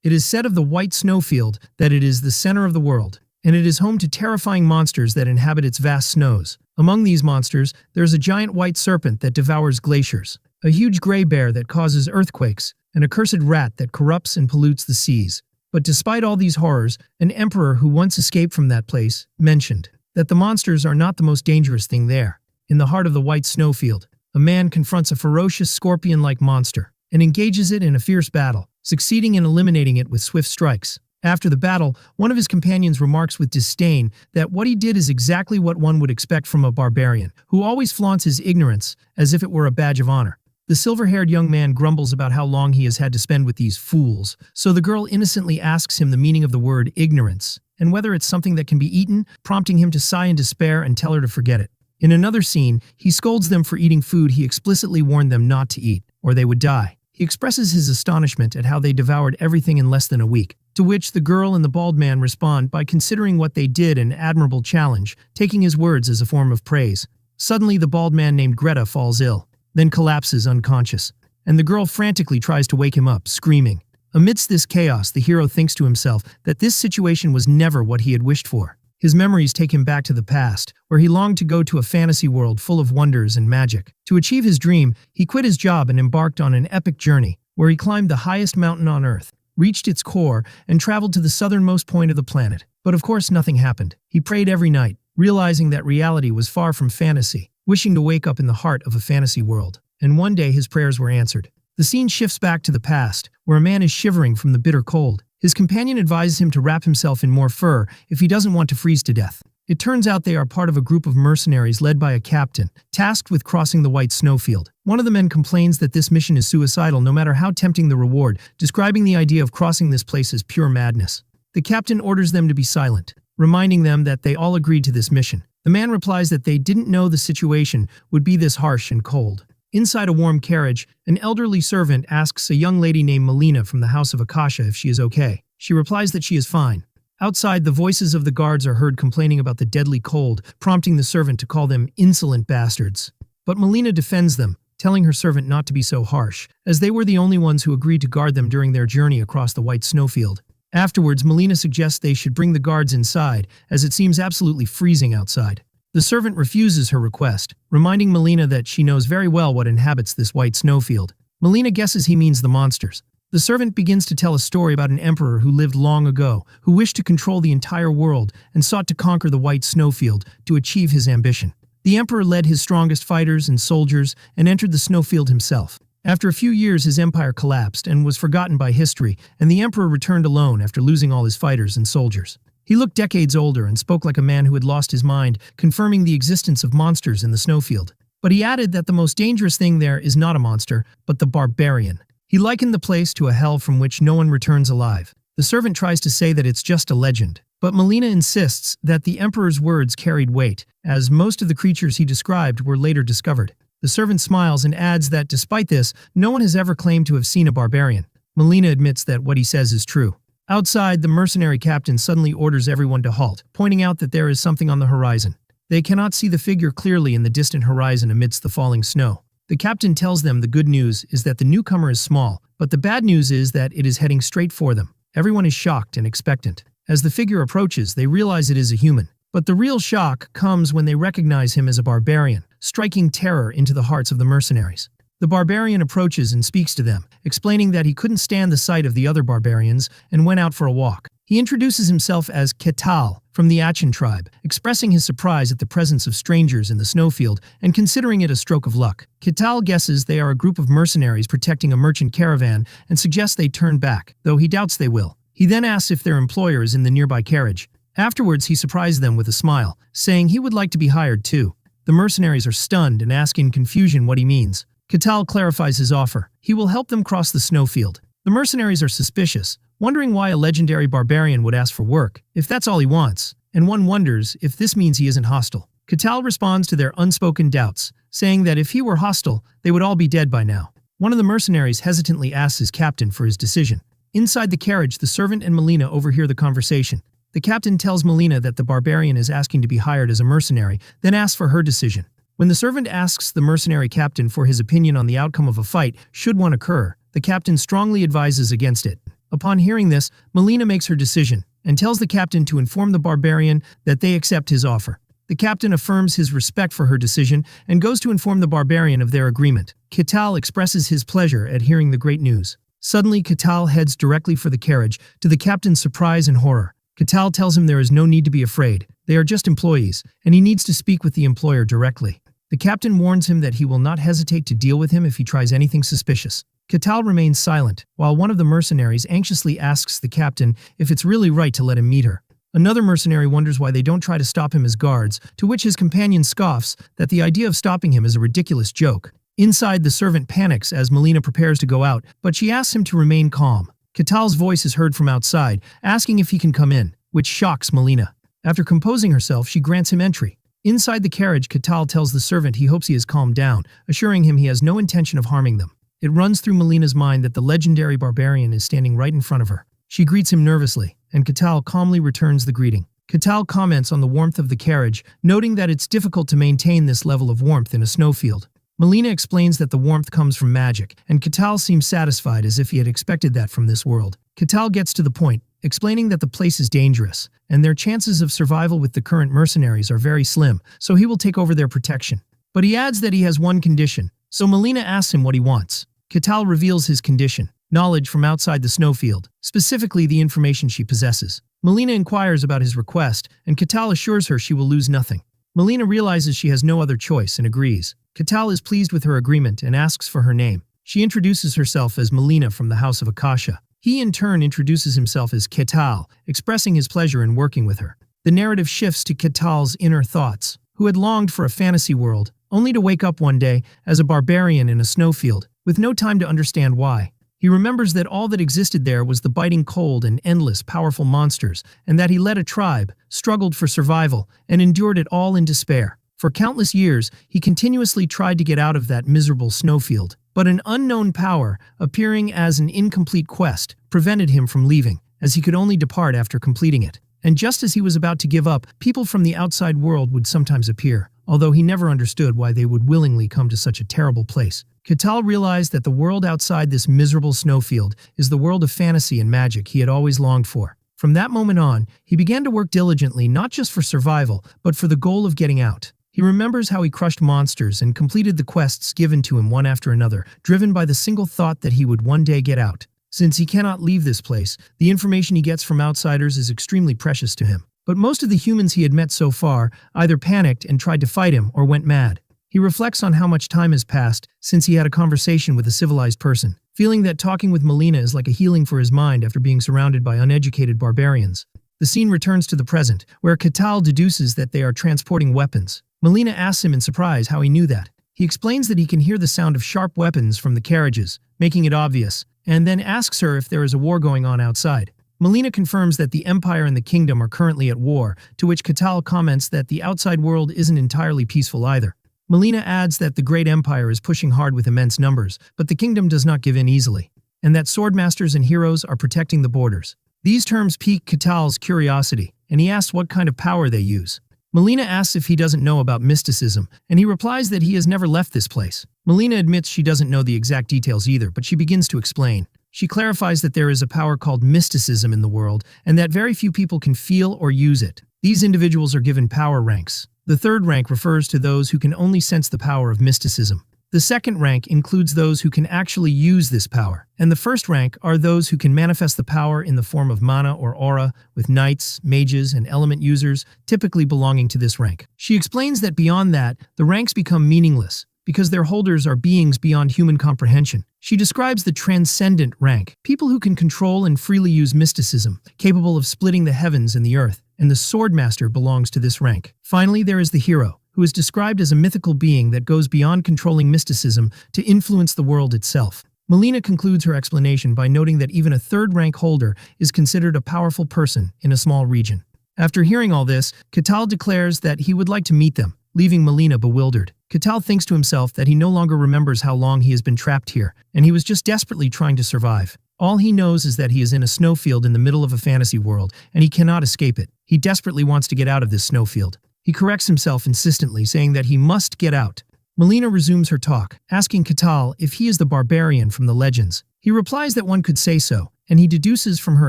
It is said of the white snowfield that it is the center of the world, and it is home to terrifying monsters that inhabit its vast snows. Among these monsters, there is a giant white serpent that devours glaciers, a huge gray bear that causes earthquakes, and a cursed rat that corrupts and pollutes the seas. But despite all these horrors, an emperor who once escaped from that place mentioned that the monsters are not the most dangerous thing there. In the heart of the white snowfield, a man confronts a ferocious scorpion-like monster and engages it in a fierce battle, succeeding in eliminating it with swift strikes. After the battle, one of his companions remarks with disdain that what he did is exactly what one would expect from a barbarian, who always flaunts his ignorance as if it were a badge of honor. The silver-haired young man grumbles about how long he has had to spend with these fools, so the girl innocently asks him the meaning of the word ignorance, and whether it's something that can be eaten, prompting him to sigh in despair and tell her to forget it. In another scene, he scolds them for eating food he explicitly warned them not to eat, or they would die. He expresses his astonishment at how they devoured everything in less than a week, to which the girl and the bald man respond by considering what they did an admirable challenge, taking his words as a form of praise. Suddenly, the bald man named Greta falls ill, then collapses unconscious, and the girl frantically tries to wake him up, screaming. Amidst this chaos, the hero thinks to himself that this situation was never what he had wished for. His memories take him back to the past, where he longed to go to a fantasy world full of wonders and magic. To achieve his dream, he quit his job and embarked on an epic journey, where he climbed the highest mountain on Earth, reached its core, and traveled to the southernmost point of the planet. But of course nothing happened. He prayed every night, realizing that reality was far from fantasy, wishing to wake up in the heart of a fantasy world. And one day his prayers were answered. The scene shifts back to the past, where a man is shivering from the bitter cold. His companion advises him to wrap himself in more fur if he doesn't want to freeze to death. It turns out they are part of a group of mercenaries led by a captain, tasked with crossing the white snowfield. One of the men complains that this mission is suicidal no matter how tempting the reward, describing the idea of crossing this place as pure madness. The captain orders them to be silent, reminding them that they all agreed to this mission. The man replies that they didn't know the situation would be this harsh and cold. Inside a warm carriage, an elderly servant asks a young lady named Melina from the House of Akasha if she is okay. She replies that she is fine. Outside, the voices of the guards are heard complaining about the deadly cold, prompting the servant to call them insolent bastards. But Melina defends them, telling her servant not to be so harsh, as they were the only ones who agreed to guard them during their journey across the white snowfield. Afterwards, Melina suggests they should bring the guards inside, as it seems absolutely freezing outside. The servant refuses her request, reminding Melina that she knows very well what inhabits this white snowfield. Melina guesses he means the monsters. The servant begins to tell a story about an emperor who lived long ago, who wished to control the entire world and sought to conquer the white snowfield to achieve his ambition. The emperor led his strongest fighters and soldiers and entered the snowfield himself. After a few years, his empire collapsed and was forgotten by history, and the emperor returned alone after losing all his fighters and soldiers. He looked decades older and spoke like a man who had lost his mind, confirming the existence of monsters in the snowfield. But he added that the most dangerous thing there is not a monster, but the barbarian. He likened the place to a hell from which no one returns alive. The servant tries to say that it's just a legend, but Melina insists that the emperor's words carried weight, as most of the creatures he described were later discovered. The servant smiles and adds that despite this, no one has ever claimed to have seen a barbarian. Melina admits that what he says is true. Outside, the mercenary captain suddenly orders everyone to halt, pointing out that there is something on the horizon. They cannot see the figure clearly in the distant horizon amidst the falling snow. The captain tells them the good news is that the newcomer is small, but the bad news is that it is heading straight for them. Everyone is shocked and expectant. As the figure approaches, they realize it is a human. But the real shock comes when they recognize him as a barbarian, striking terror into the hearts of the mercenaries. The barbarian approaches and speaks to them, explaining that he couldn't stand the sight of the other barbarians and went out for a walk. He introduces himself as Ketal from the Achin tribe, expressing his surprise at the presence of strangers in the snowfield and considering it a stroke of luck. Ketal guesses they are a group of mercenaries protecting a merchant caravan and suggests they turn back, though he doubts they will. He then asks if their employer is in the nearby carriage. Afterwards, he surprises them with a smile, saying he would like to be hired too. The mercenaries are stunned and ask in confusion what he means. Ketal clarifies his offer. He will help them cross the snowfield. The mercenaries are suspicious, wondering why a legendary barbarian would ask for work, if that's all he wants, and one wonders if this means he isn't hostile. Ketal responds to their unspoken doubts, saying that if he were hostile, they would all be dead by now. One of the mercenaries hesitantly asks his captain for his decision. Inside the carriage, the servant and Melina overhear the conversation. The captain tells Melina that the barbarian is asking to be hired as a mercenary, then asks for her decision. When the servant asks the mercenary captain for his opinion on the outcome of a fight, should one occur, the captain strongly advises against it. Upon hearing this, Melina makes her decision and tells the captain to inform the Barbarian that they accept his offer. The captain affirms his respect for her decision and goes to inform the Barbarian of their agreement. Kital expresses his pleasure at hearing the great news. Suddenly, Kital heads directly for the carriage, to the captain's surprise and horror. Kital tells him there is no need to be afraid. They are just employees, and he needs to speak with the employer directly. The captain warns him that he will not hesitate to deal with him if he tries anything suspicious. Kital remains silent, while one of the mercenaries anxiously asks the captain if it's really right to let him meet her. Another mercenary wonders why they don't try to stop him as guards, to which his companion scoffs that the idea of stopping him is a ridiculous joke. Inside, the servant panics as Melina prepares to go out, but she asks him to remain calm. Kital's voice is heard from outside, asking if he can come in, which shocks Melina. After composing herself, she grants him entry. Inside the carriage, Kital tells the servant he hopes he has calmed down, assuring him he has no intention of harming them. It runs through Melina's mind that the legendary Barbarian is standing right in front of her. She greets him nervously, and Kital calmly returns the greeting. Kital comments on the warmth of the carriage, noting that it's difficult to maintain this level of warmth in a snowfield. Melina explains that the warmth comes from magic, and Kital seems satisfied as if he had expected that from this world. Kital gets to the point, explaining that the place is dangerous, and their chances of survival with the current mercenaries are very slim, so he will take over their protection. But he adds that he has one condition, so Melina asks him what he wants. Kital reveals his condition: knowledge from outside the snowfield, specifically the information she possesses. Melina inquires about his request, and Kital assures her she will lose nothing. Melina realizes she has no other choice and agrees. Kital is pleased with her agreement and asks for her name. She introduces herself as Melina from the House of Akasha. He in turn introduces himself as Kital, expressing his pleasure in working with her. The narrative shifts to Kital's inner thoughts, who had longed for a fantasy world, only to wake up one day as a barbarian in a snowfield, with no time to understand why. He remembers that all that existed there was the biting cold and endless powerful monsters, and that he led a tribe, struggled for survival, and endured it all in despair. For countless years, he continuously tried to get out of that miserable snowfield, but an unknown power, appearing as an incomplete quest, prevented him from leaving, as he could only depart after completing it. And just as he was about to give up, people from the outside world would sometimes appear, although he never understood why they would willingly come to such a terrible place. Kital realized that the world outside this miserable snowfield is the world of fantasy and magic he had always longed for. From that moment on, he began to work diligently not just for survival, but for the goal of getting out. He remembers how he crushed monsters and completed the quests given to him one after another, driven by the single thought that he would one day get out. Since he cannot leave this place, the information he gets from outsiders is extremely precious to him. But most of the humans he had met so far either panicked and tried to fight him or went mad. He reflects on how much time has passed since he had a conversation with a civilized person, feeling that talking with Melina is like a healing for his mind after being surrounded by uneducated barbarians. The scene returns to the present, where Kital deduces that they are transporting weapons. Melina asks him in surprise how he knew that. He explains that he can hear the sound of sharp weapons from the carriages, making it obvious, and then asks her if there is a war going on outside. Melina confirms that the Empire and the Kingdom are currently at war, to which Kital comments that the outside world isn't entirely peaceful either. Melina adds that the Great Empire is pushing hard with immense numbers, but the Kingdom does not give in easily, and that swordmasters and heroes are protecting the borders. These terms pique Kital's curiosity, and he asks what kind of power they use. Melina asks if he doesn't know about mysticism, and he replies that he has never left this place. Melina admits she doesn't know the exact details either, but she begins to explain. She clarifies that there is a power called mysticism in the world, and that very few people can feel or use it. These individuals are given power ranks. The third rank refers to those who can only sense the power of mysticism. The second rank includes those who can actually use this power, and the first rank are those who can manifest the power in the form of mana or aura, with knights, mages, and element users typically belonging to this rank. She explains that beyond that, the ranks become meaningless, because their holders are beings beyond human comprehension. She describes the transcendent rank, people who can control and freely use mysticism, capable of splitting the heavens and the earth, and the swordmaster belongs to this rank. Finally, there is the hero, who is described as a mythical being that goes beyond controlling mysticism to influence the world itself. Melina concludes her explanation by noting that even a third-rank holder is considered a powerful person in a small region. After hearing all this, Kital declares that he would like to meet them, leaving Melina bewildered. Kital thinks to himself that he no longer remembers how long he has been trapped here, and he was just desperately trying to survive. All he knows is that he is in a snowfield in the middle of a fantasy world, and he cannot escape it. He desperately wants to get out of this snowfield. He corrects himself insistently, saying that he must get out. Melina resumes her talk, asking Kital if he is the barbarian from the legends. He replies that one could say so, and he deduces from her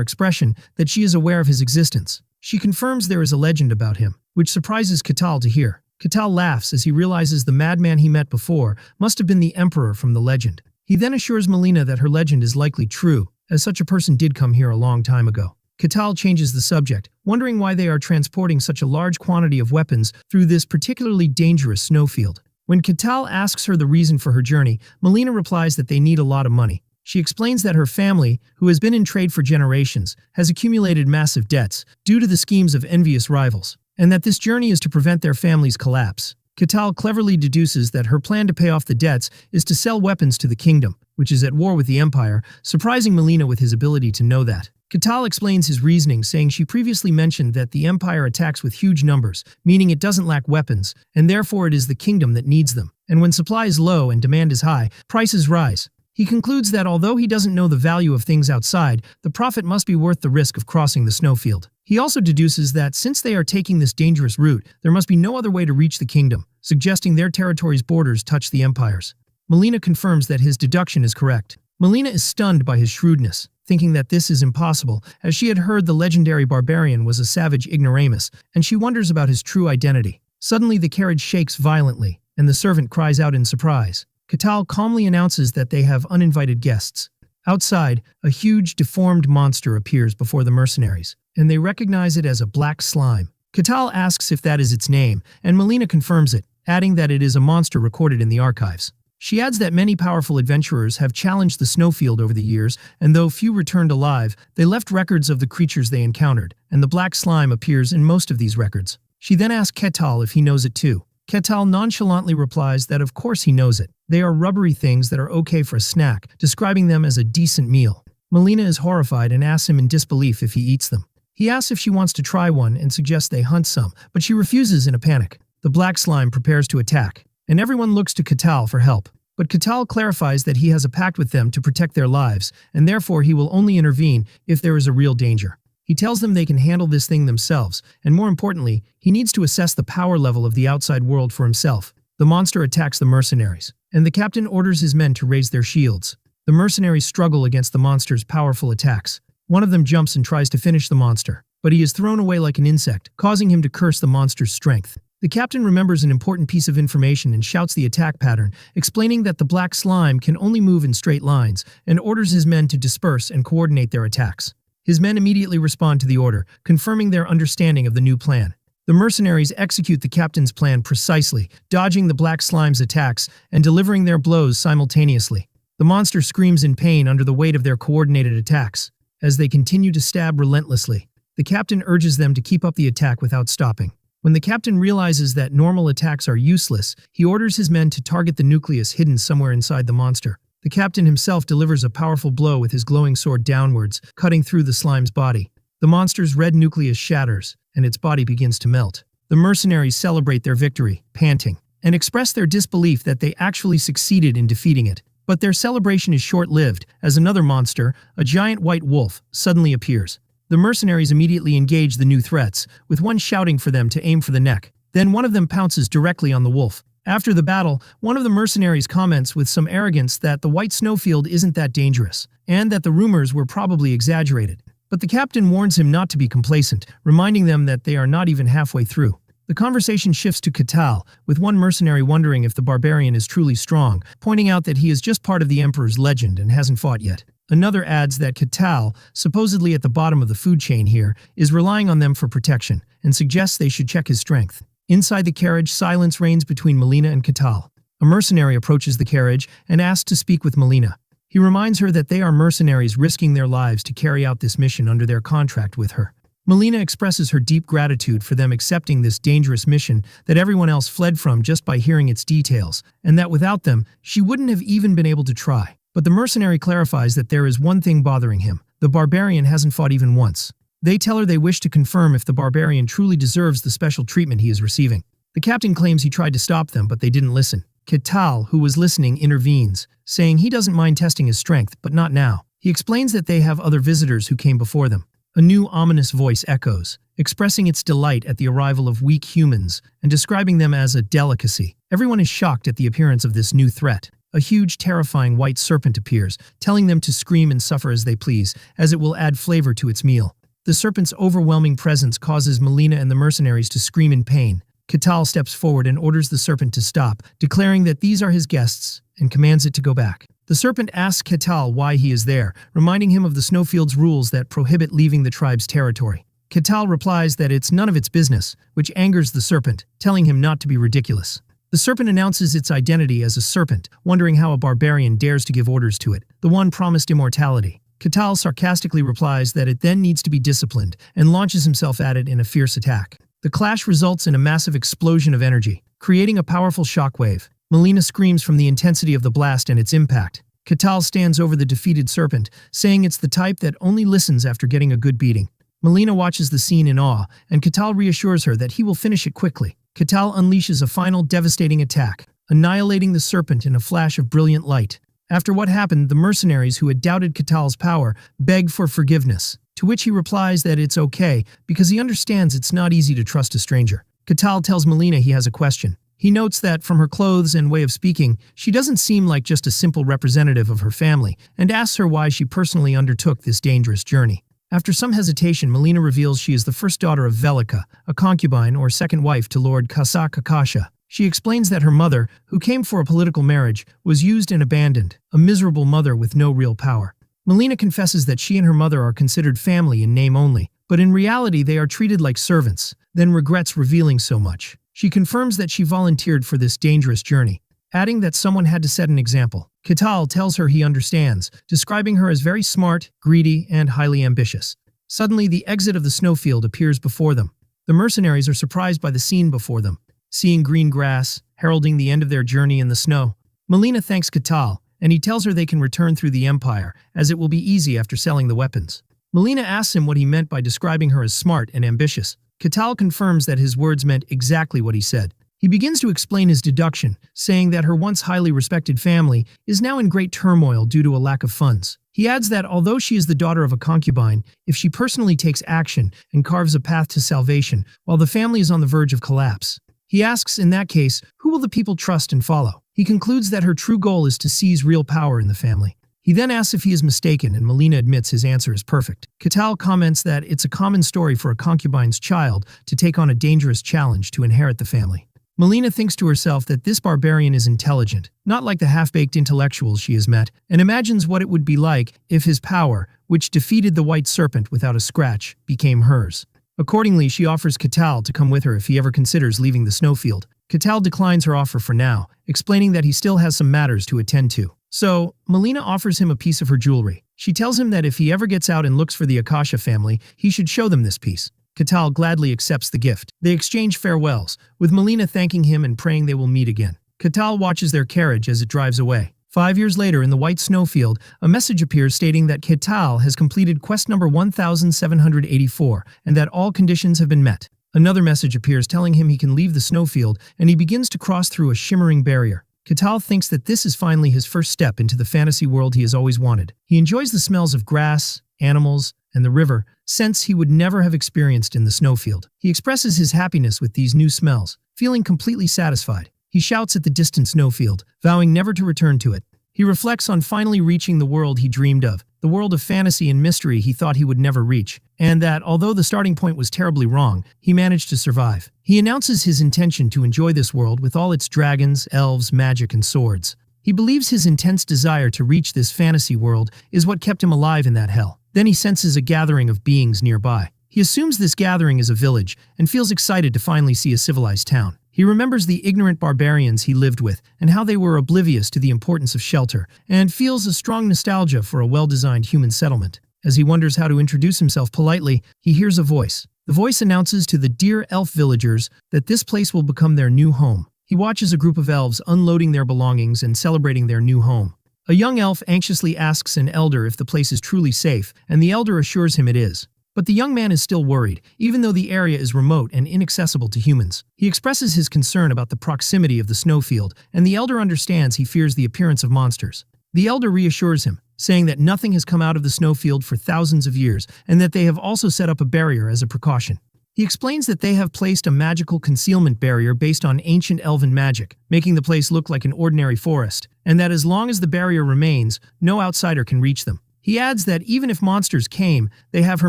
expression that she is aware of his existence. She confirms there is a legend about him, which surprises Katal to hear. Katal laughs as he realizes the madman he met before must have been the emperor from the legend. He then assures Melina that her legend is likely true, as such a person did come here a long time ago. Katal changes the subject, wondering why they are transporting such a large quantity of weapons through this particularly dangerous snowfield. When Katal asks her the reason for her journey, Melina replies that they need a lot of money. She explains that her family, who has been in trade for generations, has accumulated massive debts due to the schemes of envious rivals, and that this journey is to prevent their family's collapse. Katal cleverly deduces that her plan to pay off the debts is to sell weapons to the kingdom, which is at war with the Empire, surprising Melina with his ability to know that. Katal explains his reasoning, saying she previously mentioned that the Empire attacks with huge numbers, meaning it doesn't lack weapons, and therefore it is the kingdom that needs them. And when supply is low and demand is high, prices rise. He concludes that although he doesn't know the value of things outside, the profit must be worth the risk of crossing the snowfield. He also deduces that since they are taking this dangerous route, there must be no other way to reach the kingdom, suggesting their territory's borders touch the Empire's. Melina confirms that his deduction is correct. Melina is stunned by his shrewdness, thinking that this is impossible, as she had heard the legendary Barbarian was a savage ignoramus, and she wonders about his true identity. Suddenly the carriage shakes violently, and the servant cries out in surprise. Katal calmly announces that they have uninvited guests. Outside, a huge, deformed monster appears before the mercenaries, and they recognize it as a black slime. Katal asks if that is its name, and Melina confirms it, adding that it is a monster recorded in the archives. She adds that many powerful adventurers have challenged the snowfield over the years, and though few returned alive, they left records of the creatures they encountered, and the black slime appears in most of these records. She then asks Katal if he knows it too. Katal nonchalantly replies that of course he knows it. They are rubbery things that are okay for a snack, describing them as a decent meal. Melina is horrified and asks him in disbelief if he eats them. He asks if she wants to try one and suggests they hunt some, but she refuses in a panic. The black slime prepares to attack, and everyone looks to Katal for help. But Katal clarifies that he has a pact with them to protect their lives, and therefore he will only intervene if there is a real danger. He tells them they can handle this thing themselves, and more importantly, he needs to assess the power level of the outside world for himself. The monster attacks the mercenaries, and the captain orders his men to raise their shields. The mercenaries struggle against the monster's powerful attacks. One of them jumps and tries to finish the monster, but he is thrown away like an insect, causing him to curse the monster's strength. The captain remembers an important piece of information and shouts the attack pattern, explaining that the black slime can only move in straight lines, and orders his men to disperse and coordinate their attacks. His men immediately respond to the order, confirming their understanding of the new plan. The mercenaries execute the captain's plan precisely, dodging the black slime's attacks and delivering their blows simultaneously. The monster screams in pain under the weight of their coordinated attacks. As they continue to stab relentlessly, the captain urges them to keep up the attack without stopping. When the captain realizes that normal attacks are useless, he orders his men to target the nucleus hidden somewhere inside the monster. The captain himself delivers a powerful blow with his glowing sword downwards, cutting through the slime's body. The monster's red nucleus shatters, and its body begins to melt. The mercenaries celebrate their victory, panting, and express their disbelief that they actually succeeded in defeating it. But their celebration is short-lived, as another monster, a giant white wolf, suddenly appears. The mercenaries immediately engage the new threats, with one shouting for them to aim for the neck. Then one of them pounces directly on the wolf. After the battle, one of the mercenaries comments with some arrogance that the white snowfield isn't that dangerous, and that the rumors were probably exaggerated. But the captain warns him not to be complacent, reminding them that they are not even halfway through. The conversation shifts to Katal, with one mercenary wondering if the barbarian is truly strong, pointing out that he is just part of the emperor's legend and hasn't fought yet. Another adds that Katal, supposedly at the bottom of the food chain here, is relying on them for protection, and suggests they should check his strength. Inside the carriage, silence reigns between Melina and Katal. A mercenary approaches the carriage and asks to speak with Melina. He reminds her that they are mercenaries risking their lives to carry out this mission under their contract with her. Melina expresses her deep gratitude for them accepting this dangerous mission that everyone else fled from just by hearing its details, and that without them, she wouldn't have even been able to try. But the mercenary clarifies that there is one thing bothering him. The barbarian hasn't fought even once. They tell her they wish to confirm if the barbarian truly deserves the special treatment he is receiving. The captain claims he tried to stop them, but they didn't listen. Katal, who was listening, intervenes, saying he doesn't mind testing his strength, but not now. He explains that they have other visitors who came before them. A new ominous voice echoes, expressing its delight at the arrival of weak humans and describing them as a delicacy. Everyone is shocked at the appearance of this new threat. A huge, terrifying white serpent appears, telling them to scream and suffer as they please, as it will add flavor to its meal. The serpent's overwhelming presence causes Melina and the mercenaries to scream in pain. Catal steps forward and orders the serpent to stop, declaring that these are his guests, and commands it to go back. The serpent asks Catal why he is there, reminding him of the Snowfield's rules that prohibit leaving the tribe's territory. Catal replies that it's none of its business, which angers the serpent, telling him not to be ridiculous. The serpent announces its identity as a serpent, wondering how a barbarian dares to give orders to it, the one promised immortality. Catal sarcastically replies that it then needs to be disciplined, and launches himself at it in a fierce attack. The clash results in a massive explosion of energy, creating a powerful shockwave. Melina screams from the intensity of the blast and its impact. Catal stands over the defeated serpent, saying it's the type that only listens after getting a good beating. Melina watches the scene in awe, and Catal reassures her that he will finish it quickly. Catal unleashes a final devastating attack, annihilating the serpent in a flash of brilliant light. After what happened, the mercenaries who had doubted Catal's power beg for forgiveness, to which he replies that it's okay because he understands it's not easy to trust a stranger. Catal tells Melina he has a question. He notes that, from her clothes and way of speaking, she doesn't seem like just a simple representative of her family, and asks her why she personally undertook this dangerous journey. After some hesitation, Melina reveals she is the first daughter of Velika, a concubine or second wife to Lord Kasakakasha. She explains that her mother, who came for a political marriage, was used and abandoned, a miserable mother with no real power. Melina confesses that she and her mother are considered family in name only, but in reality they are treated like servants, then regrets revealing so much. She confirms that she volunteered for this dangerous journey, adding that someone had to set an example. Catal tells her he understands, describing her as very smart, greedy, and highly ambitious. Suddenly, the exit of the snowfield appears before them. The mercenaries are surprised by the scene before them, seeing green grass, heralding the end of their journey in the snow. Melina thanks Catal, and he tells her they can return through the Empire, as it will be easy after selling the weapons. Melina asks him what he meant by describing her as smart and ambitious. Catal confirms that his words meant exactly what he said. He begins to explain his deduction, saying that her once highly respected family is now in great turmoil due to a lack of funds. He adds that although she is the daughter of a concubine, if she personally takes action and carves a path to salvation, while the family is on the verge of collapse. He asks, in that case, who will the people trust and follow? He concludes that her true goal is to seize real power in the family. He then asks if he is mistaken, and Melina admits his answer is perfect. Catal comments that it's a common story for a concubine's child to take on a dangerous challenge to inherit the family. Melina thinks to herself that this barbarian is intelligent, not like the half-baked intellectuals she has met, and imagines what it would be like if his power, which defeated the white serpent without a scratch, became hers. Accordingly, she offers Catal to come with her if he ever considers leaving the snowfield. Catal declines her offer for now, explaining that he still has some matters to attend to. So, Melina offers him a piece of her jewelry. She tells him that if he ever gets out and looks for the Akasha family, he should show them this piece. Catal gladly accepts the gift. They exchange farewells, with Melina thanking him and praying they will meet again. Catal watches their carriage as it drives away. 5 years later, in the white snowfield, a message appears stating that Catal has completed quest number 1784 and that all conditions have been met. Another message appears telling him he can leave the snowfield, and he begins to cross through a shimmering barrier. Catal thinks that this is finally his first step into the fantasy world he has always wanted. He enjoys the smells of grass, animals, and the river, scents he would never have experienced in the snowfield. He expresses his happiness with these new smells, feeling completely satisfied. He shouts at the distant snowfield, vowing never to return to it. He reflects on finally reaching the world he dreamed of, the world of fantasy and mystery he thought he would never reach, and that, although the starting point was terribly wrong, he managed to survive. He announces his intention to enjoy this world with all its dragons, elves, magic, and swords. He believes his intense desire to reach this fantasy world is what kept him alive in that hell. Then he senses a gathering of beings nearby. He assumes this gathering is a village and feels excited to finally see a civilized town. He remembers the ignorant barbarians he lived with and how they were oblivious to the importance of shelter, and feels a strong nostalgia for a well-designed human settlement. As he wonders how to introduce himself politely, he hears a voice. The voice announces to the dear elf villagers that this place will become their new home. He watches a group of elves unloading their belongings and celebrating their new home. A young elf anxiously asks an elder if the place is truly safe, and the elder assures him it is. But the young man is still worried, even though the area is remote and inaccessible to humans. He expresses his concern about the proximity of the snowfield, and the elder understands he fears the appearance of monsters. The elder reassures him, saying that nothing has come out of the snowfield for thousands of years, and that they have also set up a barrier as a precaution. He explains that they have placed a magical concealment barrier based on ancient elven magic, making the place look like an ordinary forest, and that as long as the barrier remains, no outsider can reach them. He adds that even if monsters came, they have Her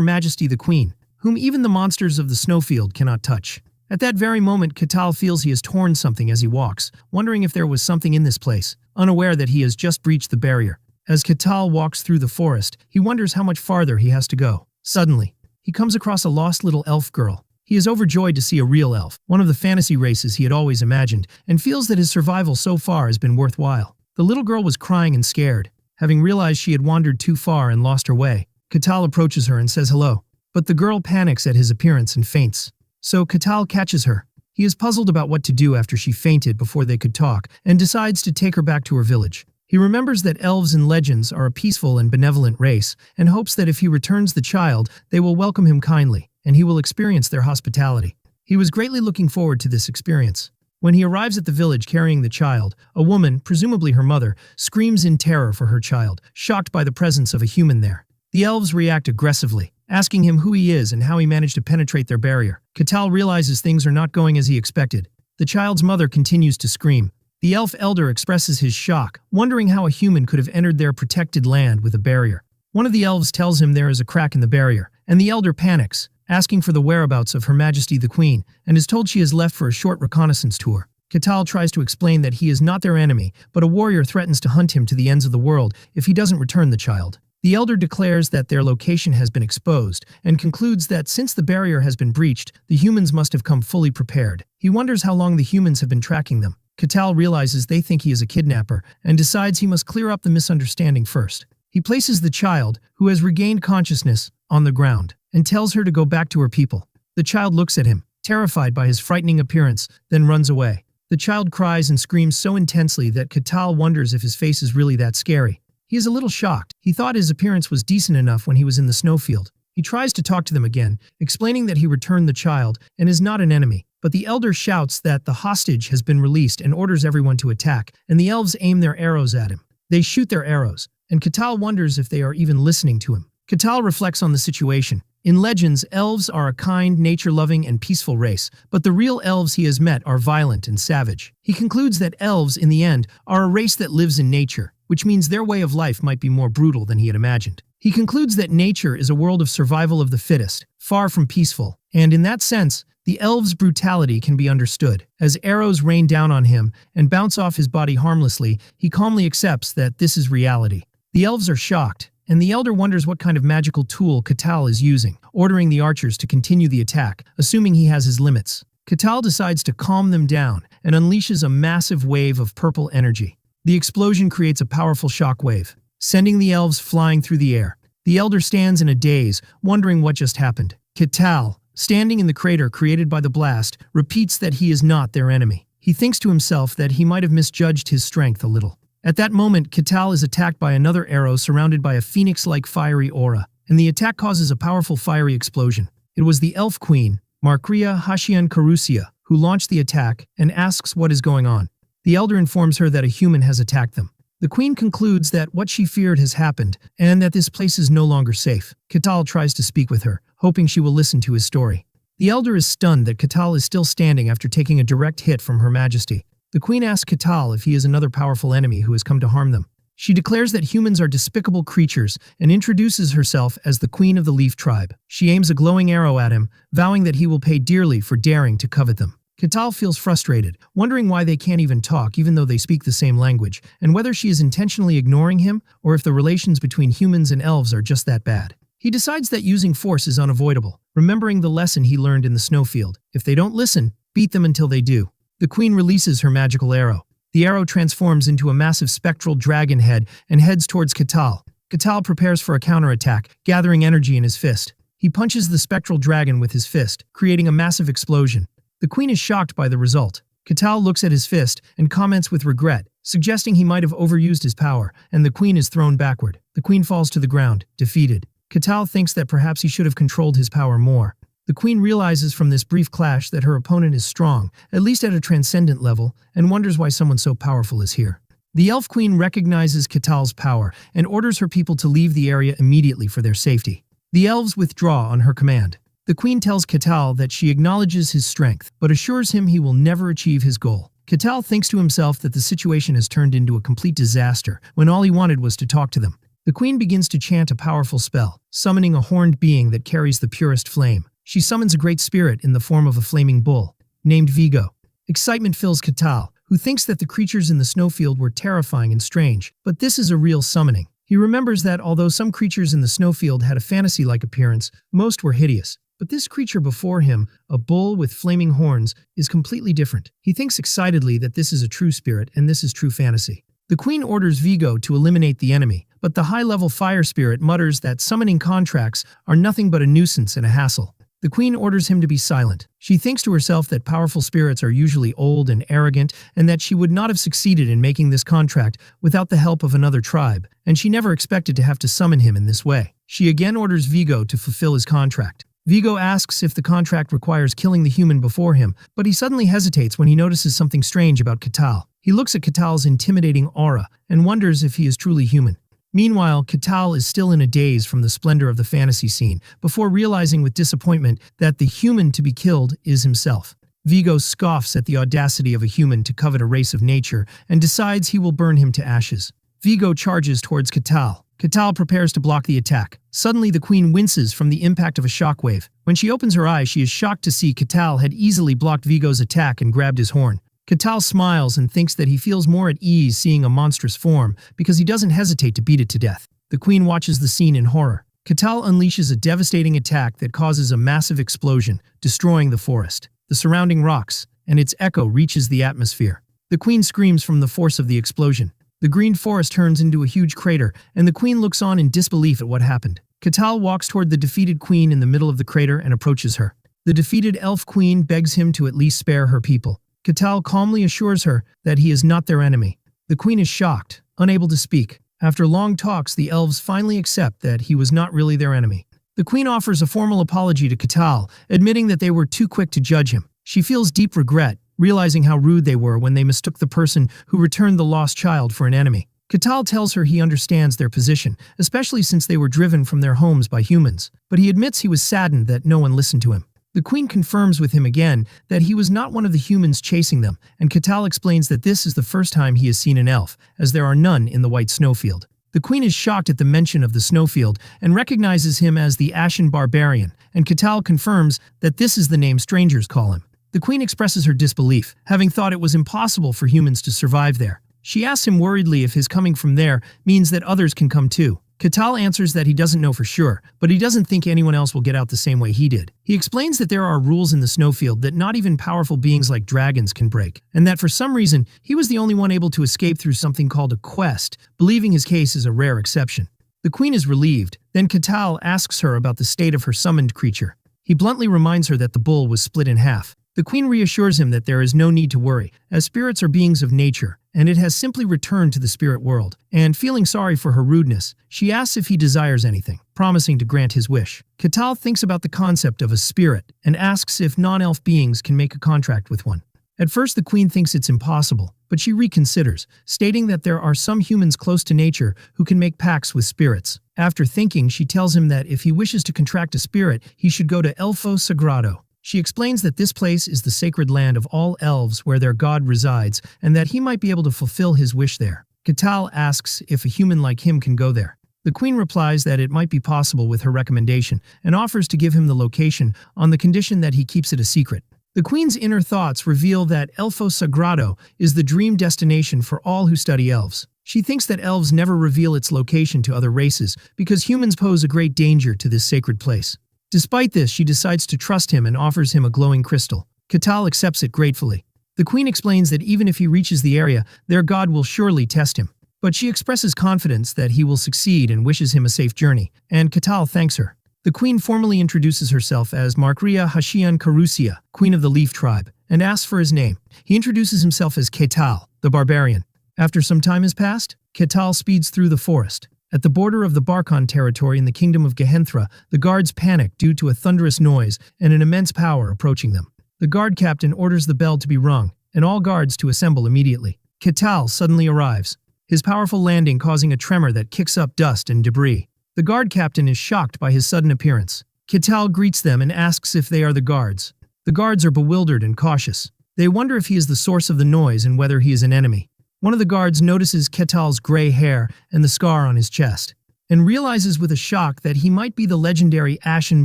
Majesty the Queen, whom even the monsters of the snowfield cannot touch. At that very moment, Katal feels he has torn something as he walks, wondering if there was something in this place, unaware that he has just breached the barrier. As Katal walks through the forest, he wonders how much farther he has to go. Suddenly, he comes across a lost little elf girl. He is overjoyed to see a real elf, one of the fantasy races he had always imagined, and feels that his survival so far has been worthwhile. The little girl was crying and scared. Having realized she had wandered too far and lost her way, Katal approaches her and says hello. But the girl panics at his appearance and faints. So Katal catches her. He is puzzled about what to do after she fainted before they could talk, and decides to take her back to her village. He remembers that elves in legends are a peaceful and benevolent race, and hopes that if he returns the child, they will welcome him kindly, and he will experience their hospitality. He was greatly looking forward to this experience. When he arrives at the village carrying the child, a woman, presumably her mother, screams in terror for her child, shocked by the presence of a human there. The elves react aggressively, asking him who he is and how he managed to penetrate their barrier. Katal realizes things are not going as he expected. The child's mother continues to scream. The elf elder expresses his shock, wondering how a human could have entered their protected land with a barrier. One of the elves tells him there is a crack in the barrier, and the elder panics, asking for the whereabouts of Her Majesty the Queen, and is told she has left for a short reconnaissance tour. Katal tries to explain that he is not their enemy, but a warrior threatens to hunt him to the ends of the world if he doesn't return the child. The elder declares that their location has been exposed, and concludes that since the barrier has been breached, the humans must have come fully prepared. He wonders how long the humans have been tracking them. Katal realizes they think he is a kidnapper, and decides he must clear up the misunderstanding first. He places the child, who has regained consciousness, on the ground, and tells her to go back to her people. The child looks at him, terrified by his frightening appearance, then runs away. The child cries and screams so intensely that Katal wonders if his face is really that scary. He is a little shocked. He thought his appearance was decent enough when he was in the snowfield. He tries to talk to them again, explaining that he returned the child and is not an enemy. But the elder shouts that the hostage has been released and orders everyone to attack, and the elves aim their arrows at him. They shoot their arrows, and Katal wonders if they are even listening to him. Katal reflects on the situation. In legends, elves are a kind, nature-loving, and peaceful race, but the real elves he has met are violent and savage. He concludes that elves, in the end, are a race that lives in nature, which means their way of life might be more brutal than he had imagined. He concludes that nature is a world of survival of the fittest, far from peaceful, and in that sense, the elves' brutality can be understood. As arrows rain down on him and bounce off his body harmlessly, he calmly accepts that this is reality. The elves are shocked, and the elder wonders what kind of magical tool Katal is using, ordering the archers to continue the attack, assuming he has his limits. Katal decides to calm them down and unleashes a massive wave of purple energy. The explosion creates a powerful shock wave, sending the elves flying through the air. The elder stands in a daze, wondering what just happened. Katal, standing in the crater created by the blast, repeats that he is not their enemy. He thinks to himself that he might have misjudged his strength a little. At that moment, Katal is attacked by another arrow surrounded by a phoenix-like fiery aura, and the attack causes a powerful fiery explosion. It was the elf queen, Markria Hashian Karusia, who launched the attack and asks what is going on. The elder informs her that a human has attacked them. The queen concludes that what she feared has happened, and that this place is no longer safe. Katal tries to speak with her, hoping she will listen to his story. The elder is stunned that Katal is still standing after taking a direct hit from Her Majesty. The queen asks Katal if he is another powerful enemy who has come to harm them. She declares that humans are despicable creatures and introduces herself as the queen of the Leaf tribe. She aims a glowing arrow at him, vowing that he will pay dearly for daring to covet them. Katal feels frustrated, wondering why they can't even talk even though they speak the same language, and whether she is intentionally ignoring him or if the relations between humans and elves are just that bad. He decides that using force is unavoidable, remembering the lesson he learned in the snowfield. If they don't listen, beat them until they do. The queen releases her magical arrow. The arrow transforms into a massive spectral dragon head and heads towards Katal. Katal prepares for a counterattack, gathering energy in his fist. He punches the spectral dragon with his fist, creating a massive explosion. The queen is shocked by the result. Katal looks at his fist and comments with regret, suggesting he might have overused his power, and the queen is thrown backward. The queen falls to the ground, defeated. Katal thinks that perhaps he should have controlled his power more. The queen realizes from this brief clash that her opponent is strong, at least at a transcendent level, and wonders why someone so powerful is here. The elf queen recognizes Katal's power and orders her people to leave the area immediately for their safety. The elves withdraw on her command. The queen tells Katal that she acknowledges his strength, but assures him he will never achieve his goal. Katal thinks to himself that the situation has turned into a complete disaster when all he wanted was to talk to them. The queen begins to chant a powerful spell, summoning a horned being that carries the purest flame. She summons a great spirit in the form of a flaming bull, named Vigo. Excitement fills Katal, who thinks that the creatures in the snowfield were terrifying and strange, but this is a real summoning. He remembers that although some creatures in the snowfield had a fantasy-like appearance, most were hideous. But this creature before him, a bull with flaming horns, is completely different. He thinks excitedly that this is a true spirit and this is true fantasy. The queen orders Vigo to eliminate the enemy, but the high-level fire spirit mutters that summoning contracts are nothing but a nuisance and a hassle. The queen orders him to be silent. She thinks to herself that powerful spirits are usually old and arrogant and that she would not have succeeded in making this contract without the help of another tribe, and she never expected to have to summon him in this way. She again orders Vigo to fulfill his contract. Vigo asks if the contract requires killing the human before him, but he suddenly hesitates when he notices something strange about Katal. He looks at Katal's intimidating aura and wonders if he is truly human. Meanwhile, Katal is still in a daze from the splendor of the fantasy scene, before realizing with disappointment that the human to be killed is himself. Vigo scoffs at the audacity of a human to covet a race of nature and decides he will burn him to ashes. Vigo charges towards Katal. Katal prepares to block the attack. Suddenly, the queen winces from the impact of a shockwave. When she opens her eyes, she is shocked to see Katal had easily blocked Vigo's attack and grabbed his horn. Katal smiles and thinks that he feels more at ease seeing a monstrous form because he doesn't hesitate to beat it to death. The queen watches the scene in horror. Katal unleashes a devastating attack that causes a massive explosion, destroying the forest, the surrounding rocks, and its echo reaches the atmosphere. The queen screams from the force of the explosion. The green forest turns into a huge crater, and the queen looks on in disbelief at what happened. Katal walks toward the defeated queen in the middle of the crater and approaches her. The defeated elf queen begs him to at least spare her people. Katal calmly assures her that he is not their enemy. The queen is shocked, unable to speak. After long talks, the elves finally accept that he was not really their enemy. The queen offers a formal apology to Katal, admitting that they were too quick to judge him. She feels deep regret, realizing how rude they were when they mistook the person who returned the lost child for an enemy. Katal tells her he understands their position, especially since they were driven from their homes by humans, but he admits he was saddened that no one listened to him. The queen confirms with him again that he was not one of the humans chasing them, and Katal explains that this is the first time he has seen an elf, as there are none in the white snowfield. The queen is shocked at the mention of the snowfield and recognizes him as the Ashen Barbarian, and Katal confirms that this is the name strangers call him. The queen expresses her disbelief, having thought it was impossible for humans to survive there. She asks him worriedly if his coming from there means that others can come too. Katal answers that he doesn't know for sure, but he doesn't think anyone else will get out the same way he did. He explains that there are rules in the snowfield that not even powerful beings like dragons can break, and that for some reason, he was the only one able to escape through something called a quest, believing his case is a rare exception. The queen is relieved. Then Katal asks her about the state of her summoned creature. He bluntly reminds her that the bull was split in half. The queen reassures him that there is no need to worry, as spirits are beings of nature, and it has simply returned to the spirit world. And feeling sorry for her rudeness, she asks if he desires anything, promising to grant his wish. Katal thinks about the concept of a spirit and asks if non-elf beings can make a contract with one. At first, the queen thinks it's impossible, but she reconsiders, stating that there are some humans close to nature who can make pacts with spirits. After thinking, she tells him that if he wishes to contract a spirit, he should go to Elfo Sagrado. She explains that this place is the sacred land of all elves where their god resides, and that he might be able to fulfill his wish there. Katal asks if a human like him can go there. The queen replies that it might be possible with her recommendation, and offers to give him the location on the condition that he keeps it a secret. The queen's inner thoughts reveal that Elfo Sagrado is the dream destination for all who study elves. She thinks that elves never reveal its location to other races because humans pose a great danger to this sacred place. Despite this, she decides to trust him and offers him a glowing crystal. Katal accepts it gratefully. The queen explains that even if he reaches the area, their god will surely test him. But she expresses confidence that he will succeed and wishes him a safe journey, and Katal thanks her. The queen formally introduces herself as Markria Hashian Karusia, queen of the Leaf tribe, and asks for his name. He introduces himself as Katal, the barbarian. After some time has passed, Katal speeds through the forest. At the border of the Barkon territory in the kingdom of Gehenthra, the guards panic due to a thunderous noise and an immense power approaching them. The guard captain orders the bell to be rung, and all guards to assemble immediately. Katal suddenly arrives, his powerful landing causing a tremor that kicks up dust and debris. The guard captain is shocked by his sudden appearance. Ketal greets them and asks if they are the guards. The guards are bewildered and cautious. They wonder if he is the source of the noise and whether he is an enemy. One of the guards notices Ketal's gray hair and the scar on his chest, and realizes with a shock that he might be the legendary Ashen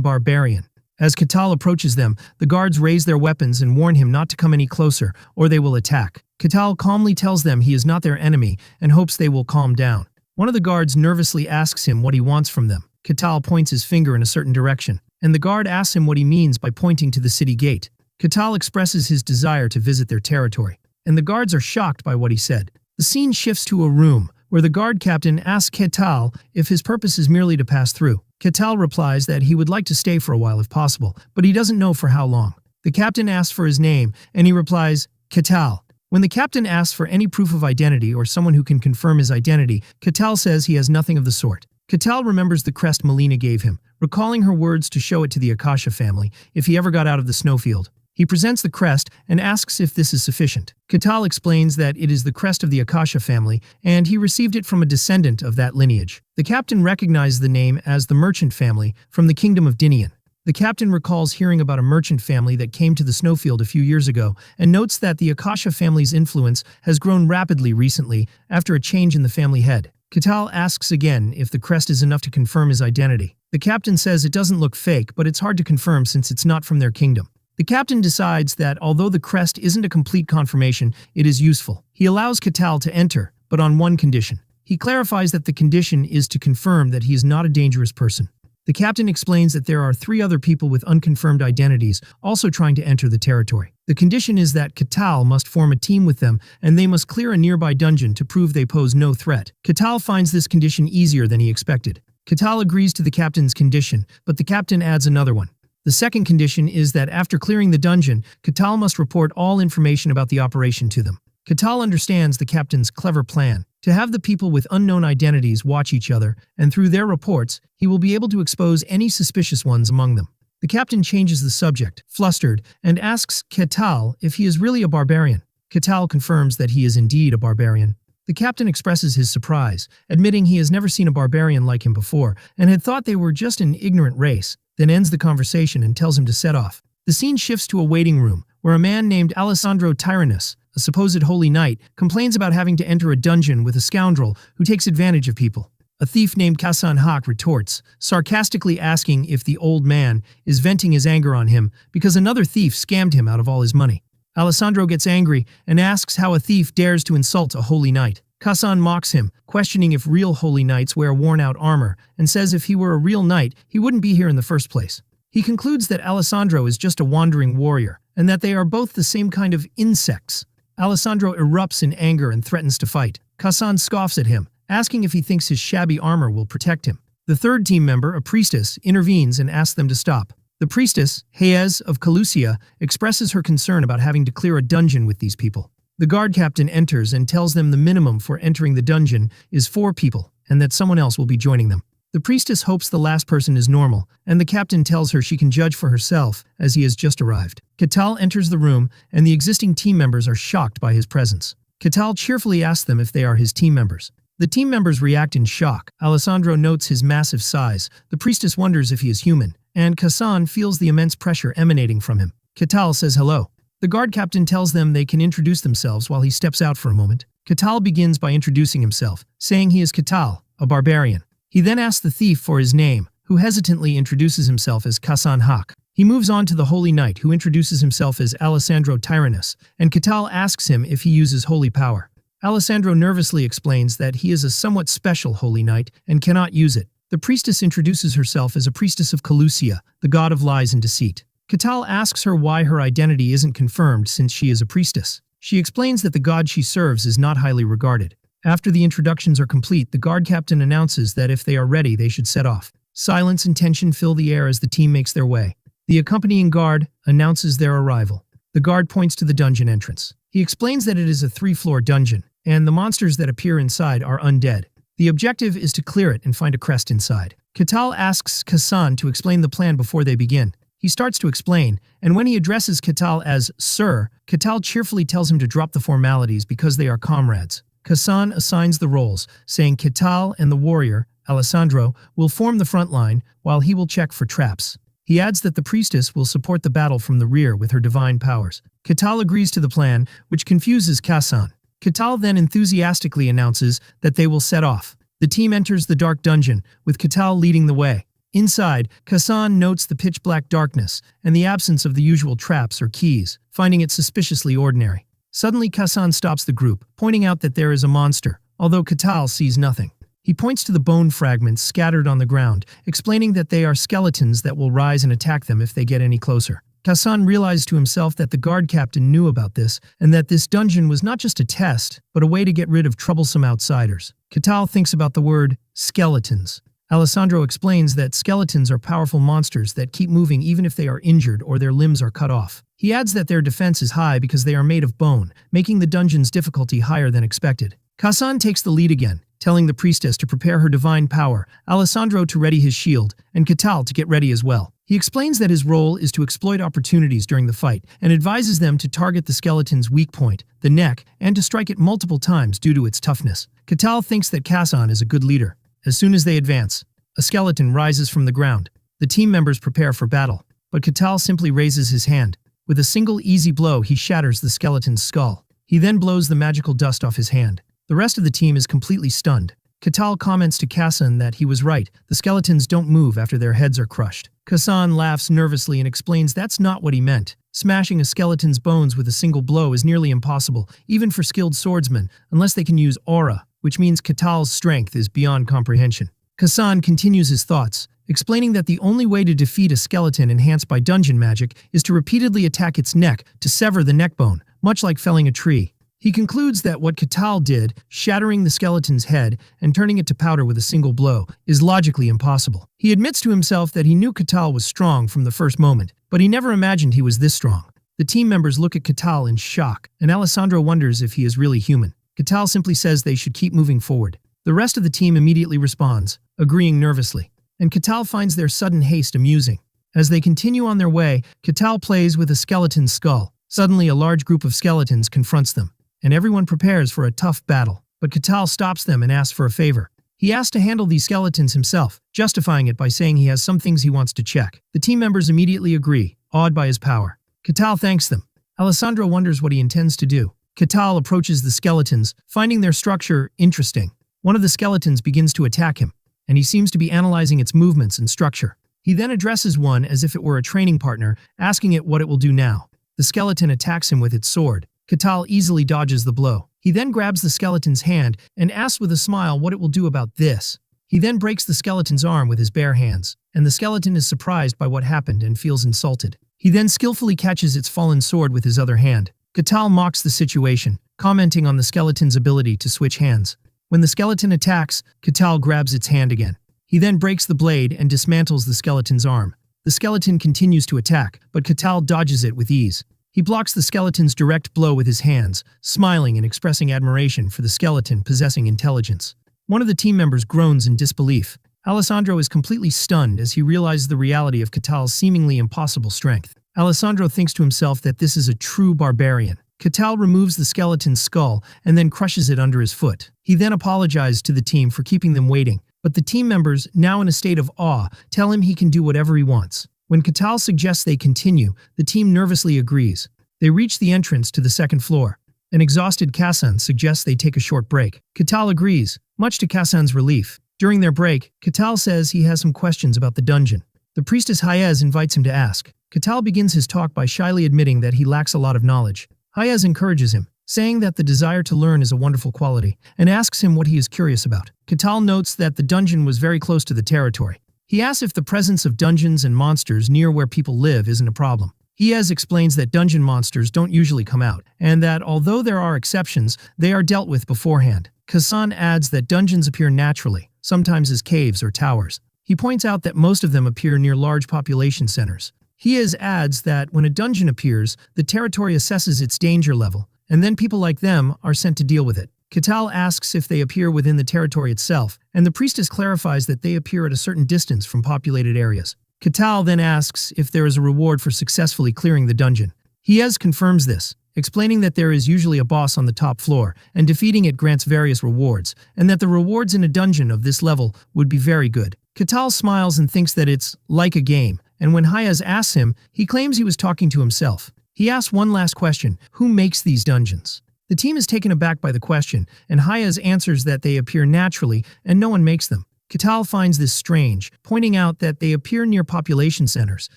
Barbarian. As Ketal approaches them, the guards raise their weapons and warn him not to come any closer, or they will attack. Ketal calmly tells them he is not their enemy and hopes they will calm down. One of the guards nervously asks him what he wants from them. Ketal points his finger in a certain direction, and the guard asks him what he means by pointing to the city gate. Ketal expresses his desire to visit their territory, and the guards are shocked by what he said. The scene shifts to a room, where the guard captain asks Ketal if his purpose is merely to pass through. Ketal replies that he would like to stay for a while if possible, but he doesn't know for how long. The captain asks for his name, and he replies, Ketal. When the captain asks for any proof of identity or someone who can confirm his identity, Ketal says he has nothing of the sort. Ketal remembers the crest Melina gave him, recalling her words to show it to the Akasha family if he ever got out of the snowfield. He presents the crest and asks if this is sufficient. Ketal explains that it is the crest of the Akasha family, and he received it from a descendant of that lineage. The captain recognized the name as the Merchant family from the Kingdom of Dinian. The captain recalls hearing about a merchant family that came to the snowfield a few years ago, and notes that the Akasha family's influence has grown rapidly recently after a change in the family head. Ketal asks again if the crest is enough to confirm his identity. The captain says it doesn't look fake, but it's hard to confirm since it's not from their kingdom. The captain decides that although the crest isn't a complete confirmation, it is useful. He allows Ketal to enter, but on one condition. He clarifies that the condition is to confirm that he is not a dangerous person. The captain explains that there are 3 other people with unconfirmed identities also trying to enter the territory. The condition is that Ketal must form a team with them, and they must clear a nearby dungeon to prove they pose no threat. Ketal finds this condition easier than he expected. Ketal agrees to the captain's condition, but the captain adds another one. The second condition is that after clearing the dungeon, Ketal must report all information about the operation to them. Ketal understands the captain's clever plan to have the people with unknown identities watch each other, and through their reports, he will be able to expose any suspicious ones among them. The captain changes the subject, flustered, and asks Ketal if he is really a barbarian. Ketal confirms that he is indeed a barbarian. The captain expresses his surprise, admitting he has never seen a barbarian like him before and had thought they were just an ignorant race, then ends the conversation and tells him to set off. The scene shifts to a waiting room, where a man named Alessandro Tyrannus, a supposed holy knight, complains about having to enter a dungeon with a scoundrel who takes advantage of people. A thief named Kasan Hak retorts, sarcastically asking if the old man is venting his anger on him because another thief scammed him out of all his money. Alessandro gets angry and asks how a thief dares to insult a holy knight. Kasan mocks him, questioning if real holy knights wear worn-out armor, and says if he were a real knight, he wouldn't be here in the first place. He concludes that Alessandro is just a wandering warrior, and that they are both the same kind of insects. Alessandro erupts in anger and threatens to fight. Kasan scoffs at him, asking if he thinks his shabby armor will protect him. The third team member, a priestess, intervenes and asks them to stop. The priestess, Hayez of Calusia, expresses her concern about having to clear a dungeon with these people. The guard captain enters and tells them the minimum for entering the dungeon is 4 people, and that someone else will be joining them. The priestess hopes the last person is normal, and the captain tells her she can judge for herself as he has just arrived. Ketal enters the room, and the existing team members are shocked by his presence. Ketal cheerfully asks them if they are his team members. The team members react in shock. Alessandro notes his massive size. The priestess wonders if he is human, and Kasan feels the immense pressure emanating from him. Ketal says hello. The guard captain tells them they can introduce themselves while he steps out for a moment. Ketal begins by introducing himself, saying he is Ketal, a barbarian. He then asks the thief for his name, who hesitantly introduces himself as Kasan Hak. He moves on to the holy knight, who introduces himself as Alessandro Tyrannus, and Ketal asks him if he uses holy power. Alessandro nervously explains that he is a somewhat special holy knight and cannot use it. The priestess introduces herself as a priestess of Calusia, the god of lies and deceit. Ketal asks her why her identity isn't confirmed since she is a priestess. She explains that the god she serves is not highly regarded. After the introductions are complete, the guard captain announces that if they are ready, they should set off. Silence and tension fill the air as the team makes their way. The accompanying guard announces their arrival. The guard points to the dungeon entrance. He explains that it is a 3-floor dungeon, and the monsters that appear inside are undead. The objective is to clear it and find a crest inside. Ketal asks Kasan to explain the plan before they begin. He starts to explain, and when he addresses Ketal as Sir, Ketal cheerfully tells him to drop the formalities because they are comrades. Kasan assigns the roles, saying Ketal and the warrior, Alessandro, will form the front line while he will check for traps. He adds that the priestess will support the battle from the rear with her divine powers. Katal agrees to the plan, which confuses Kasan. Katal then enthusiastically announces that they will set off. The team enters the dark dungeon, with Katal leading the way. Inside, Kasan notes the pitch-black darkness and the absence of the usual traps or keys, finding it suspiciously ordinary. Suddenly, Kasan stops the group, pointing out that there is a monster, although Katal sees nothing. He points to the bone fragments scattered on the ground, explaining that they are skeletons that will rise and attack them if they get any closer. Kasan realized to himself that the guard captain knew about this, and that this dungeon was not just a test, but a way to get rid of troublesome outsiders. Katal thinks about the word skeletons. Alessandro explains that skeletons are powerful monsters that keep moving even if they are injured or their limbs are cut off. He adds that their defense is high because they are made of bone, making the dungeon's difficulty higher than expected. Kasan takes the lead again, telling the priestess to prepare her divine power, Alessandro to ready his shield, and Katal to get ready as well. He explains that his role is to exploit opportunities during the fight, and advises them to target the skeleton's weak point, the neck, and to strike it multiple times due to its toughness. Katal thinks that Kasan is a good leader. As soon as they advance, a skeleton rises from the ground. The team members prepare for battle, but Katal simply raises his hand. With a single easy blow, he shatters the skeleton's skull. He then blows the magical dust off his hand. The rest of the team is completely stunned. Katal comments to Kasan that he was right. The skeletons don't move after their heads are crushed. Kasan laughs nervously and explains that's not what he meant. Smashing a skeleton's bones with a single blow is nearly impossible, even for skilled swordsmen, unless they can use aura, which means Katal's strength is beyond comprehension. Kasan continues his thoughts, explaining that the only way to defeat a skeleton enhanced by dungeon magic is to repeatedly attack its neck to sever the neck bone, much like felling a tree. He concludes that what Katal did, shattering the skeleton's head and turning it to powder with a single blow, is logically impossible. He admits to himself that he knew Katal was strong from the first moment, but he never imagined he was this strong. The team members look at Katal in shock, and Alessandro wonders if he is really human. Katal simply says they should keep moving forward. The rest of the team immediately responds, agreeing nervously, and Katal finds their sudden haste amusing. As they continue on their way, Katal plays with a skeleton's skull. Suddenly, a large group of skeletons confronts them, and everyone prepares for a tough battle. But Katal stops them and asks for a favor. He asks to handle these skeletons himself, justifying it by saying he has some things he wants to check. The team members immediately agree, awed by his power. Katal thanks them. Alessandro wonders what he intends to do. Katal approaches the skeletons, finding their structure interesting. One of the skeletons begins to attack him, and he seems to be analyzing its movements and structure. He then addresses one as if it were a training partner, asking it what it will do now. The skeleton attacks him with its sword. Katal easily dodges the blow. He then grabs the skeleton's hand and asks with a smile what it will do about this. He then breaks the skeleton's arm with his bare hands, and the skeleton is surprised by what happened and feels insulted. He then skillfully catches its fallen sword with his other hand. Katal mocks the situation, commenting on the skeleton's ability to switch hands. When the skeleton attacks, Katal grabs its hand again. He then breaks the blade and dismantles the skeleton's arm. The skeleton continues to attack, but Katal dodges it with ease. He blocks the skeleton's direct blow with his hands, smiling and expressing admiration for the skeleton possessing intelligence. One of the team members groans in disbelief. Alessandro is completely stunned as he realizes the reality of Katal's seemingly impossible strength. Alessandro thinks to himself that this is a true barbarian. Katal removes the skeleton's skull and then crushes it under his foot. He then apologizes to the team for keeping them waiting, but the team members, now in a state of awe, tell him he can do whatever he wants. When Katal suggests they continue, the team nervously agrees. They reach the entrance to the second floor. An exhausted Kasan suggests they take a short break. Katal agrees, much to Kasan's relief. During their break, Katal says he has some questions about the dungeon. The priestess Hayez invites him to ask. Katal begins his talk by shyly admitting that he lacks a lot of knowledge. Hayez encourages him, saying that the desire to learn is a wonderful quality, and asks him what he is curious about. Katal notes that the dungeon was very close to the territory. He asks if the presence of dungeons and monsters near where people live isn't a problem. Hayez explains that dungeon monsters don't usually come out, and that although there are exceptions, they are dealt with beforehand. Kasan adds that dungeons appear naturally, sometimes as caves or towers. He points out that most of them appear near large population centers. Hayez adds that when a dungeon appears, the territory assesses its danger level, and then people like them are sent to deal with it. Katal asks if they appear within the territory itself, and the priestess clarifies that they appear at a certain distance from populated areas. Katal then asks if there is a reward for successfully clearing the dungeon. Hayez confirms this, explaining that there is usually a boss on the top floor, and defeating it grants various rewards, and that the rewards in a dungeon of this level would be very good. Katal smiles and thinks that it's like a game, and when Hayez asks him, he claims he was talking to himself. He asks one last question: who makes these dungeons? The team is taken aback by the question, and Hayez answers that they appear naturally and no one makes them. Katal finds this strange, pointing out that they appear near population centers,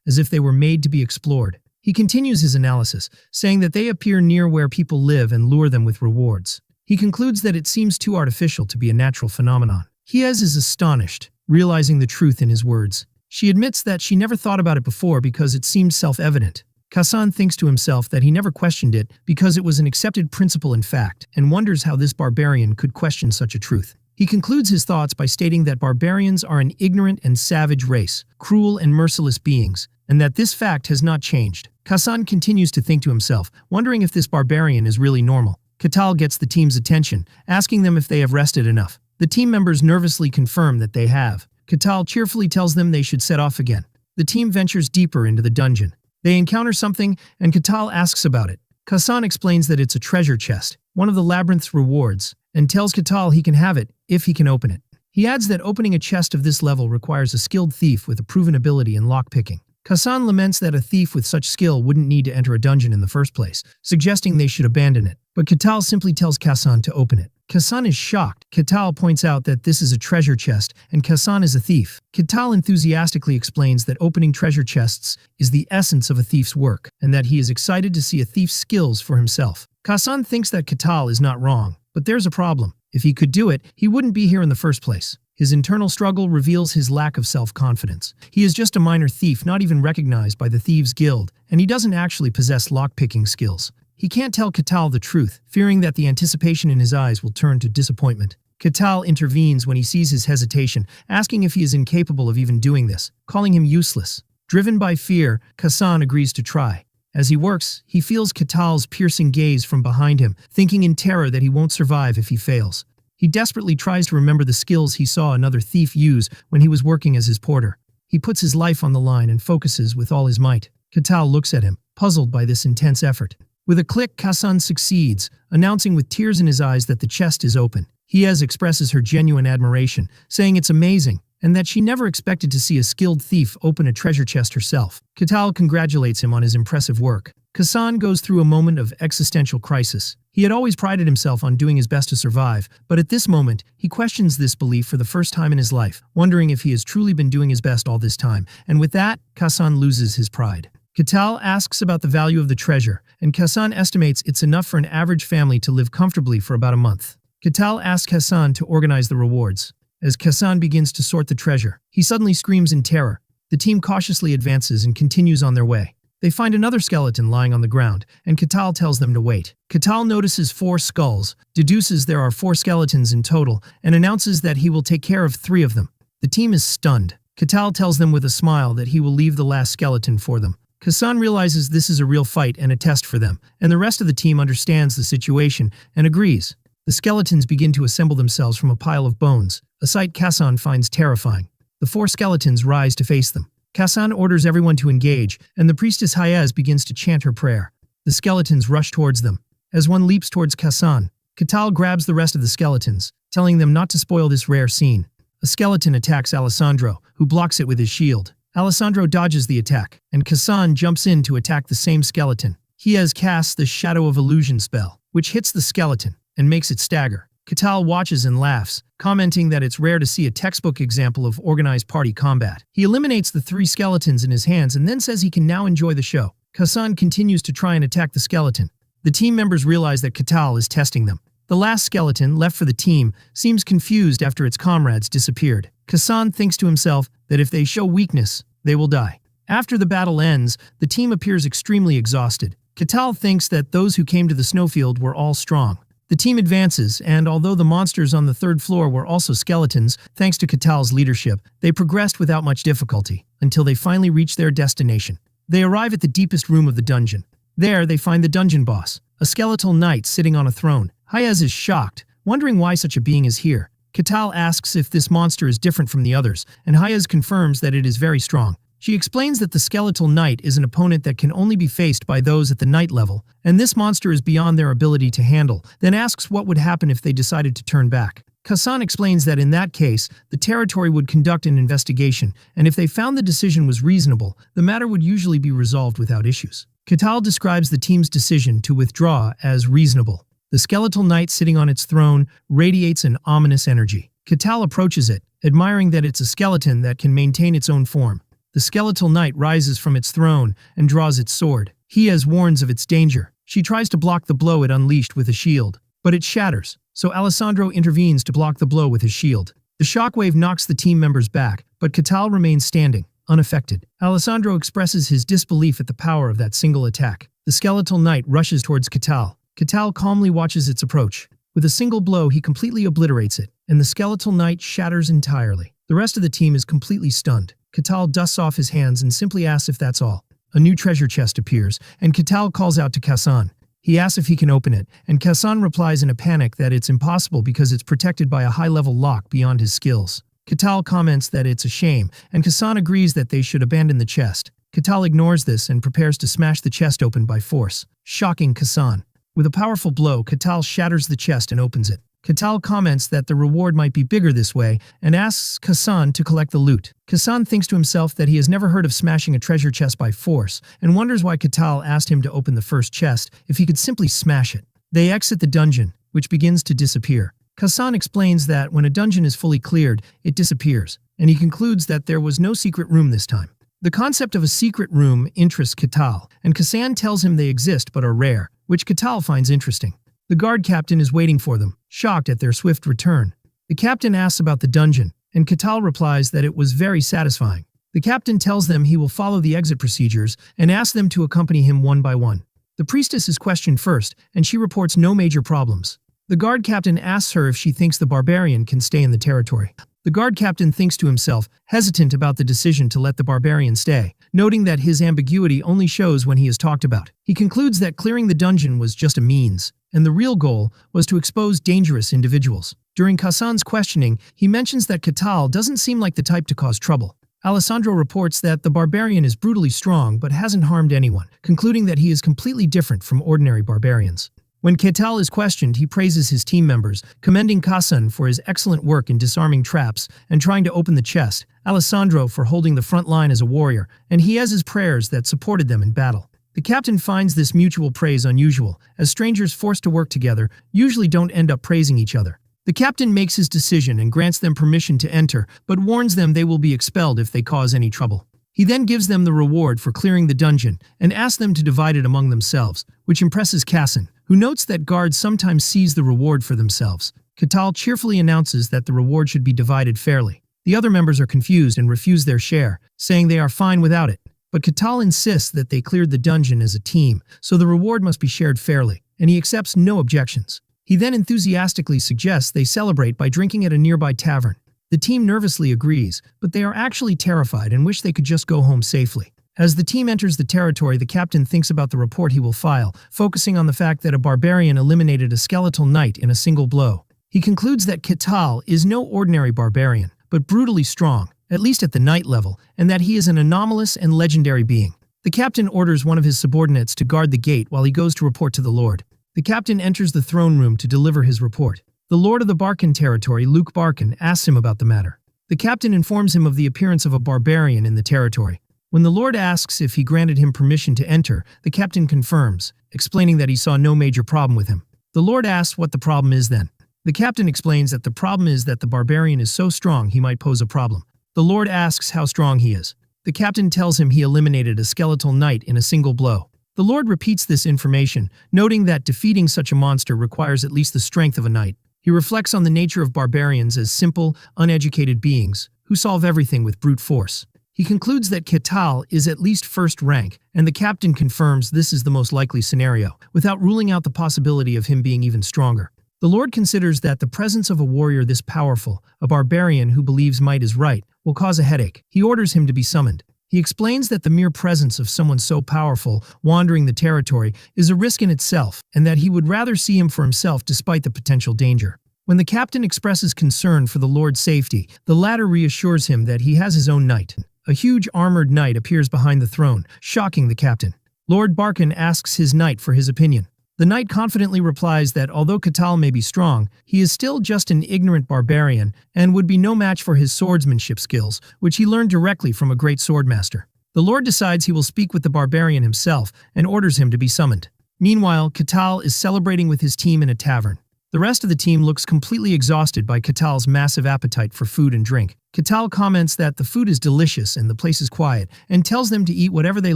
as if they were made to be explored. He continues his analysis, saying that they appear near where people live and lure them with rewards. He concludes that it seems too artificial to be a natural phenomenon. Hayez is astonished, realizing the truth in his words. She admits that she never thought about it before because it seemed self-evident. Kasan thinks to himself that he never questioned it because it was an accepted principle in fact, and wonders how this barbarian could question such a truth. He concludes his thoughts by stating that barbarians are an ignorant and savage race, cruel and merciless beings, and that this fact has not changed. Kasan continues to think to himself, wondering if this barbarian is really normal. Katal gets the team's attention, asking them if they have rested enough. The team members nervously confirm that they have. Katal cheerfully tells them they should set off again. The team ventures deeper into the dungeon. They encounter something, and Katal asks about it. Kasan explains that it's a treasure chest, one of the labyrinth's rewards, and tells Katal he can have it if he can open it. He adds that opening a chest of this level requires a skilled thief with a proven ability in lockpicking. Kasan laments that a thief with such skill wouldn't need to enter a dungeon in the first place, suggesting they should abandon it. But Katal simply tells Kasan to open it. Kasan is shocked. Katal points out that this is a treasure chest and Kasan is a thief. Katal enthusiastically explains that opening treasure chests is the essence of a thief's work, and that he is excited to see a thief's skills for himself. Kasan thinks that Katal is not wrong, but there's a problem. If he could do it, he wouldn't be here in the first place. His internal struggle reveals his lack of self-confidence. He is just a minor thief, not even recognized by the Thieves' Guild, and he doesn't actually possess lockpicking skills. He can't tell Katal the truth, fearing that the anticipation in his eyes will turn to disappointment. Katal intervenes when he sees his hesitation, asking if he is incapable of even doing this, calling him useless. Driven by fear, Kasan agrees to try. As he works, he feels Katal's piercing gaze from behind him, thinking in terror that he won't survive if he fails. He desperately tries to remember the skills he saw another thief use when he was working as his porter. He puts his life on the line and focuses with all his might. Katal looks at him, puzzled by this intense effort. With a click, Kasan succeeds, announcing with tears in his eyes that the chest is open. Hayez expresses her genuine admiration, saying it's amazing, and that she never expected to see a skilled thief open a treasure chest herself. Katal congratulates him on his impressive work. Kasan goes through a moment of existential crisis. He had always prided himself on doing his best to survive, but at this moment, he questions this belief for the first time in his life, wondering if he has truly been doing his best all this time, and with that, Kasan loses his pride. Katal asks about the value of the treasure, and Kasan estimates it's enough for an average family to live comfortably for about a month. Katal asks Kasan to organize the rewards. As Kasan begins to sort the treasure, he suddenly screams in terror. The team cautiously advances and continues on their way. They find another skeleton lying on the ground, and Katal tells them to wait. Katal notices 4 skulls, deduces there are 4 skeletons in total, and announces that he will take care of 3 of them. The team is stunned. Katal tells them with a smile that he will leave the last skeleton for them. Kasan realizes this is a real fight and a test for them, and the rest of the team understands the situation and agrees. The skeletons begin to assemble themselves from a pile of bones, a sight Kasan finds terrifying. The 4 skeletons rise to face them. Kasan orders everyone to engage, and the priestess Hayez begins to chant her prayer. The skeletons rush towards them. As one leaps towards Kasan, Katal grabs the rest of the skeletons, telling them not to spoil this rare scene. A skeleton attacks Alessandro, who blocks it with his shield. Alessandro dodges the attack, and Kasan jumps in to attack the same skeleton. Hayez casts the Shadow of Illusion spell, which hits the skeleton and makes it stagger. Katal watches and laughs, commenting that it's rare to see a textbook example of organized party combat. He eliminates the 3 skeletons in his hands and then says he can now enjoy the show. Kasan continues to try and attack the skeleton. The team members realize that Katal is testing them. The last skeleton, left for the team, seems confused after its comrades disappeared. Kasan thinks to himself that if they show weakness, they will die. After the battle ends, the team appears extremely exhausted. Katal thinks that those who came to the snowfield were all strong. The team advances, and although the monsters on the 3rd floor were also skeletons, thanks to Katal's leadership, they progressed without much difficulty, until they finally reach their destination. They arrive at the deepest room of the dungeon. There, they find the dungeon boss, a skeletal knight sitting on a throne. Hayez is shocked, wondering why such a being is here. Katal asks if this monster is different from the others, and Hayez confirms that it is very strong. She explains that the skeletal knight is an opponent that can only be faced by those at the knight level, and this monster is beyond their ability to handle, then asks what would happen if they decided to turn back. Kasan explains that in that case, the territory would conduct an investigation, and if they found the decision was reasonable, the matter would usually be resolved without issues. Katal describes the team's decision to withdraw as reasonable. The skeletal knight sitting on its throne radiates an ominous energy. Katal approaches it, admiring that it's a skeleton that can maintain its own form. The skeletal knight rises from its throne and draws its sword. He warns of its danger. She tries to block the blow it unleashed with a shield, but it shatters, so Alessandro intervenes to block the blow with his shield. The shockwave knocks the team members back, but Katal remains standing, unaffected. Alessandro expresses his disbelief at the power of that single attack. The skeletal knight rushes towards Katal. Katal calmly watches its approach. With a single blow, he completely obliterates it, and the skeletal knight shatters entirely. The rest of the team is completely stunned. Katal dusts off his hands and simply asks if that's all. A new treasure chest appears, and Katal calls out to Kasan. He asks if he can open it, and Kasan replies in a panic that it's impossible because it's protected by a high-level lock beyond his skills. Katal comments that it's a shame, and Kasan agrees that they should abandon the chest. Katal ignores this and prepares to smash the chest open by force, shocking Kasan. With a powerful blow, Katal shatters the chest and opens it. Katal comments that the reward might be bigger this way and asks Kasan to collect the loot. Kasan thinks to himself that he has never heard of smashing a treasure chest by force and wonders why Katal asked him to open the first chest if he could simply smash it. They exit the dungeon, which begins to disappear. Kasan explains that when a dungeon is fully cleared, it disappears, and he concludes that there was no secret room this time. The concept of a secret room interests Katal, and Kasan tells him they exist but are rare, which Katal finds interesting. The guard captain is waiting for them, shocked at their swift return. The captain asks about the dungeon, and Katal replies that it was very satisfying. The captain tells them he will follow the exit procedures and asks them to accompany him one by one. The priestess is questioned first, and she reports no major problems. The guard captain asks her if she thinks the barbarian can stay in the territory. The guard captain thinks to himself, hesitant about the decision to let the barbarian stay, noting that his ambiguity only shows when he is talked about. He concludes that clearing the dungeon was just a means, and the real goal was to expose dangerous individuals. During Kasan's questioning, he mentions that Katal doesn't seem like the type to cause trouble. Alessandro reports that the barbarian is brutally strong but hasn't harmed anyone, concluding that he is completely different from ordinary barbarians. When Katal is questioned, he praises his team members, commending Kasan for his excellent work in disarming traps and trying to open the chest, Alessandro for holding the front line as a warrior, and he has his prayers that supported them in battle. The captain finds this mutual praise unusual, as strangers forced to work together usually don't end up praising each other. The captain makes his decision and grants them permission to enter, but warns them they will be expelled if they cause any trouble. He then gives them the reward for clearing the dungeon and asks them to divide it among themselves, which impresses Kasan, who notes that guards sometimes seize the reward for themselves. Katal cheerfully announces that the reward should be divided fairly. The other members are confused and refuse their share, saying they are fine without it. But Katal insists that they cleared the dungeon as a team, so the reward must be shared fairly, and he accepts no objections. He then enthusiastically suggests they celebrate by drinking at a nearby tavern. The team nervously agrees, but they are actually terrified and wish they could just go home safely. As the team enters the territory, the captain thinks about the report he will file, focusing on the fact that a barbarian eliminated a skeletal knight in a single blow. He concludes that Katal is no ordinary barbarian, but brutally strong, at least at the knight level, and that he is an anomalous and legendary being. The captain orders one of his subordinates to guard the gate while he goes to report to the lord. The captain enters the throne room to deliver his report. The lord of the Barkan territory, Luke Barkan, asks him about the matter. The captain informs him of the appearance of a barbarian in the territory. When the lord asks if he granted him permission to enter, the captain confirms, explaining that he saw no major problem with him. The lord asks what the problem is then. The captain explains that the problem is that the barbarian is so strong he might pose a problem. The lord asks how strong he is. The captain tells him he eliminated a skeletal knight in a single blow. The lord repeats this information, noting that defeating such a monster requires at least the strength of a knight. He reflects on the nature of barbarians as simple, uneducated beings who solve everything with brute force. He concludes that Katal is at least first rank, and the captain confirms this is the most likely scenario, without ruling out the possibility of him being even stronger. The lord considers that the presence of a warrior this powerful, a barbarian who believes might is right, will cause a headache. He orders him to be summoned. He explains that the mere presence of someone so powerful wandering the territory is a risk in itself, and that he would rather see him for himself despite the potential danger. When the captain expresses concern for the lord's safety, the latter reassures him that he has his own knight. A huge armored knight appears behind the throne, shocking the captain. Lord Barkan asks his knight for his opinion. The knight confidently replies that although Katal may be strong, he is still just an ignorant barbarian and would be no match for his swordsmanship skills, which he learned directly from a great swordmaster. The Lord decides he will speak with the barbarian himself and orders him to be summoned. Meanwhile, Katal is celebrating with his team in a tavern. The rest of the team looks completely exhausted by Katal's massive appetite for food and drink. Katal comments that the food is delicious and the place is quiet, and tells them to eat whatever they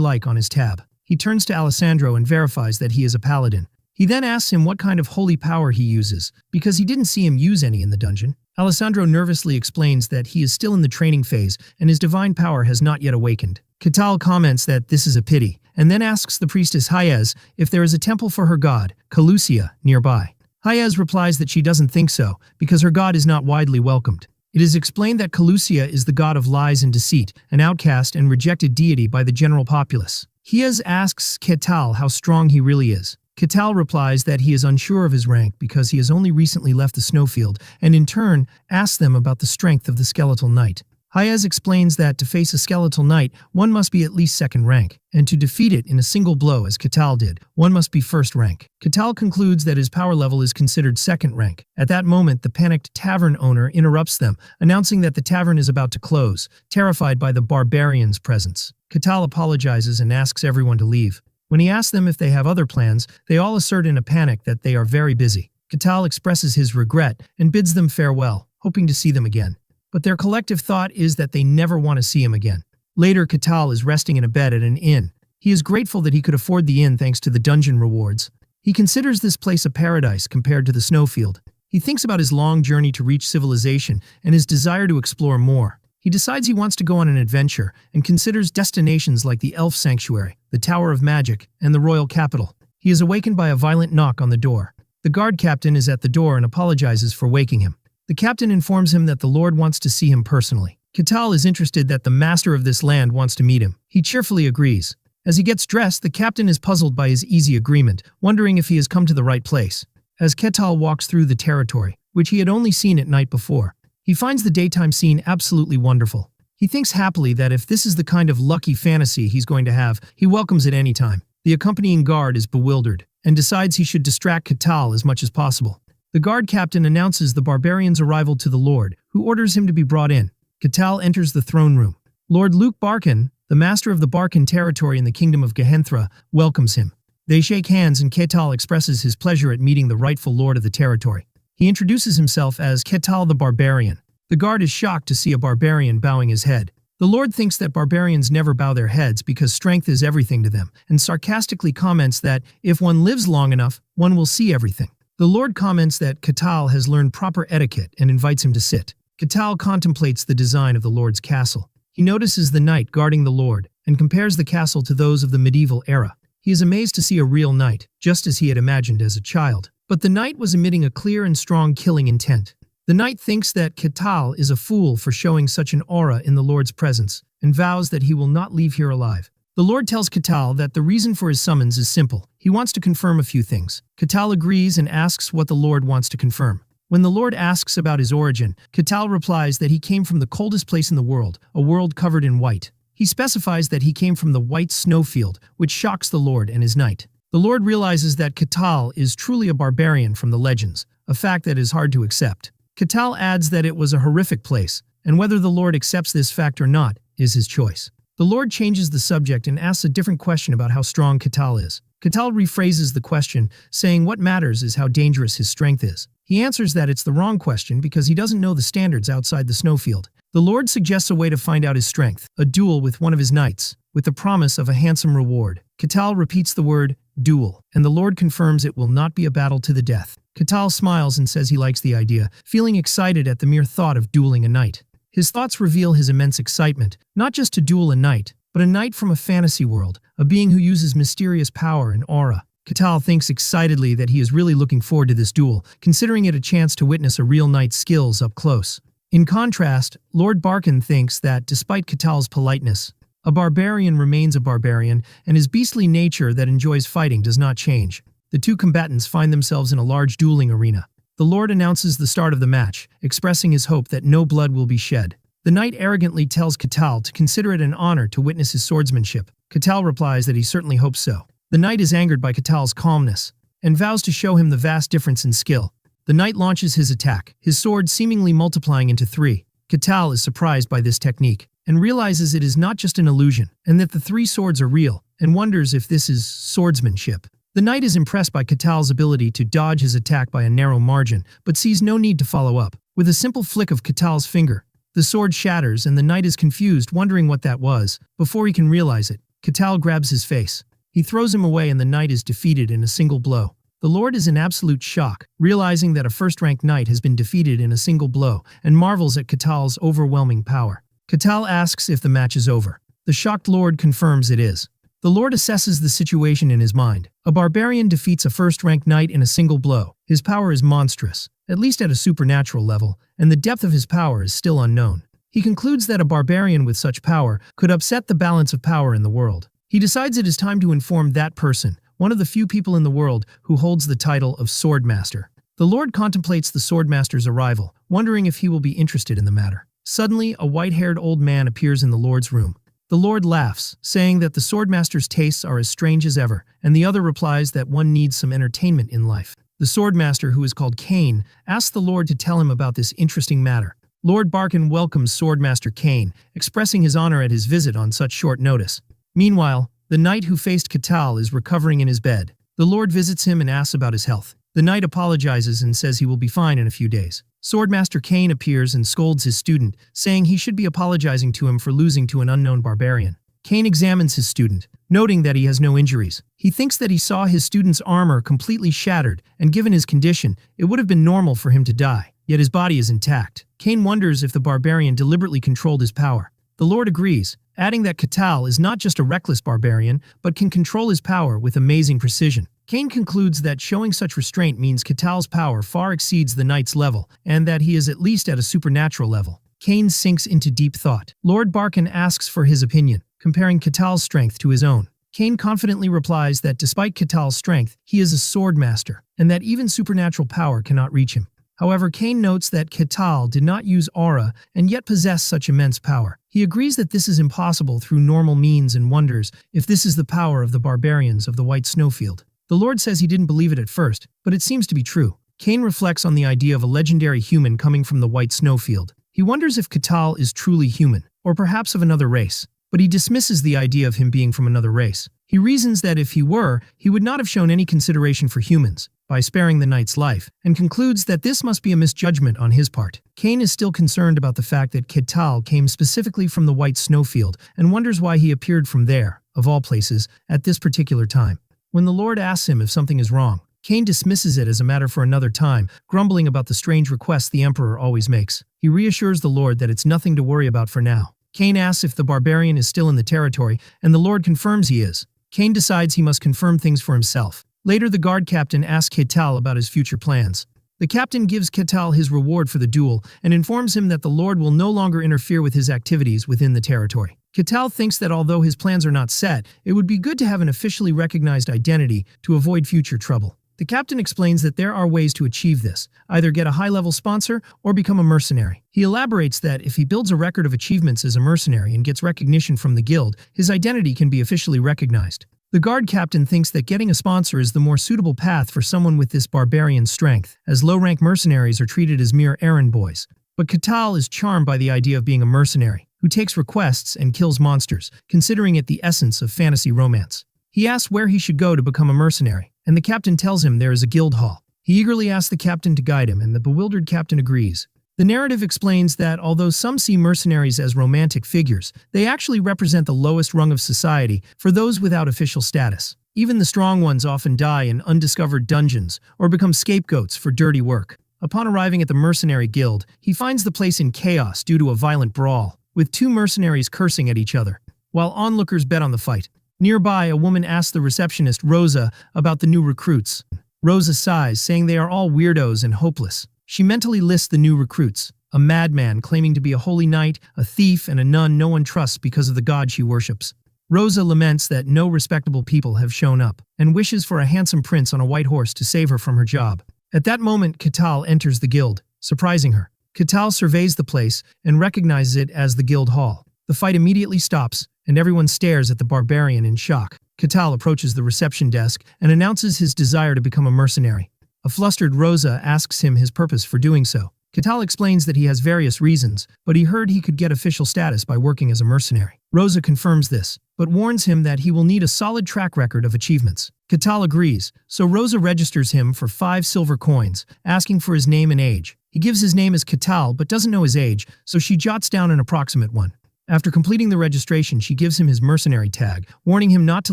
like on his tab. He turns to Alessandro and verifies that he is a paladin. He then asks him what kind of holy power he uses, because he didn't see him use any in the dungeon. Alessandro nervously explains that he is still in the training phase and his divine power has not yet awakened. Katal comments that this is a pity, and then asks the priestess Hayez if there is a temple for her god, Calusia, nearby. Hayez replies that she doesn't think so, because her god is not widely welcomed. It is explained that Calusia is the god of lies and deceit, an outcast and rejected deity by the general populace. Hayez asks Katal how strong he really is. Katal replies that he is unsure of his rank because he has only recently left the snowfield, and in turn asks them about the strength of the skeletal knight. Hayez explains that to face a skeletal knight, one must be at least second rank, and to defeat it in a single blow as Katal did, one must be first rank. Katal concludes that his power level is considered second rank. At that moment, the panicked tavern owner interrupts them, announcing that the tavern is about to close, terrified by the barbarian's presence. Katal apologizes and asks everyone to leave. When he asks them if they have other plans, they all assert in a panic that they are very busy. Katal expresses his regret and bids them farewell, hoping to see them again. But their collective thought is that they never want to see him again. Later, Katal is resting in a bed at an inn. He is grateful that he could afford the inn thanks to the dungeon rewards. He considers this place a paradise compared to the snowfield. He thinks about his long journey to reach civilization and his desire to explore more. He decides he wants to go on an adventure and considers destinations like the Elf Sanctuary, the Tower of Magic, and the Royal Capital. He is awakened by a violent knock on the door. The guard captain is at the door and apologizes for waking him. The captain informs him that the Lord wants to see him personally. Katal is interested that the master of this land wants to meet him. He cheerfully agrees. As he gets dressed, the captain is puzzled by his easy agreement, wondering if he has come to the right place. As Katal walks through the territory, which he had only seen at night before, he finds the daytime scene absolutely wonderful. He thinks happily that if this is the kind of lucky fantasy he's going to have, he welcomes it any time. The accompanying guard is bewildered and decides he should distract Katal as much as possible. The guard captain announces the barbarian's arrival to the Lord, who orders him to be brought in. Katal enters the throne room. Lord Luke Barkin, the master of the Barkin territory in the kingdom of Gehenthra, welcomes him. They shake hands and Katal expresses his pleasure at meeting the rightful lord of the territory. He introduces himself as Katal the Barbarian. The guard is shocked to see a barbarian bowing his head. The Lord thinks that barbarians never bow their heads because strength is everything to them, and sarcastically comments that if one lives long enough, one will see everything. The Lord comments that Katal has learned proper etiquette and invites him to sit. Katal contemplates the design of the Lord's castle. He notices the knight guarding the Lord and compares the castle to those of the medieval era. He is amazed to see a real knight, just as he had imagined as a child. But the knight was emitting a clear and strong killing intent. The knight thinks that Katal is a fool for showing such an aura in the Lord's presence and vows that he will not leave here alive. The Lord tells Katal that the reason for his summons is simple. He wants to confirm a few things. Katal agrees and asks what the Lord wants to confirm. When the Lord asks about his origin, Katal replies that he came from the coldest place in the world, a world covered in white. He specifies that he came from the white snowfield, which shocks the Lord and his knight. The Lord realizes that Katal is truly a barbarian from the legends, a fact that is hard to accept. Katal adds that it was a horrific place, and whether the Lord accepts this fact or not is his choice. The Lord changes the subject and asks a different question about how strong Katal is. Katal rephrases the question, saying what matters is how dangerous his strength is. He answers that it's the wrong question because he doesn't know the standards outside the snowfield. The Lord suggests a way to find out his strength, a duel with one of his knights, with the promise of a handsome reward. Katal repeats the word, duel, and the Lord confirms it will not be a battle to the death. Katal smiles and says he likes the idea, feeling excited at the mere thought of dueling a knight. His thoughts reveal his immense excitement, not just to duel a knight, but a knight from a fantasy world, a being who uses mysterious power and aura. Katal thinks excitedly that he is really looking forward to this duel, considering it a chance to witness a real knight's skills up close. In contrast, Lord Barkin thinks that, despite Katal's politeness, a barbarian remains a barbarian, and his beastly nature that enjoys fighting does not change. The two combatants find themselves in a large dueling arena. The Lord announces the start of the match, expressing his hope that no blood will be shed. The knight arrogantly tells Katal to consider it an honor to witness his swordsmanship. Katal replies that he certainly hopes so. The knight is angered by Katal's calmness. and vows to show him the vast difference in skill. The knight launches his attack, his sword seemingly multiplying into 3. Katal is surprised by this technique, and realizes it is not just an illusion, and that the 3 swords are real, and wonders if this is swordsmanship. The knight is impressed by Katal's ability to dodge his attack by a narrow margin, but sees no need to follow up. With a simple flick of Katal's finger, the sword shatters and the knight is confused, wondering what that was. Before he can realize it, Katal grabs his face. He throws him away and the knight is defeated in a single blow. The Lord is in absolute shock, realizing that a first-ranked knight has been defeated in a single blow, and marvels at Katal's overwhelming power. Katal asks if the match is over. The shocked Lord confirms it is. The Lord assesses the situation in his mind. A barbarian defeats a first-ranked knight in a single blow. His power is monstrous, at least at a supernatural level, and the depth of his power is still unknown. He concludes that a barbarian with such power could upset the balance of power in the world. He decides it is time to inform that person, one of the few people in the world who holds the title of Swordmaster. The Lord contemplates the Swordmaster's arrival, wondering if he will be interested in the matter. Suddenly, a white-haired old man appears in the Lord's room. The Lord laughs, saying that the Swordmaster's tastes are as strange as ever, and the other replies that one needs some entertainment in life. The Swordmaster, who is called Cain, asks the Lord to tell him about this interesting matter. Lord Barkin welcomes Swordmaster Cain, expressing his honor at his visit on such short notice. Meanwhile, the knight who faced Katal is recovering in his bed. The Lord visits him and asks about his health. The knight apologizes and says he will be fine in a few days. Swordmaster Cain appears and scolds his student, saying he should be apologizing to him for losing to an unknown barbarian. Cain examines his student, noting that he has no injuries. He thinks that he saw his student's armor completely shattered, and given his condition, it would have been normal for him to die, yet his body is intact. Cain wonders if the barbarian deliberately controlled his power. The Lord agrees, adding that Katal is not just a reckless barbarian, but can control his power with amazing precision. Cain concludes that showing such restraint means Katal's power far exceeds the knight's level, and that he is at least at a supernatural level. Cain sinks into deep thought. Lord Barkin asks for his opinion, comparing Katal's strength to his own. Cain confidently replies that despite Katal's strength, he is a sword master, and that even supernatural power cannot reach him. However, Cain notes that Katal did not use aura and yet possess such immense power. He agrees that this is impossible through normal means and wonders if this is the power of the barbarians of the White Snowfield. The Lord says he didn't believe it at first, but it seems to be true. Cain reflects on the idea of a legendary human coming from the White Snowfield. He wonders if Katal is truly human, or perhaps of another race, but he dismisses the idea of him being from another race. He reasons that if he were, he would not have shown any consideration for humans by sparing the knight's life, and concludes that this must be a misjudgment on his part. Cain is still concerned about the fact that Katal came specifically from the White Snowfield and wonders why he appeared from there, of all places, at this particular time. When the Lord asks him if something is wrong, Cain dismisses it as a matter for another time, grumbling about the strange requests the Emperor always makes. He reassures the Lord that it's nothing to worry about for now. Cain asks if the barbarian is still in the territory, and the Lord confirms he is. Cain decides he must confirm things for himself. Later, the guard captain asks Katal about his future plans. The captain gives Katal his reward for the duel and informs him that the Lord will no longer interfere with his activities within the territory. Katal thinks that although his plans are not set, it would be good to have an officially recognized identity to avoid future trouble. The captain explains that there are ways to achieve this, either get a high-level sponsor or become a mercenary. He elaborates that if he builds a record of achievements as a mercenary and gets recognition from the guild, his identity can be officially recognized. The guard captain thinks that getting a sponsor is the more suitable path for someone with this barbarian strength, as low-rank mercenaries are treated as mere errand boys. But Katal is charmed by the idea of being a mercenary, who takes requests and kills monsters, considering it the essence of fantasy romance. He asks where he should go to become a mercenary, and the captain tells him there is a guild hall. He eagerly asks the captain to guide him, and the bewildered captain agrees. The narrative explains that although some see mercenaries as romantic figures, they actually represent the lowest rung of society for those without official status. Even the strong ones often die in undiscovered dungeons or become scapegoats for dirty work. Upon arriving at the mercenary guild, he finds the place in chaos due to a violent brawl, with two mercenaries cursing at each other, while onlookers bet on the fight. Nearby, a woman asks the receptionist, Rosa, about the new recruits. Rosa sighs, saying they are all weirdos and hopeless. She mentally lists the new recruits: a madman claiming to be a holy knight, a thief, and a nun no one trusts because of the god she worships. Rosa laments that no respectable people have shown up, and wishes for a handsome prince on a white horse to save her from her job. At that moment, Katal enters the guild, surprising her. Katal surveys the place and recognizes it as the guild hall. The fight immediately stops, and everyone stares at the barbarian in shock. Catal approaches the reception desk and announces his desire to become a mercenary. A flustered Rosa asks him his purpose for doing so. Catal explains that he has various reasons, but he heard he could get official status by working as a mercenary. Rosa confirms this, but warns him that he will need a solid track record of achievements. Catal agrees, so Rosa registers him for 5 silver coins, asking for his name and age. He gives his name as Catal but doesn't know his age, so she jots down an approximate one. After completing the registration, she gives him his mercenary tag, warning him not to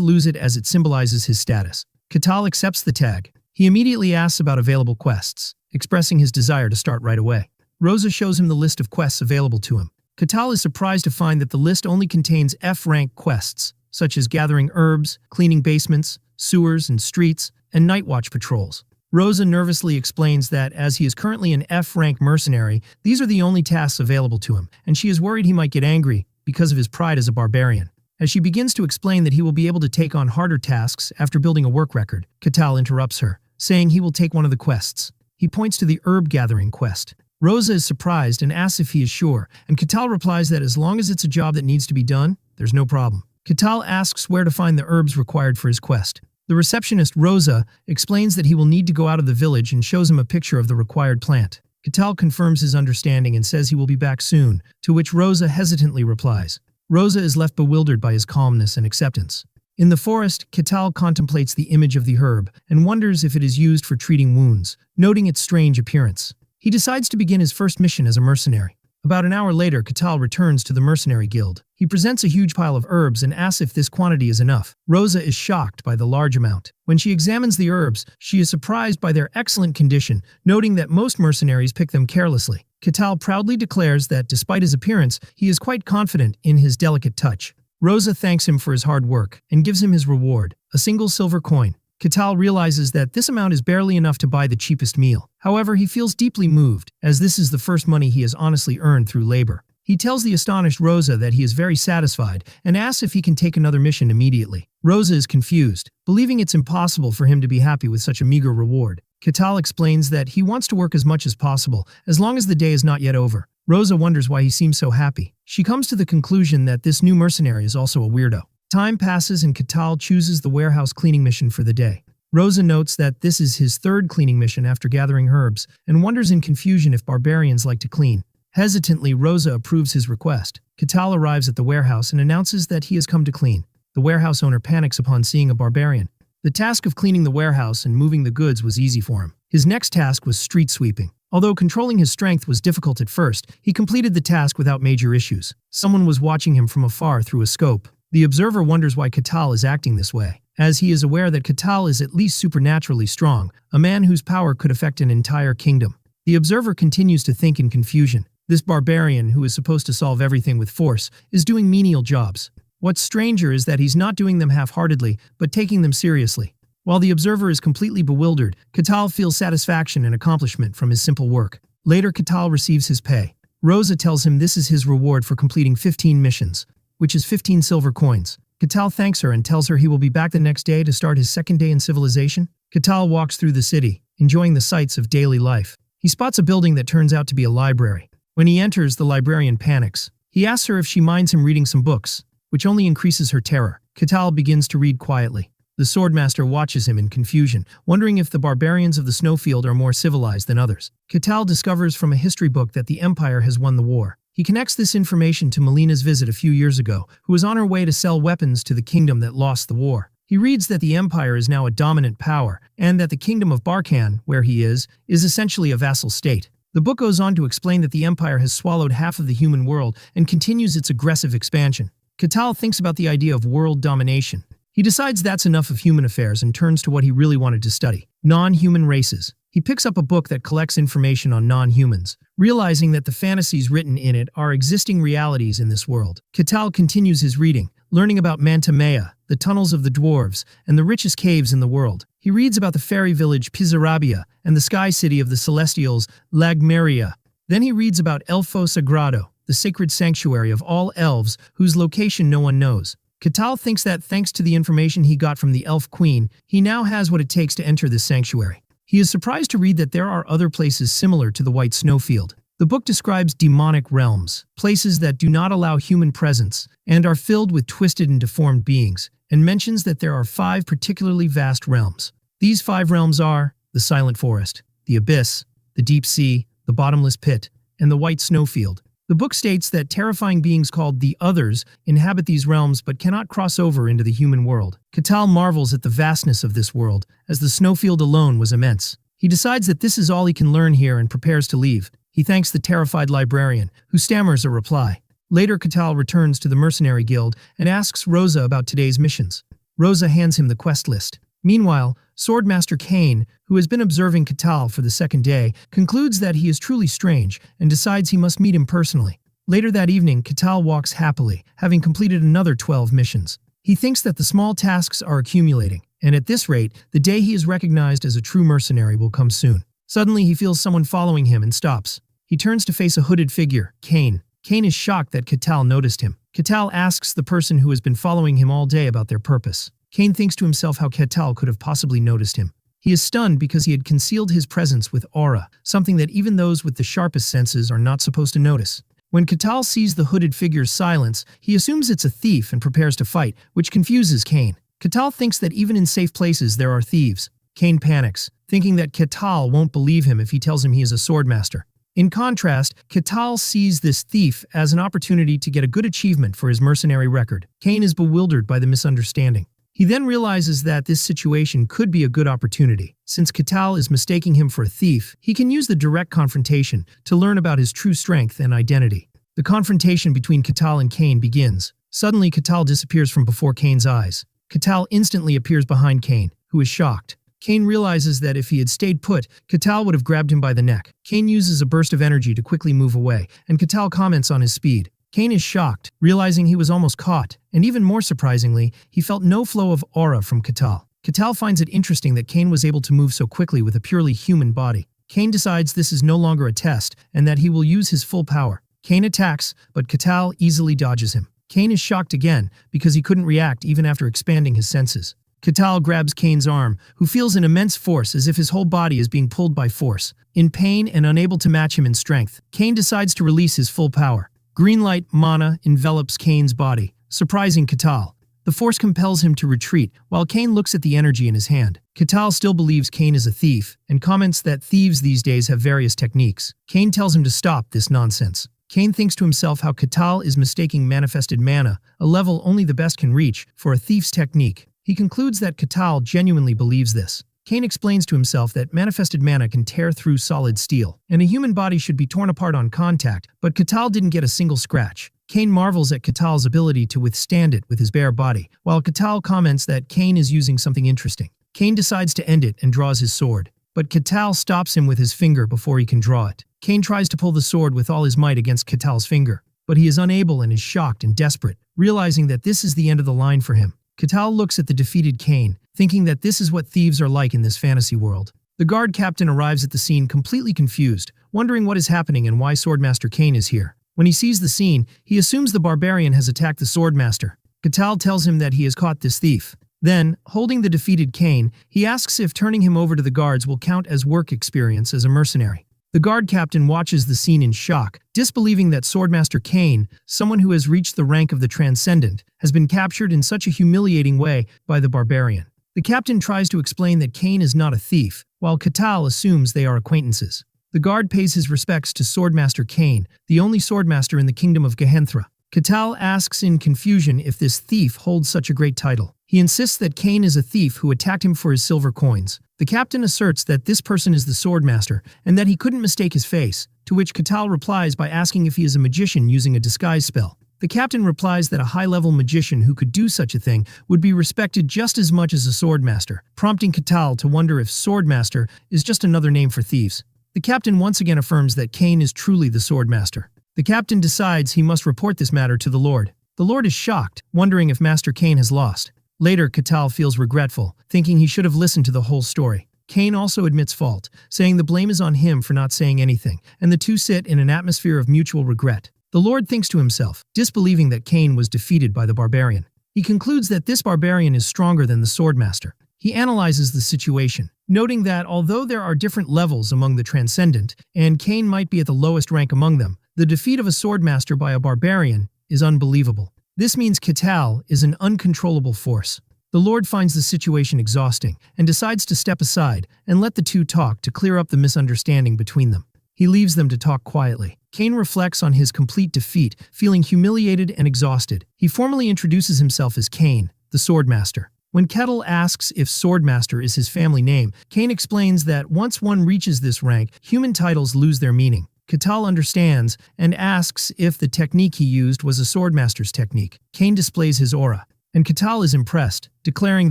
lose it as it symbolizes his status. Catal accepts the tag. He immediately asks about available quests, expressing his desire to start right away. Rosa shows him the list of quests available to him. Catal is surprised to find that the list only contains F-rank quests, such as gathering herbs, cleaning basements, sewers and streets, and night watch patrols. Rosa nervously explains that as he is currently an F-rank mercenary, these are the only tasks available to him, and she is worried he might get angry because of his pride as a barbarian. As she begins to explain that he will be able to take on harder tasks after building a work record, Catal interrupts her, saying he will take one of the quests. He points to the herb gathering quest. Rosa is surprised and asks if he is sure, and Catal replies that as long as it's a job that needs to be done, there's no problem. Catal asks where to find the herbs required for his quest. The receptionist, Rosa, explains that he will need to go out of the village and shows him a picture of the required plant. Catal confirms his understanding and says he will be back soon, to which Rosa hesitantly replies. Rosa is left bewildered by his calmness and acceptance. In the forest, Catal contemplates the image of the herb and wonders if it is used for treating wounds, noting its strange appearance. He decides to begin his first mission as a mercenary. About an hour later, Catal returns to the mercenary guild. He presents a huge pile of herbs and asks if this quantity is enough. Rosa is shocked by the large amount. When she examines the herbs, she is surprised by their excellent condition, noting that most mercenaries pick them carelessly. Catal proudly declares that despite his appearance, he is quite confident in his delicate touch. Rosa thanks him for his hard work and gives him his reward, a single silver coin. Catal realizes that this amount is barely enough to buy the cheapest meal. However, he feels deeply moved, as this is the first money he has honestly earned through labor. He tells the astonished Rosa that he is very satisfied and asks if he can take another mission immediately. Rosa is confused, believing it's impossible for him to be happy with such a meager reward. Catal explains that he wants to work as much as possible, as long as the day is not yet over. Rosa wonders why he seems so happy. She comes to the conclusion that this new mercenary is also a weirdo. Time passes and Catal chooses the warehouse cleaning mission for the day. Rosa notes that this is his third cleaning mission after gathering herbs, and wonders in confusion if barbarians like to clean. Hesitantly, Rosa approves his request. Catal arrives at the warehouse and announces that he has come to clean. The warehouse owner panics upon seeing a barbarian. The task of cleaning the warehouse and moving the goods was easy for him. His next task was street sweeping. Although controlling his strength was difficult at first, he completed the task without major issues. Someone was watching him from afar through a scope. The observer wonders why Catal is acting this way, as he is aware that Catal is at least supernaturally strong, a man whose power could affect an entire kingdom. The observer continues to think in confusion. This barbarian, who is supposed to solve everything with force, is doing menial jobs. What's stranger is that he's not doing them half-heartedly, but taking them seriously. While the observer is completely bewildered, Catal feels satisfaction and accomplishment from his simple work. Later, Catal receives his pay. Rosa tells him this is his reward for completing 15 missions, which is 15 silver coins. Catal thanks her and tells her he will be back the next day to start his second day in civilization. Catal walks through the city, enjoying the sights of daily life. He spots a building that turns out to be a library. When he enters, the librarian panics. He asks her if she minds him reading some books, which only increases her terror. Catal begins to read quietly. The swordmaster watches him in confusion, wondering if the barbarians of the snowfield are more civilized than others. Catal discovers from a history book that the Empire has won the war. He connects this information to Melina's visit a few years ago, who was on her way to sell weapons to the kingdom that lost the war. He reads that the Empire is now a dominant power, and that the kingdom of Barkan, where he is essentially a vassal state. The book goes on to explain that the Empire has swallowed half of the human world and continues its aggressive expansion. Catal thinks about the idea of world domination. He decides that's enough of human affairs and turns to what he really wanted to study: non-human races. He picks up a book that collects information on non-humans, realizing that the fantasies written in it are existing realities in this world. Catal continues his reading, learning about Mantamea, the tunnels of the dwarves, and the richest caves in the world. He reads about the fairy village Pizarabia and the sky city of the Celestials, Lagmeria. Then he reads about Elfo Sagrado, the sacred sanctuary of all elves whose location no one knows. Catal thinks that thanks to the information he got from the Elf Queen, he now has what it takes to enter this sanctuary. He is surprised to read that there are other places similar to the White Snowfield. The book describes demonic realms, places that do not allow human presence and are filled with twisted and deformed beings, and mentions that there are 5 particularly vast realms. These 5 realms are the Silent Forest, the Abyss, the Deep Sea, the Bottomless Pit, and the White Snowfield. The book states that terrifying beings called the Others inhabit these realms but cannot cross over into the human world. Catal marvels at the vastness of this world, as the snowfield alone was immense. He decides that this is all he can learn here and prepares to leave. He thanks the terrified librarian, who stammers a reply. Later, Catal returns to the mercenary guild and asks Rosa about today's missions. Rosa hands him the quest list. Meanwhile, Swordmaster Kane, who has been observing Catal for the second day, concludes that he is truly strange and decides he must meet him personally. Later that evening, Catal walks happily, having completed another 12 missions. He thinks that the small tasks are accumulating, and at this rate, the day he is recognized as a true mercenary will come soon. Suddenly, he feels someone following him and stops. He turns to face a hooded figure, Kane. Kane is shocked that Catal noticed him. Catal asks the person who has been following him all day about their purpose. Kane thinks to himself how Catal could have possibly noticed him. He is stunned because he had concealed his presence with aura, something that even those with the sharpest senses are not supposed to notice. When Catal sees the hooded figure's silence, he assumes it's a thief and prepares to fight, which confuses Kane. Catal thinks that even in safe places there are thieves. Kane panics, thinking that Catal won't believe him if he tells him he is a swordmaster. In contrast, Catal sees this thief as an opportunity to get a good achievement for his mercenary record. Kane is bewildered by the misunderstanding. He then realizes that this situation could be a good opportunity. Since Catal is mistaking him for a thief, he can use the direct confrontation to learn about his true strength and identity. The confrontation between Catal and Kane begins. Suddenly, Catal disappears from before Kane's eyes. Catal instantly appears behind Kane, who is shocked. Kane realizes that if he had stayed put, Catal would have grabbed him by the neck. Kane uses a burst of energy to quickly move away, and Catal comments on his speed. Kane is shocked, realizing he was almost caught, and even more surprisingly, he felt no flow of aura from Catal. Catal finds it interesting that Kane was able to move so quickly with a purely human body. Kane decides this is no longer a test, and that he will use his full power. Kane attacks, but Catal easily dodges him. Kane is shocked again, because he couldn't react even after expanding his senses. Catal grabs Kane's arm, who feels an immense force as if his whole body is being pulled by force. In pain and unable to match him in strength, Kane decides to release his full power. Green light mana envelops Kane's body, surprising Catal. The force compels him to retreat, while Kane looks at the energy in his hand. Catal still believes Kane is a thief, and comments that thieves these days have various techniques. Kane tells him to stop this nonsense. Kane thinks to himself how Catal is mistaking manifested mana, a level only the best can reach, for a thief's technique. He concludes that Catal genuinely believes this. Kane explains to himself that manifested mana can tear through solid steel, and a human body should be torn apart on contact, but Catal didn't get a single scratch. Kane marvels at Catal's ability to withstand it with his bare body, while Catal comments that Kane is using something interesting. Kane decides to end it and draws his sword, but Catal stops him with his finger before he can draw it. Kane tries to pull the sword with all his might against Catal's finger, but he is unable and is shocked and desperate, realizing that this is the end of the line for him. Catal looks at the defeated Kane, thinking that this is what thieves are like in this fantasy world. The guard captain arrives at the scene completely confused, wondering what is happening and why Swordmaster Kane is here. When he sees the scene, he assumes the barbarian has attacked the Swordmaster. Catal tells him that he has caught this thief. Then, holding the defeated Kane, he asks if turning him over to the guards will count as work experience as a mercenary. The guard captain watches the scene in shock, disbelieving that Swordmaster Kane, someone who has reached the rank of the Transcendent, has been captured in such a humiliating way by the barbarian. The captain tries to explain that Kane is not a thief, while Catal assumes they are acquaintances. The guard pays his respects to Swordmaster Kane, the only swordmaster in the kingdom of Gehenthra. Catal asks in confusion if this thief holds such a great title. He insists that Kane is a thief who attacked him for his silver coins. The captain asserts that this person is the swordmaster and that he couldn't mistake his face, to which Catal replies by asking if he is a magician using a disguise spell. The captain replies that a high-level magician who could do such a thing would be respected just as much as a swordmaster, prompting Catal to wonder if swordmaster is just another name for thieves. The captain once again affirms that Kane is truly the swordmaster. The captain decides he must report this matter to the Lord. The Lord is shocked, wondering if Master Kane has lost. Later, Catal feels regretful, thinking he should have listened to the whole story. Kane also admits fault, saying the blame is on him for not saying anything, and the two sit in an atmosphere of mutual regret. The Lord thinks to himself, disbelieving that Kane was defeated by the barbarian. He concludes that this barbarian is stronger than the swordmaster. He analyzes the situation, noting that although there are different levels among the Transcendent, and Kane might be at the lowest rank among them, the defeat of a swordmaster by a barbarian is unbelievable. This means Catal is an uncontrollable force. The Lord finds the situation exhausting and decides to step aside and let the two talk to clear up the misunderstanding between them. He leaves them to talk quietly. Cain reflects on his complete defeat, feeling humiliated and exhausted. He formally introduces himself as Cain, the Swordmaster. When Kettle asks if Swordmaster is his family name, Cain explains that once one reaches this rank, human titles lose their meaning. Kettle understands and asks if the technique he used was a Swordmaster's technique. Cain displays his aura, and Kettle is impressed, declaring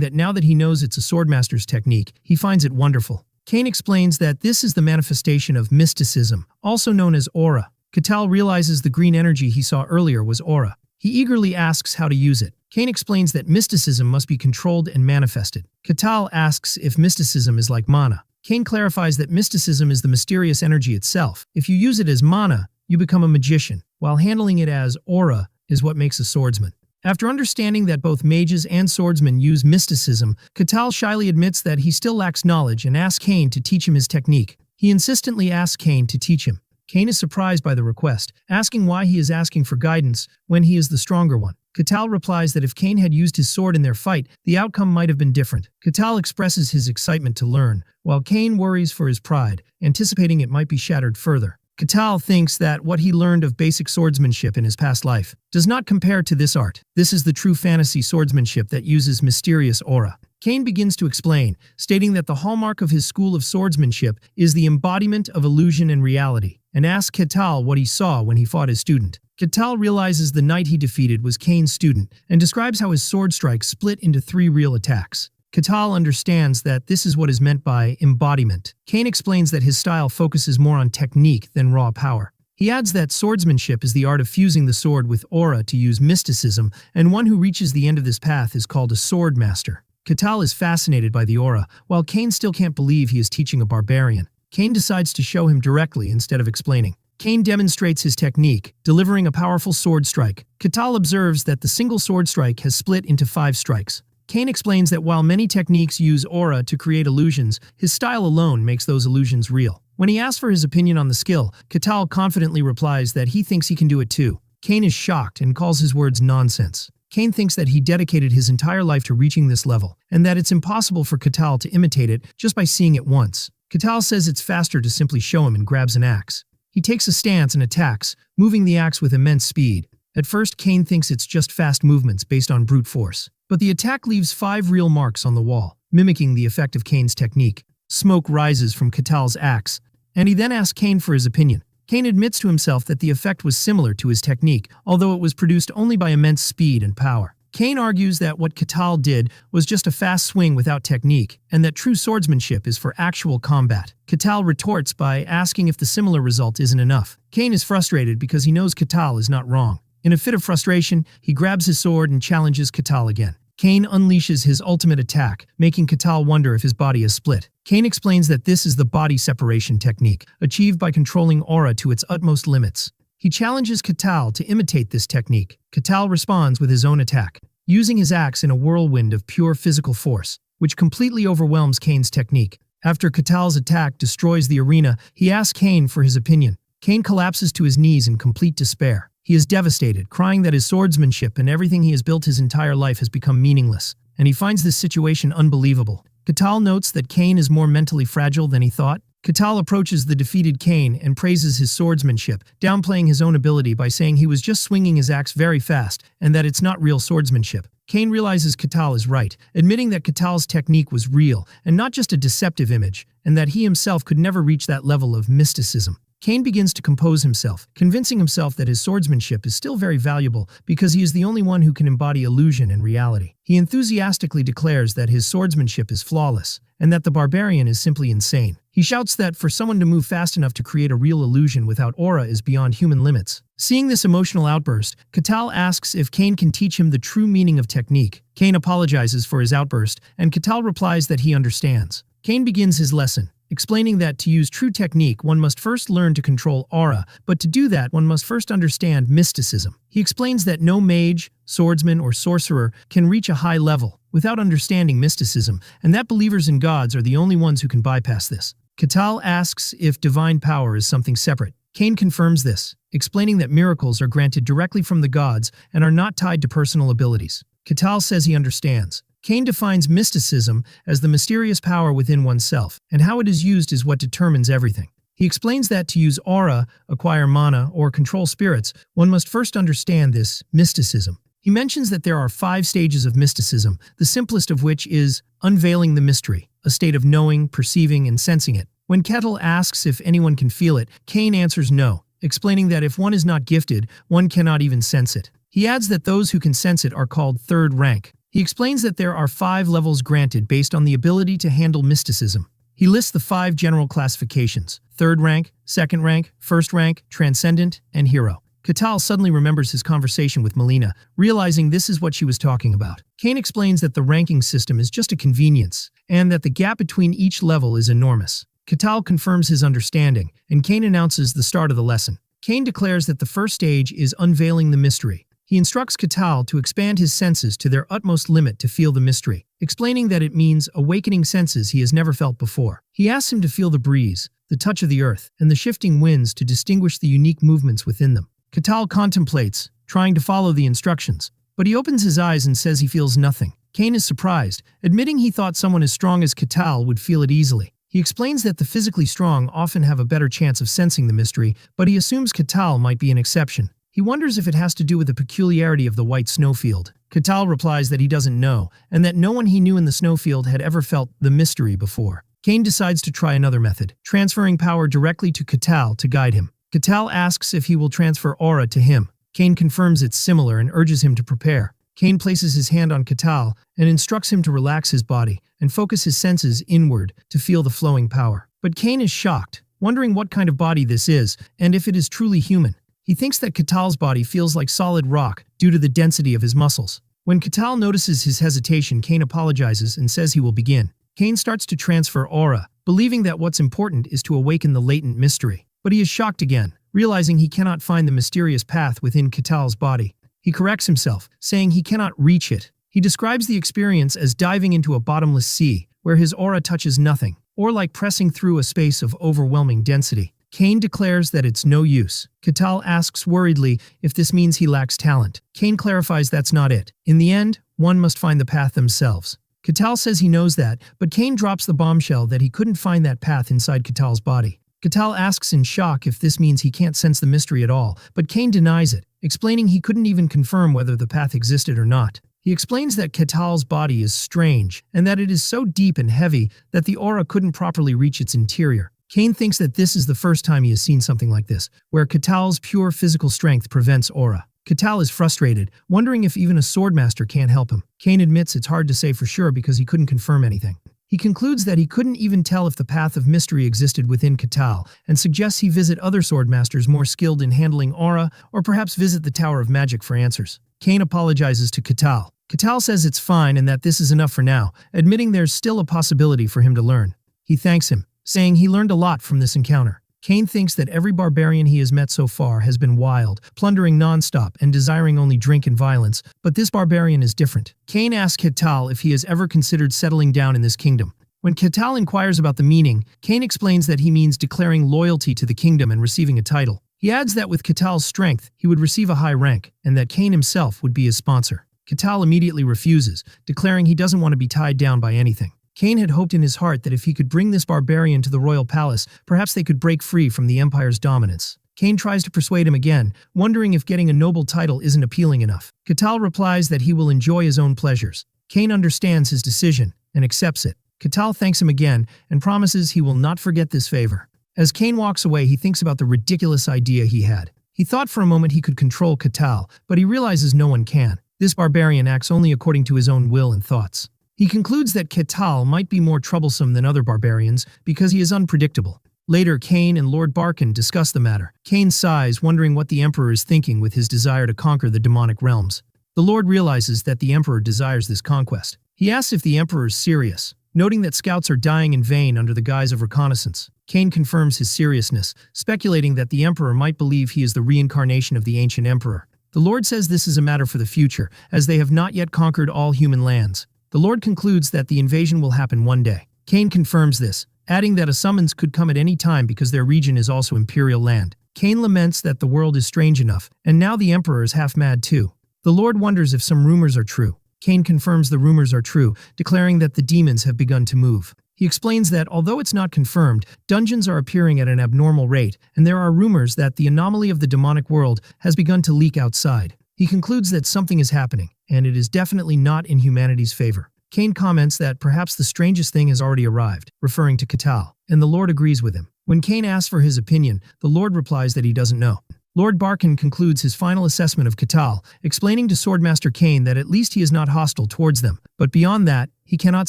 that now that he knows it's a Swordmaster's technique, he finds it wonderful. Cain explains that this is the manifestation of mysticism, also known as aura. Kettle realizes the green energy he saw earlier was aura. He eagerly asks how to use it. Cain explains that mysticism must be controlled and manifested. Kettle asks if mysticism is like mana. Cain clarifies that mysticism is the mysterious energy itself. If you use it as mana, you become a magician, while handling it as aura is what makes a swordsman. After understanding that both mages and swordsmen use mysticism, Kettle shyly admits that he still lacks knowledge and asks Cain to teach him his technique. He insistently asks Cain to teach him. Cain is surprised by the request, asking why he is asking for guidance when he is the stronger one. Kettle replies that if Cain had used his sword in their fight, the outcome might have been different. Kettle expresses his excitement to learn, while Cain worries for his pride, anticipating it might be shattered further. Kettle thinks that what he learned of basic swordsmanship in his past life does not compare to this art. This is the true fantasy swordsmanship that uses mysterious aura. Cain begins to explain, stating that the hallmark of his school of swordsmanship is the embodiment of illusion and reality, and asks Kettle what he saw when he fought his student. Kettle realizes the knight he defeated was Cain's student, and describes how his sword strike split into 3 real attacks. Kettle understands that this is what is meant by embodiment. Cain explains that his style focuses more on technique than raw power. He adds that swordsmanship is the art of fusing the sword with aura to use mysticism, and one who reaches the end of this path is called a sword master. Kettle is fascinated by the aura, while Cain still can't believe he is teaching a barbarian. Cain decides to show him directly instead of explaining. Cain demonstrates his technique, delivering a powerful sword strike. Kettle observes that the single sword strike has split into 5 strikes. Cain explains that while many techniques use aura to create illusions, his style alone makes those illusions real. When he asks for his opinion on the skill, Kettle confidently replies that he thinks he can do it too. Cain is shocked and calls his words nonsense. Cain thinks that he dedicated his entire life to reaching this level, and that it's impossible for Kettle to imitate it just by seeing it once. Kettle says it's faster to simply show him and grabs an axe. He takes a stance and attacks, moving the axe with immense speed. At first, Cain thinks it's just fast movements based on brute force. But the attack leaves 5 real marks on the wall, mimicking the effect of Cain's technique. Smoke rises from Kettle's axe, and he then asks Cain for his opinion. Cain admits to himself that the effect was similar to his technique, although it was produced only by immense speed and power. Cain argues that what Kettle did was just a fast swing without technique, and that true swordsmanship is for actual combat. Kettle retorts by asking if the similar result isn't enough. Cain is frustrated because he knows Kettle is not wrong. In a fit of frustration, he grabs his sword and challenges Kettle again. Cain unleashes his ultimate attack, making Kettle wonder if his body is split. Cain explains that this is the body separation technique, achieved by controlling aura to its utmost limits. He challenges Kettle to imitate this technique. Kettle responds with his own attack, using his axe in a whirlwind of pure physical force, which completely overwhelms Cain's technique. After Kettle's attack destroys the arena, he asks Cain for his opinion. Cain collapses to his knees in complete despair. He is devastated, crying that his swordsmanship and everything he has built his entire life has become meaningless, and he finds this situation unbelievable. Kettle notes that Cain is more mentally fragile than he thought. Kettle approaches the defeated Cain and praises his swordsmanship, downplaying his own ability by saying he was just swinging his axe very fast and that it's not real swordsmanship. Cain realizes Kettle is right, admitting that Kettle's technique was real and not just a deceptive image, and that he himself could never reach that level of mysticism. Cain begins to compose himself, convincing himself that his swordsmanship is still very valuable because he is the only one who can embody illusion and reality. He enthusiastically declares that his swordsmanship is flawless, and that the barbarian is simply insane. He shouts that for someone to move fast enough to create a real illusion without aura is beyond human limits. Seeing this emotional outburst, Kettle asks if Cain can teach him the true meaning of technique. Cain apologizes for his outburst, and Kettle replies that he understands. Cain begins his lesson, explaining that to use true technique, one must first learn to control aura, but to do that, one must first understand mysticism. He explains that no mage, swordsman, or sorcerer can reach a high level without understanding mysticism, and that believers in gods are the only ones who can bypass this. Kettle asks if divine power is something separate. Cain confirms this, explaining that miracles are granted directly from the gods and are not tied to personal abilities. Kettle says he understands. Kane defines mysticism as the mysterious power within oneself, and how it is used is what determines everything. He explains that to use aura, acquire mana, or control spirits, one must first understand this mysticism. He mentions that there are 5 stages of mysticism, the simplest of which is unveiling the mystery, a state of knowing, perceiving, and sensing it. When Kettle asks if anyone can feel it, Kane answers no, explaining that if one is not gifted, one cannot even sense it. He adds that those who can sense it are called third rank. He explains that there are 5 levels granted based on the ability to handle mysticism. He lists the 5 general classifications: third rank, second rank, first rank, transcendent, and hero. Catal suddenly remembers his conversation with Melina, realizing this is what she was talking about. Kane explains that the ranking system is just a convenience, and that the gap between each level is enormous. Catal confirms his understanding, and Kane announces the start of the lesson. Kane declares that the first stage is unveiling the mystery. He instructs Catal to expand his senses to their utmost limit to feel the mystery, explaining that it means awakening senses he has never felt before. He asks him to feel the breeze, the touch of the earth, and the shifting winds to distinguish the unique movements within them. Catal contemplates, trying to follow the instructions, but he opens his eyes and says he feels nothing. Kane is surprised, admitting he thought someone as strong as Catal would feel it easily. He explains that the physically strong often have a better chance of sensing the mystery, but he assumes Catal might be an exception. He wonders if it has to do with the peculiarity of the white snowfield. Catal replies that he doesn't know, and that no one he knew in the snowfield had ever felt the mystery before. Kane decides to try another method, transferring power directly to Catal to guide him. Catal asks if he will transfer aura to him. Kane confirms it's similar and urges him to prepare. Kane places his hand on Catal and instructs him to relax his body and focus his senses inward to feel the flowing power. But Kane is shocked, wondering what kind of body this is and if it is truly human. He thinks that Catal's body feels like solid rock due to the density of his muscles. When Catal notices his hesitation, Kane apologizes and says he will begin. Kane starts to transfer aura, believing that what's important is to awaken the latent mystery. But he is shocked again, realizing he cannot find the mysterious path within Catal's body. He corrects himself, saying he cannot reach it. He describes the experience as diving into a bottomless sea, where his aura touches nothing, or like pressing through a space of overwhelming density. Kane declares that it's no use. Catal asks worriedly if this means he lacks talent. Kane clarifies that's not it. In the end, one must find the path themselves. Catal says he knows that, but Kane drops the bombshell that he couldn't find that path inside Catal's body. Catal asks in shock if this means he can't sense the mystery at all, but Kane denies it, explaining he couldn't even confirm whether the path existed or not. He explains that Catal's body is strange, and that it is so deep and heavy that the aura couldn't properly reach its interior. Kane thinks that this is the first time he has seen something like this, where Catal's pure physical strength prevents aura. Catal is frustrated, wondering if even a swordmaster can't help him. Kane admits it's hard to say for sure because he couldn't confirm anything. He concludes that he couldn't even tell if the path of mystery existed within Catal, and suggests he visit other swordmasters more skilled in handling aura, or perhaps visit the Tower of Magic for answers. Kane apologizes to Catal. Catal says it's fine and that this is enough for now, admitting there's still a possibility for him to learn. He thanks him, saying he learned a lot from this encounter. Kane thinks that every barbarian he has met so far has been wild, plundering non-stop and desiring only drink and violence, but this barbarian is different. Kane asks Catal if he has ever considered settling down in this kingdom. When Catal inquires about the meaning, Kane explains that he means declaring loyalty to the kingdom and receiving a title. He adds that with Catal's strength, he would receive a high rank, and that Kane himself would be his sponsor. Catal immediately refuses, declaring he doesn't want to be tied down by anything. Kane had hoped in his heart that if he could bring this barbarian to the royal palace, perhaps they could break free from the empire's dominance. Kane tries to persuade him again, wondering if getting a noble title isn't appealing enough. Catal replies that he will enjoy his own pleasures. Kane understands his decision and accepts it. Catal thanks him again and promises he will not forget this favor. As Kane walks away, he thinks about the ridiculous idea he had. He thought for a moment he could control Catal, but he realizes no one can. This barbarian acts only according to his own will and thoughts. He concludes that Catal might be more troublesome than other barbarians because he is unpredictable. Later, Kane and Lord Barkin discuss the matter. Kane sighs, wondering what the Emperor is thinking with his desire to conquer the demonic realms. The Lord realizes that the Emperor desires this conquest. He asks if the Emperor is serious, noting that scouts are dying in vain under the guise of reconnaissance. Kane confirms his seriousness, speculating that the Emperor might believe he is the reincarnation of the ancient Emperor. The Lord says this is a matter for the future, as they have not yet conquered all human lands. The Lord concludes that the invasion will happen one day. Kane confirms this, adding that a summons could come at any time because their region is also imperial land. Kane laments that the world is strange enough, and now the Emperor is half mad too. The Lord wonders if some rumors are true. Kane confirms the rumors are true, declaring that the demons have begun to move. He explains that although it's not confirmed, dungeons are appearing at an abnormal rate, and there are rumors that the anomaly of the demonic world has begun to leak outside. He concludes that something is happening, and it is definitely not in humanity's favor. Kane comments that perhaps the strangest thing has already arrived, referring to Catal, and the Lord agrees with him. When Kane asks for his opinion, the Lord replies that he doesn't know. Lord Barkin concludes his final assessment of Catal, explaining to Swordmaster Kane that at least he is not hostile towards them, but beyond that, he cannot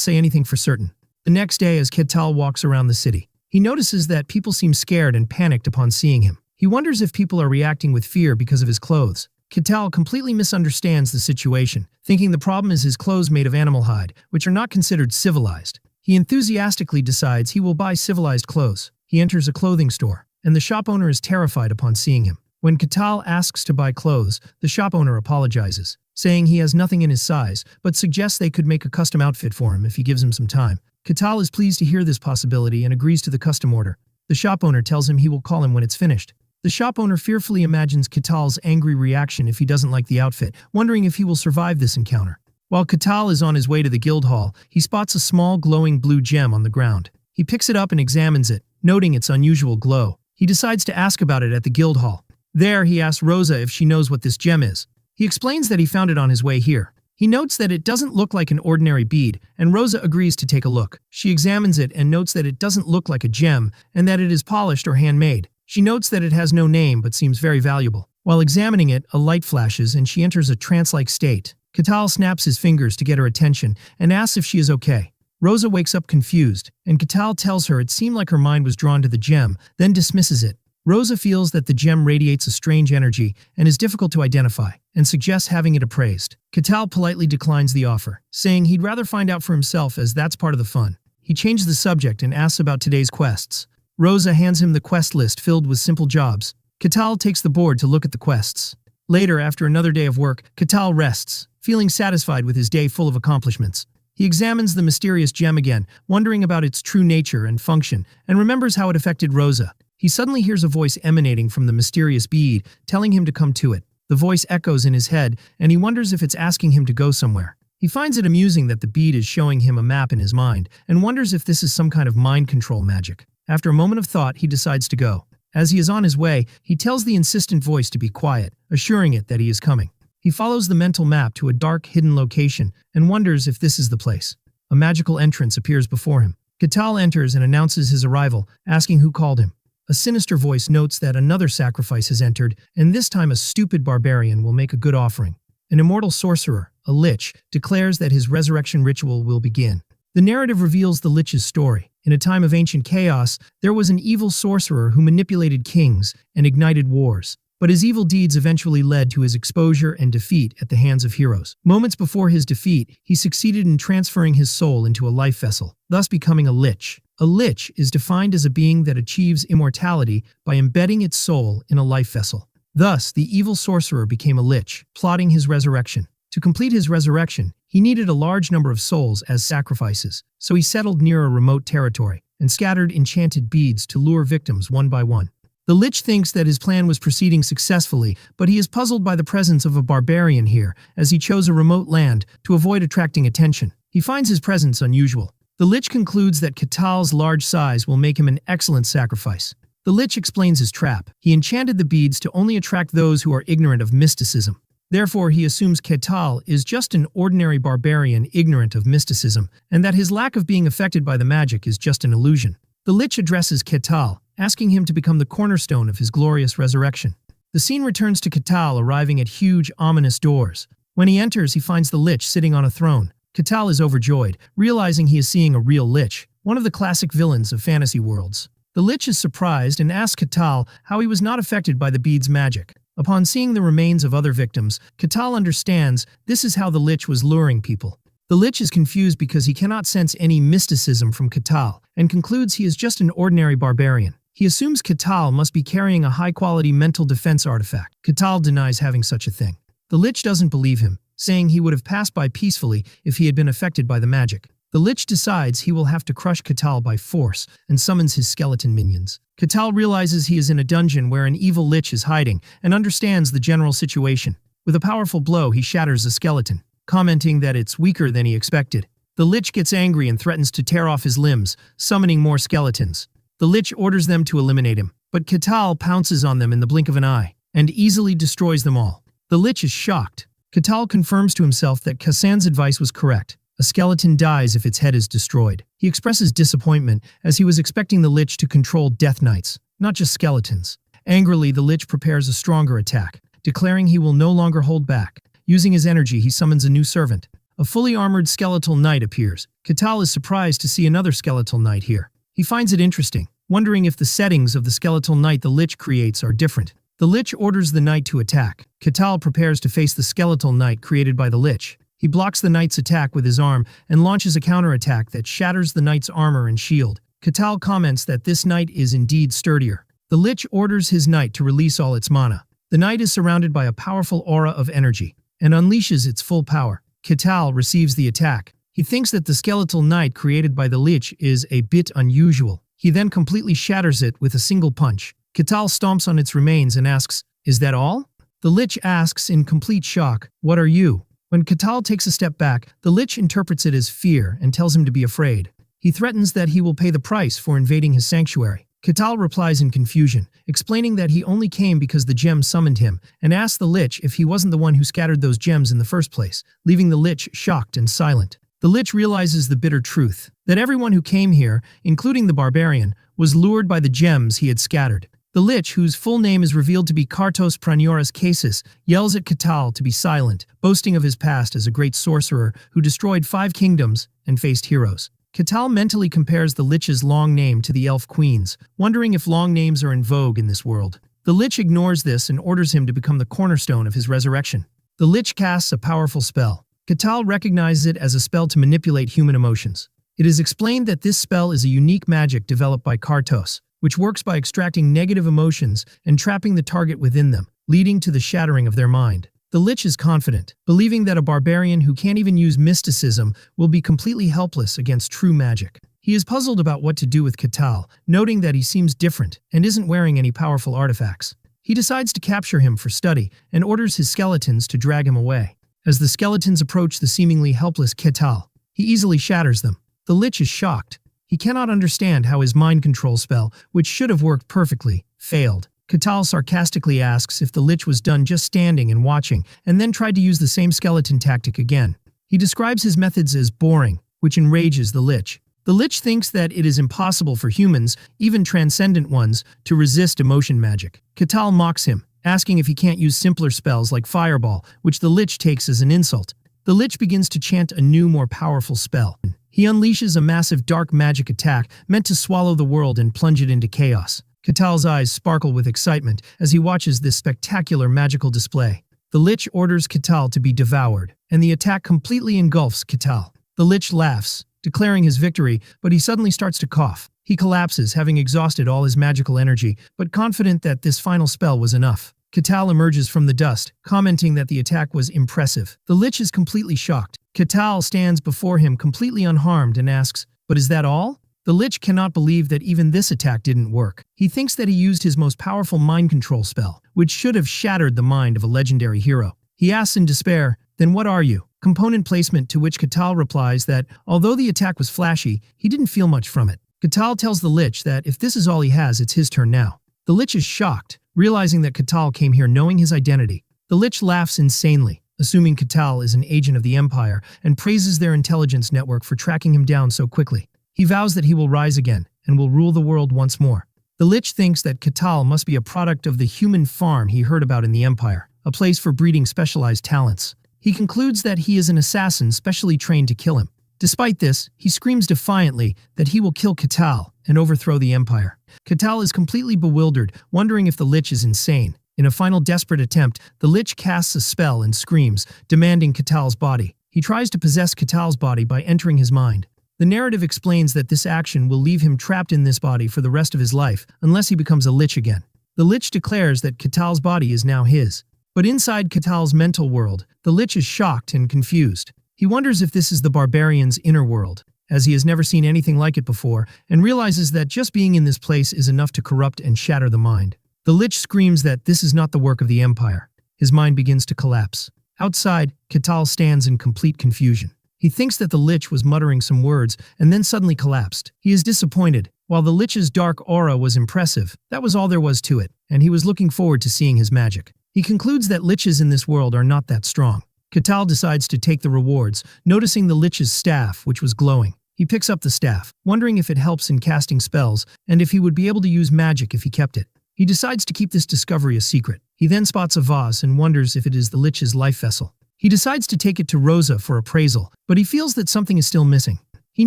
say anything for certain. The next day, as Catal walks around the city, he notices that people seem scared and panicked upon seeing him. He wonders if people are reacting with fear because of his clothes. Catal completely misunderstands the situation, thinking the problem is his clothes made of animal hide, which are not considered civilized. He enthusiastically decides he will buy civilized clothes. He enters a clothing store, and the shop owner is terrified upon seeing him. When Catal asks to buy clothes, the shop owner apologizes, saying he has nothing in his size, but suggests they could make a custom outfit for him if he gives him some time. Catal is pleased to hear this possibility and agrees to the custom order. The shop owner tells him he will call him when it's finished. The shop owner fearfully imagines Catal's angry reaction if he doesn't like the outfit, wondering if he will survive this encounter. While Catal is on his way to the guild hall, he spots a small glowing blue gem on the ground. He picks it up and examines it, noting its unusual glow. He decides to ask about it at the guild hall. There, he asks Rosa if she knows what this gem is. He explains that he found it on his way here. He notes that it doesn't look like an ordinary bead, and Rosa agrees to take a look. She examines it and notes that it doesn't look like a gem, and that it is polished or handmade. She notes that it has no name but seems very valuable. While examining it, a light flashes and she enters a trance-like state. Catal snaps his fingers to get her attention and asks if she is okay. Rosa wakes up confused, and Catal tells her it seemed like her mind was drawn to the gem, then dismisses it. Rosa feels that the gem radiates a strange energy and is difficult to identify, and suggests having it appraised. Catal politely declines the offer, saying he'd rather find out for himself as that's part of the fun. He changes the subject and asks about today's quests. Rosa hands him the quest list filled with simple jobs. Catal takes the board to look at the quests. Later, after another day of work, Catal rests, feeling satisfied with his day full of accomplishments. He examines the mysterious gem again, wondering about its true nature and function, and remembers how it affected Rosa. He suddenly hears a voice emanating from the mysterious bead, telling him to come to it. The voice echoes in his head, and he wonders if it's asking him to go somewhere. He finds it amusing that the bead is showing him a map in his mind, and wonders if this is some kind of mind control magic. After a moment of thought, he decides to go. As he is on his way, he tells the insistent voice to be quiet, assuring it that he is coming. He follows the mental map to a dark, hidden location, and wonders if this is the place. A magical entrance appears before him. Catal enters and announces his arrival, asking who called him. A sinister voice notes that another sacrifice has entered, and this time a stupid barbarian will make a good offering. An immortal sorcerer, a lich, declares that his resurrection ritual will begin. The narrative reveals the lich's story. In a time of ancient chaos, there was an evil sorcerer who manipulated kings and ignited wars. But his evil deeds eventually led to his exposure and defeat at the hands of heroes. Moments before his defeat, he succeeded in transferring his soul into a life vessel, thus becoming a lich. A lich is defined as a being that achieves immortality by embedding its soul in a life vessel. Thus, the evil sorcerer became a lich, plotting his resurrection. To complete his resurrection, he needed a large number of souls as sacrifices, so he settled near a remote territory and scattered enchanted beads to lure victims one by one. The lich thinks that his plan was proceeding successfully, but he is puzzled by the presence of a barbarian here, as he chose a remote land to avoid attracting attention. He finds his presence unusual. The lich concludes that Catal's large size will make him an excellent sacrifice. The lich explains his trap. He enchanted the beads to only attract those who are ignorant of mysticism. Therefore, he assumes Catal is just an ordinary barbarian ignorant of mysticism, and that his lack of being affected by the magic is just an illusion. The lich addresses Catal, asking him to become the cornerstone of his glorious resurrection. The scene returns to Catal arriving at huge, ominous doors. When he enters, he finds the lich sitting on a throne. Catal is overjoyed, realizing he is seeing a real lich, one of the classic villains of fantasy worlds. The lich is surprised and asks Catal how he was not affected by the bead's magic. Upon seeing the remains of other victims, Catal understands this is how the lich was luring people. The lich is confused because he cannot sense any mysticism from Catal, and concludes he is just an ordinary barbarian. He assumes Catal must be carrying a high-quality mental defense artifact. Catal denies having such a thing. The lich doesn't believe him, saying he would have passed by peacefully if he had been affected by the magic. The lich decides he will have to crush Catal by force and summons his skeleton minions. Catal realizes he is in a dungeon where an evil lich is hiding and understands the general situation. With a powerful blow, he shatters the skeleton. commenting that it's weaker than he expected. The Lich gets angry and threatens to tear off his limbs, summoning more skeletons. The Lich orders them to eliminate him, but Katal pounces on them in the blink of an eye and easily destroys them all. The Lich is shocked. Katal confirms to himself that Kasan's advice was correct. A skeleton dies if its head is destroyed. He expresses disappointment as he was expecting the Lich to control Death Knights, not just skeletons. Angrily, the Lich prepares a stronger attack, declaring he will no longer hold back. Using his energy, he summons a new servant. A fully armored skeletal knight appears. Katal is surprised to see another skeletal knight here. He finds it interesting, wondering if the settings of the skeletal knight the Lich creates are different. The Lich orders the knight to attack. Katal prepares to face the skeletal knight created by the Lich. He blocks the knight's attack with his arm and launches a counterattack that shatters the knight's armor and shield. Katal comments that this knight is indeed sturdier. The Lich orders his knight to release all its mana. The knight is surrounded by a powerful aura of energy and unleashes its full power. Katal receives the attack. He thinks that the skeletal knight created by the Lich is a bit unusual. He then completely shatters it with a single punch. Katal stomps on its remains and asks, "Is that all?" The Lich asks in complete shock, "What are you?" When Katal takes a step back, the Lich interprets it as fear and tells him to be afraid. He threatens that he will pay the price for invading his sanctuary. Katal replies in confusion, explaining that he only came because the gem summoned him, and asks the Lich if he wasn't the one who scattered those gems in the first place, leaving the Lich shocked and silent. The Lich realizes the bitter truth, that everyone who came here, including the Barbarian, was lured by the gems he had scattered. The Lich, whose full name is revealed to be Kartos Pranioras Casis, yells at Katal to be silent, boasting of his past as a great sorcerer who destroyed 5 kingdoms and faced heroes. Katal mentally compares the Lich's long name to the elf queens, wondering if long names are in vogue in this world. The Lich ignores this and orders him to become the cornerstone of his resurrection. The Lich casts a powerful spell. Katal recognizes it as a spell to manipulate human emotions. It is explained that this spell is a unique magic developed by Kartos, which works by extracting negative emotions and trapping the target within them, leading to the shattering of their mind. The Lich is confident, believing that a barbarian who can't even use mysticism will be completely helpless against true magic. He is puzzled about what to do with Katal, noting that he seems different and isn't wearing any powerful artifacts. He decides to capture him for study and orders his skeletons to drag him away. As the skeletons approach the seemingly helpless Katal, he easily shatters them. The Lich is shocked. He cannot understand how his mind control spell, which should have worked perfectly, failed. Katal sarcastically asks if the Lich was done just standing and watching, and then tried to use the same skeleton tactic again. He describes his methods as boring, which enrages the Lich. The Lich thinks that it is impossible for humans, even transcendent ones, to resist emotion magic. Katal mocks him, asking if he can't use simpler spells like Fireball, which the Lich takes as an insult. The Lich begins to chant a new, more powerful spell. He unleashes a massive dark magic attack meant to swallow the world and plunge it into chaos. Katal's eyes sparkle with excitement as he watches this spectacular magical display. The Lich orders Katal to be devoured, and the attack completely engulfs Katal. The Lich laughs, declaring his victory, but he suddenly starts to cough. He collapses, having exhausted all his magical energy, but confident that this final spell was enough. Katal emerges from the dust, commenting that the attack was impressive. The Lich is completely shocked. Katal stands before him completely unharmed and asks, "But is that all?" The Lich cannot believe that even this attack didn't work. He thinks that he used his most powerful mind control spell, which should have shattered the mind of a legendary hero. He asks in despair, "Then what are you?" Component placement, to which Katal replies that, although the attack was flashy, he didn't feel much from it. Katal tells the Lich that if this is all he has, it's his turn now. The Lich is shocked, realizing that Katal came here knowing his identity. The Lich laughs insanely, assuming Katal is an agent of the Empire, and praises their intelligence network for tracking him down so quickly. He vows that he will rise again, and will rule the world once more. The Lich thinks that Katal must be a product of the human farm he heard about in the Empire, a place for breeding specialized talents. He concludes that he is an assassin specially trained to kill him. Despite this, he screams defiantly that he will kill Katal and overthrow the Empire. Katal is completely bewildered, wondering if the Lich is insane. In a final desperate attempt, the Lich casts a spell and screams, demanding Katal's body. He tries to possess Katal's body by entering his mind. The narrative explains that this action will leave him trapped in this body for the rest of his life, unless he becomes a Lich again. The Lich declares that Katal's body is now his. But inside Katal's mental world, the Lich is shocked and confused. He wonders if this is the Barbarian's inner world, as he has never seen anything like it before, and realizes that just being in this place is enough to corrupt and shatter the mind. The Lich screams that this is not the work of the Empire. His mind begins to collapse. Outside, Catal stands in complete confusion. He thinks that the Lich was muttering some words and then suddenly collapsed. He is disappointed. While the Lich's dark aura was impressive, that was all there was to it, and he was looking forward to seeing his magic. He concludes that Liches in this world are not that strong. Catal decides to take the rewards, noticing the Lich's staff, which was glowing. He picks up the staff, wondering if it helps in casting spells and if he would be able to use magic if he kept it. He decides to keep this discovery a secret. He then spots a vase and wonders if it is the Lich's life vessel. He decides to take it to Rosa for appraisal, but he feels that something is still missing. He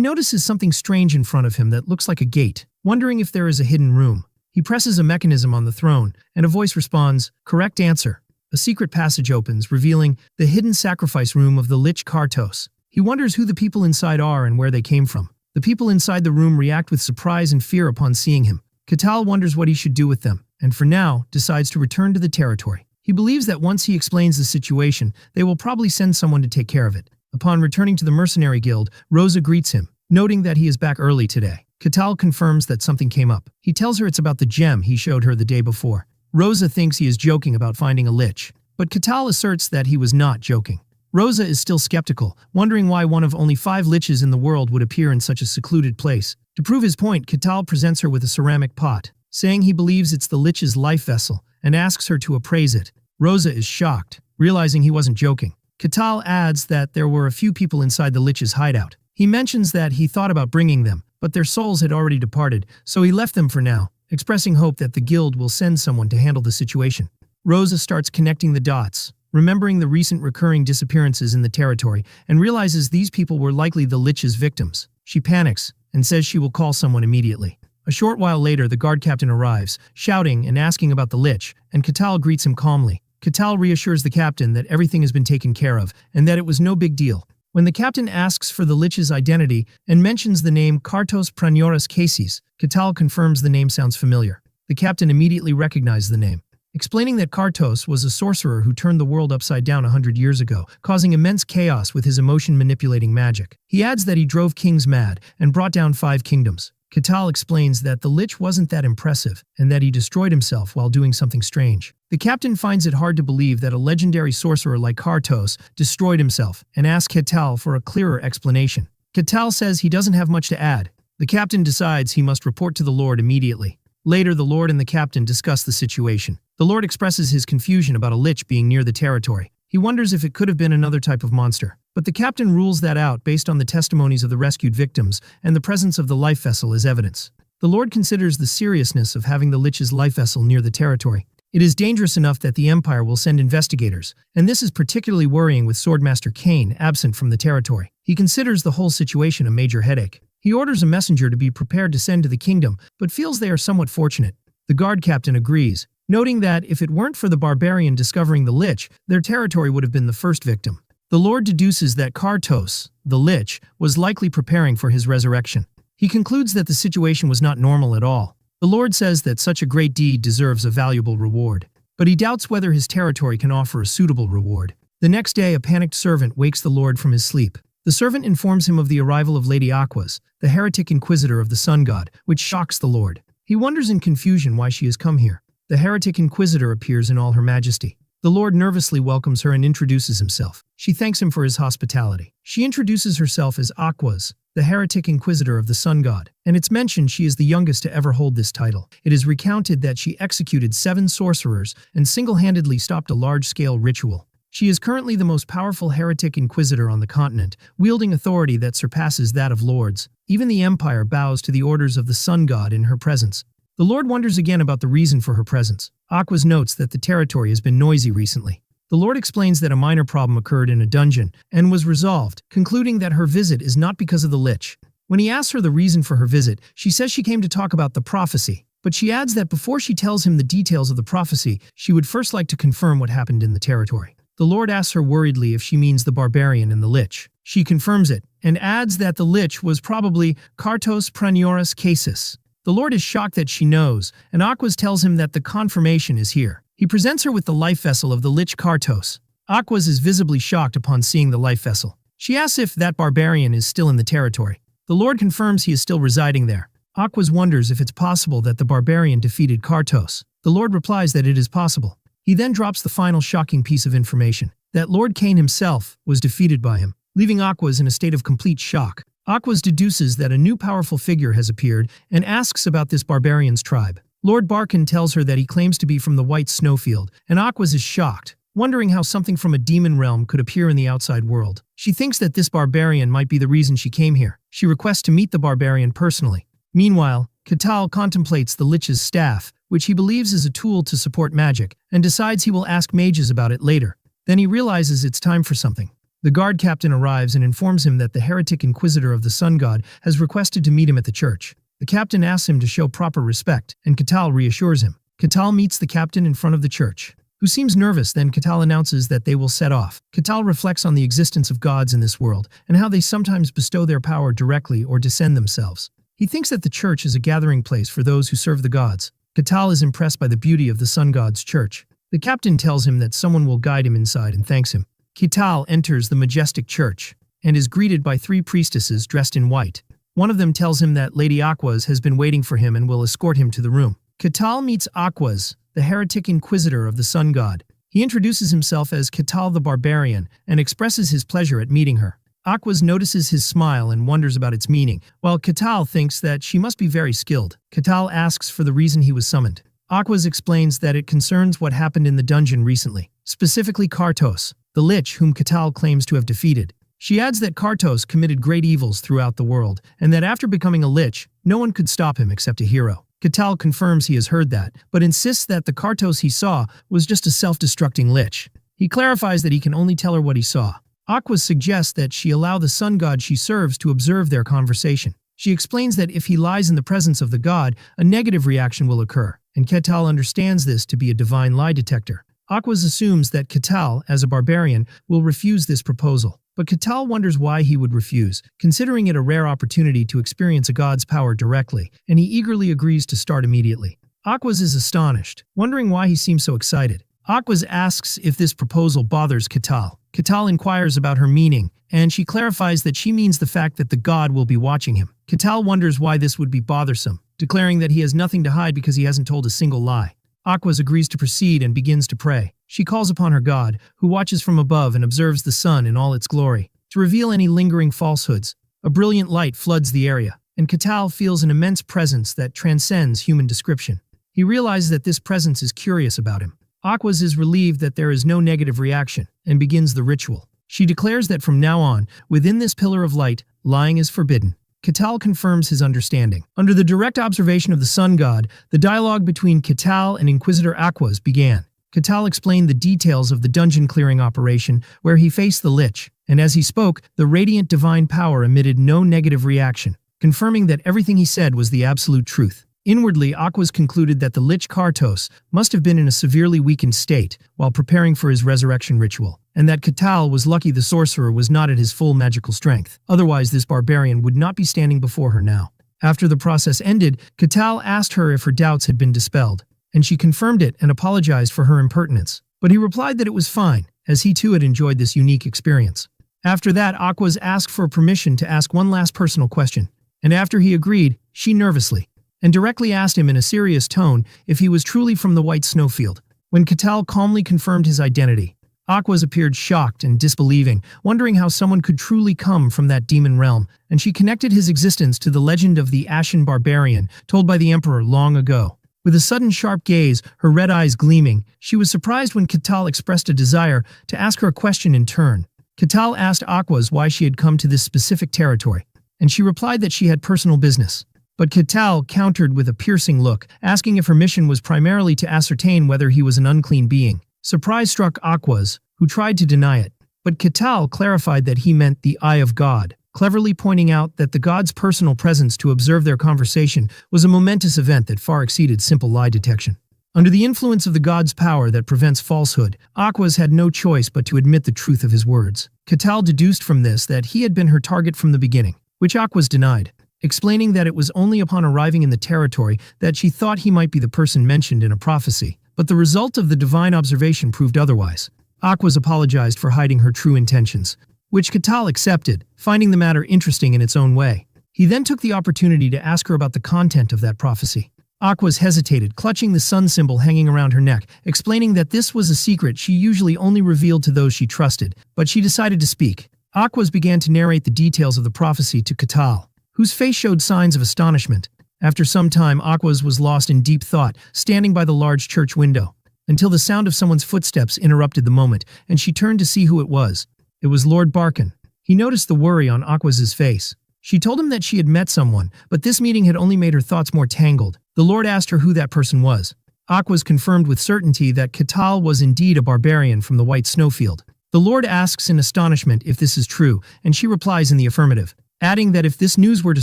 notices something strange in front of him that looks like a gate, wondering if there is a hidden room. He presses a mechanism on the throne, and a voice responds, "Correct answer." A secret passage opens, revealing the hidden sacrifice room of the Lich Kartos. He wonders who the people inside are and where they came from. The people inside the room react with surprise and fear upon seeing him. Catal wonders what he should do with them, and for now, decides to return to the territory. He believes that once he explains the situation, they will probably send someone to take care of it. Upon returning to the mercenary guild, Rosa greets him, noting that he is back early today. Catal confirms that something came up. He tells her it's about the gem he showed her the day before. Rosa thinks he is joking about finding a Lich, but Catal asserts that he was not joking. Rosa is still skeptical, wondering why one of only 5 Liches in the world would appear in such a secluded place. To prove his point, Catal presents her with a ceramic pot, saying he believes it's the Lich's life vessel, and asks her to appraise it. Rosa is shocked, realizing he wasn't joking. Catal adds that there were a few people inside the Lich's hideout. He mentions that he thought about bringing them, but their souls had already departed, so he left them for now, expressing hope that the guild will send someone to handle the situation. Rosa starts connecting the dots, remembering the recent recurring disappearances in the territory, and realizes these people were likely the Lich's victims. She panics and says she will call someone immediately. A short while later, the guard captain arrives, shouting and asking about the Lich, and Catal greets him calmly. Catal reassures the captain that everything has been taken care of, and that it was no big deal. When the captain asks for the Lich's identity and mentions the name Kartos Pranioras Cases, Catal confirms the name sounds familiar. The captain immediately recognized the name, explaining that Kartos was a sorcerer who turned the world upside down 100 years ago, causing immense chaos with his emotion-manipulating magic. He adds that he drove kings mad and brought down 5 kingdoms. Catal explains that the Lich wasn't that impressive and that he destroyed himself while doing something strange. The captain finds it hard to believe that a legendary sorcerer like Kartos destroyed himself and asks Catal for a clearer explanation. Catal says he doesn't have much to add. The captain decides he must report to the Lord immediately. Later, the Lord and the captain discuss the situation. The Lord expresses his confusion about a Lich being near the territory. He wonders if it could have been another type of monster. But the captain rules that out based on the testimonies of the rescued victims and the presence of the life vessel as evidence. The Lord considers the seriousness of having the Lich's life vessel near the territory. It is dangerous enough that the Empire will send investigators, and this is particularly worrying with Swordmaster Cain absent from the territory. He considers the whole situation a major headache. He orders a messenger to be prepared to send to the kingdom, but feels they are somewhat fortunate. The guard captain agrees, noting that if it weren't for the Barbarian discovering the Lich, their territory would have been the first victim. The Lord deduces that Kartos, the Lich, was likely preparing for his resurrection. He concludes that the situation was not normal at all. The Lord says that such a great deed deserves a valuable reward, but he doubts whether his territory can offer a suitable reward. The next day, a panicked servant wakes the Lord from his sleep. The servant informs him of the arrival of Lady Aquas, the heretic inquisitor of the sun god, which shocks the Lord. He wonders in confusion why she has come here. The heretic inquisitor appears in all her majesty. The Lord nervously welcomes her and introduces himself. She thanks him for his hospitality. She introduces herself as Aquas, the heretic inquisitor of the sun god, and it's mentioned she is the youngest to ever hold this title. It is recounted that she executed 7 sorcerers and single-handedly stopped a large-scale ritual. She is currently the most powerful heretic inquisitor on the continent, wielding authority that surpasses that of lords. Even the Empire bows to the orders of the sun god in her presence. The Lord wonders again about the reason for her presence. Aquas notes that the territory has been noisy recently. The Lord explains that a minor problem occurred in a dungeon and was resolved, concluding that her visit is not because of the Lich. When he asks her the reason for her visit, she says she came to talk about the prophecy, but she adds that before she tells him the details of the prophecy, she would first like to confirm what happened in the territory. The Lord asks her worriedly if she means the Barbarian and the Lich. She confirms it, and adds that the Lich was probably Kartos Pranioras Cases. The Lord is shocked that she knows, and Aquas tells him that the confirmation is here. He presents her with the life vessel of the Lich Kartos. Aquas is visibly shocked upon seeing the life vessel. She asks if that Barbarian is still in the territory. The Lord confirms he is still residing there. Aquas wonders if it's possible that the Barbarian defeated Kartos. The Lord replies that it is possible. He then drops the final shocking piece of information. that Lord Cain himself was defeated by him, leaving Aquas in a state of complete shock. Aquas deduces that a new powerful figure has appeared and asks about this Barbarian's tribe. Lord Barkin tells her that he claims to be from the White Snowfield, and Aquas is shocked, wondering how something from a demon realm could appear in the outside world. She thinks that this Barbarian might be the reason she came here. She requests to meet the Barbarian personally. Meanwhile, Katal contemplates the Lich's staff, which he believes is a tool to support magic, and decides he will ask mages about it later. Then he realizes it's time for something. The guard captain arrives and informs him that the heretic inquisitor of the sun god has requested to meet him at the church. The captain asks him to show proper respect, and Katal reassures him. Katal meets the captain in front of the church, who seems nervous. Then Katal announces that they will set off. Katal reflects on the existence of gods in this world, and how they sometimes bestow their power directly or descend themselves. He thinks that the church is a gathering place for those who serve the gods. Katal is impressed by the beauty of the sun god's church. The captain tells him that someone will guide him inside and thanks him. Katal enters the majestic church and is greeted by 3 priestesses dressed in white. One of them tells him that Lady Aquas has been waiting for him and will escort him to the room. Katal meets Aquas, the heretic inquisitor of the sun god. He introduces himself as Katal the Barbarian and expresses his pleasure at meeting her. Aquas notices his smile and wonders about its meaning, while Katal thinks that she must be very skilled. Katal asks for the reason he was summoned. Aquas explains that it concerns what happened in the dungeon recently, specifically Kartos, the Lich whom Katal claims to have defeated. She adds that Kartos committed great evils throughout the world, and that after becoming a Lich, no one could stop him except a hero. Katal confirms he has heard that, but insists that the Kartos he saw was just a self-destructing Lich. He clarifies that he can only tell her what he saw. Aquas suggests that she allow the sun god she serves to observe their conversation. She explains that if he lies in the presence of the god, a negative reaction will occur, and Katal understands this to be a divine lie detector. Aquas assumes that Katal, as a barbarian, will refuse this proposal. But Katal wonders why he would refuse, considering it a rare opportunity to experience a god's power directly, and he eagerly agrees to start immediately. Aquas is astonished, wondering why he seems so excited. Aquas asks if this proposal bothers Katal. Katal inquires about her meaning, and she clarifies that she means the fact that the god will be watching him. Katal wonders why this would be bothersome, declaring that he has nothing to hide because he hasn't told a single lie. Aquas agrees to proceed and begins to pray. She calls upon her god, who watches from above and observes the sun in all its glory. To reveal any lingering falsehoods, a brilliant light floods the area, and Katal feels an immense presence that transcends human description. He realizes that this presence is curious about him. Aquas is relieved that there is no negative reaction, and begins the ritual. She declares that from now on, within this pillar of light, lying is forbidden. Katal confirms his understanding. Under the direct observation of the sun god, the dialogue between Katal and Inquisitor Aquas began. Katal explained the details of the dungeon clearing operation where he faced the Lich, and as he spoke, the radiant divine power emitted no negative reaction, confirming that everything he said was the absolute truth. Inwardly, Aquas concluded that the Lich Kartos must have been in a severely weakened state while preparing for his resurrection ritual, and that Katal was lucky the sorcerer was not at his full magical strength. Otherwise, this barbarian would not be standing before her now. After the process ended, Katal asked her if her doubts had been dispelled, and she confirmed it and apologized for her impertinence. But he replied that it was fine, as he too had enjoyed this unique experience. After that, Aquas asked for permission to ask one last personal question, and after he agreed, she nervously and directly asked him in a serious tone if he was truly from the White Snowfield. When Katal calmly confirmed his identity, Aquas appeared shocked and disbelieving, wondering how someone could truly come from that demon realm, and she connected his existence to the legend of the Ashen Barbarian told by the Emperor long ago. With a sudden sharp gaze, her red eyes gleaming, she was surprised when Katal expressed a desire to ask her a question in turn. Katal asked Aquas why she had come to this specific territory, and she replied that she had personal business. But Katal countered with a piercing look, asking if her mission was primarily to ascertain whether he was an unclean being. Surprise struck Aquas, who tried to deny it. But Katal clarified that he meant the Eye of God, cleverly pointing out that the god's personal presence to observe their conversation was a momentous event that far exceeded simple lie detection. Under the influence of the god's power that prevents falsehood, Aquas had no choice but to admit the truth of his words. Katal deduced from this that he had been her target from the beginning, which Aquas denied, explaining that it was only upon arriving in the territory that she thought he might be the person mentioned in a prophecy, but the result of the divine observation proved otherwise. Aquas apologized for hiding her true intentions, which Katal accepted, finding the matter interesting in its own way. He then took the opportunity to ask her about the content of that prophecy. Aquas hesitated, clutching the sun symbol hanging around her neck, explaining that this was a secret she usually only revealed to those she trusted, but she decided to speak. Aquas began to narrate the details of the prophecy to Katal, whose face showed signs of astonishment. After some time, Aquas was lost in deep thought, standing by the large church window, until the sound of someone's footsteps interrupted the moment, and she turned to see who it was. It was Lord Barkin. He noticed the worry on Aquas's face. She told him that she had met someone, but this meeting had only made her thoughts more tangled. The Lord asked her who that person was. Aquas confirmed with certainty that Katal was indeed a barbarian from the White Snowfield. The Lord asks in astonishment if this is true, and she replies in the affirmative, adding that if this news were to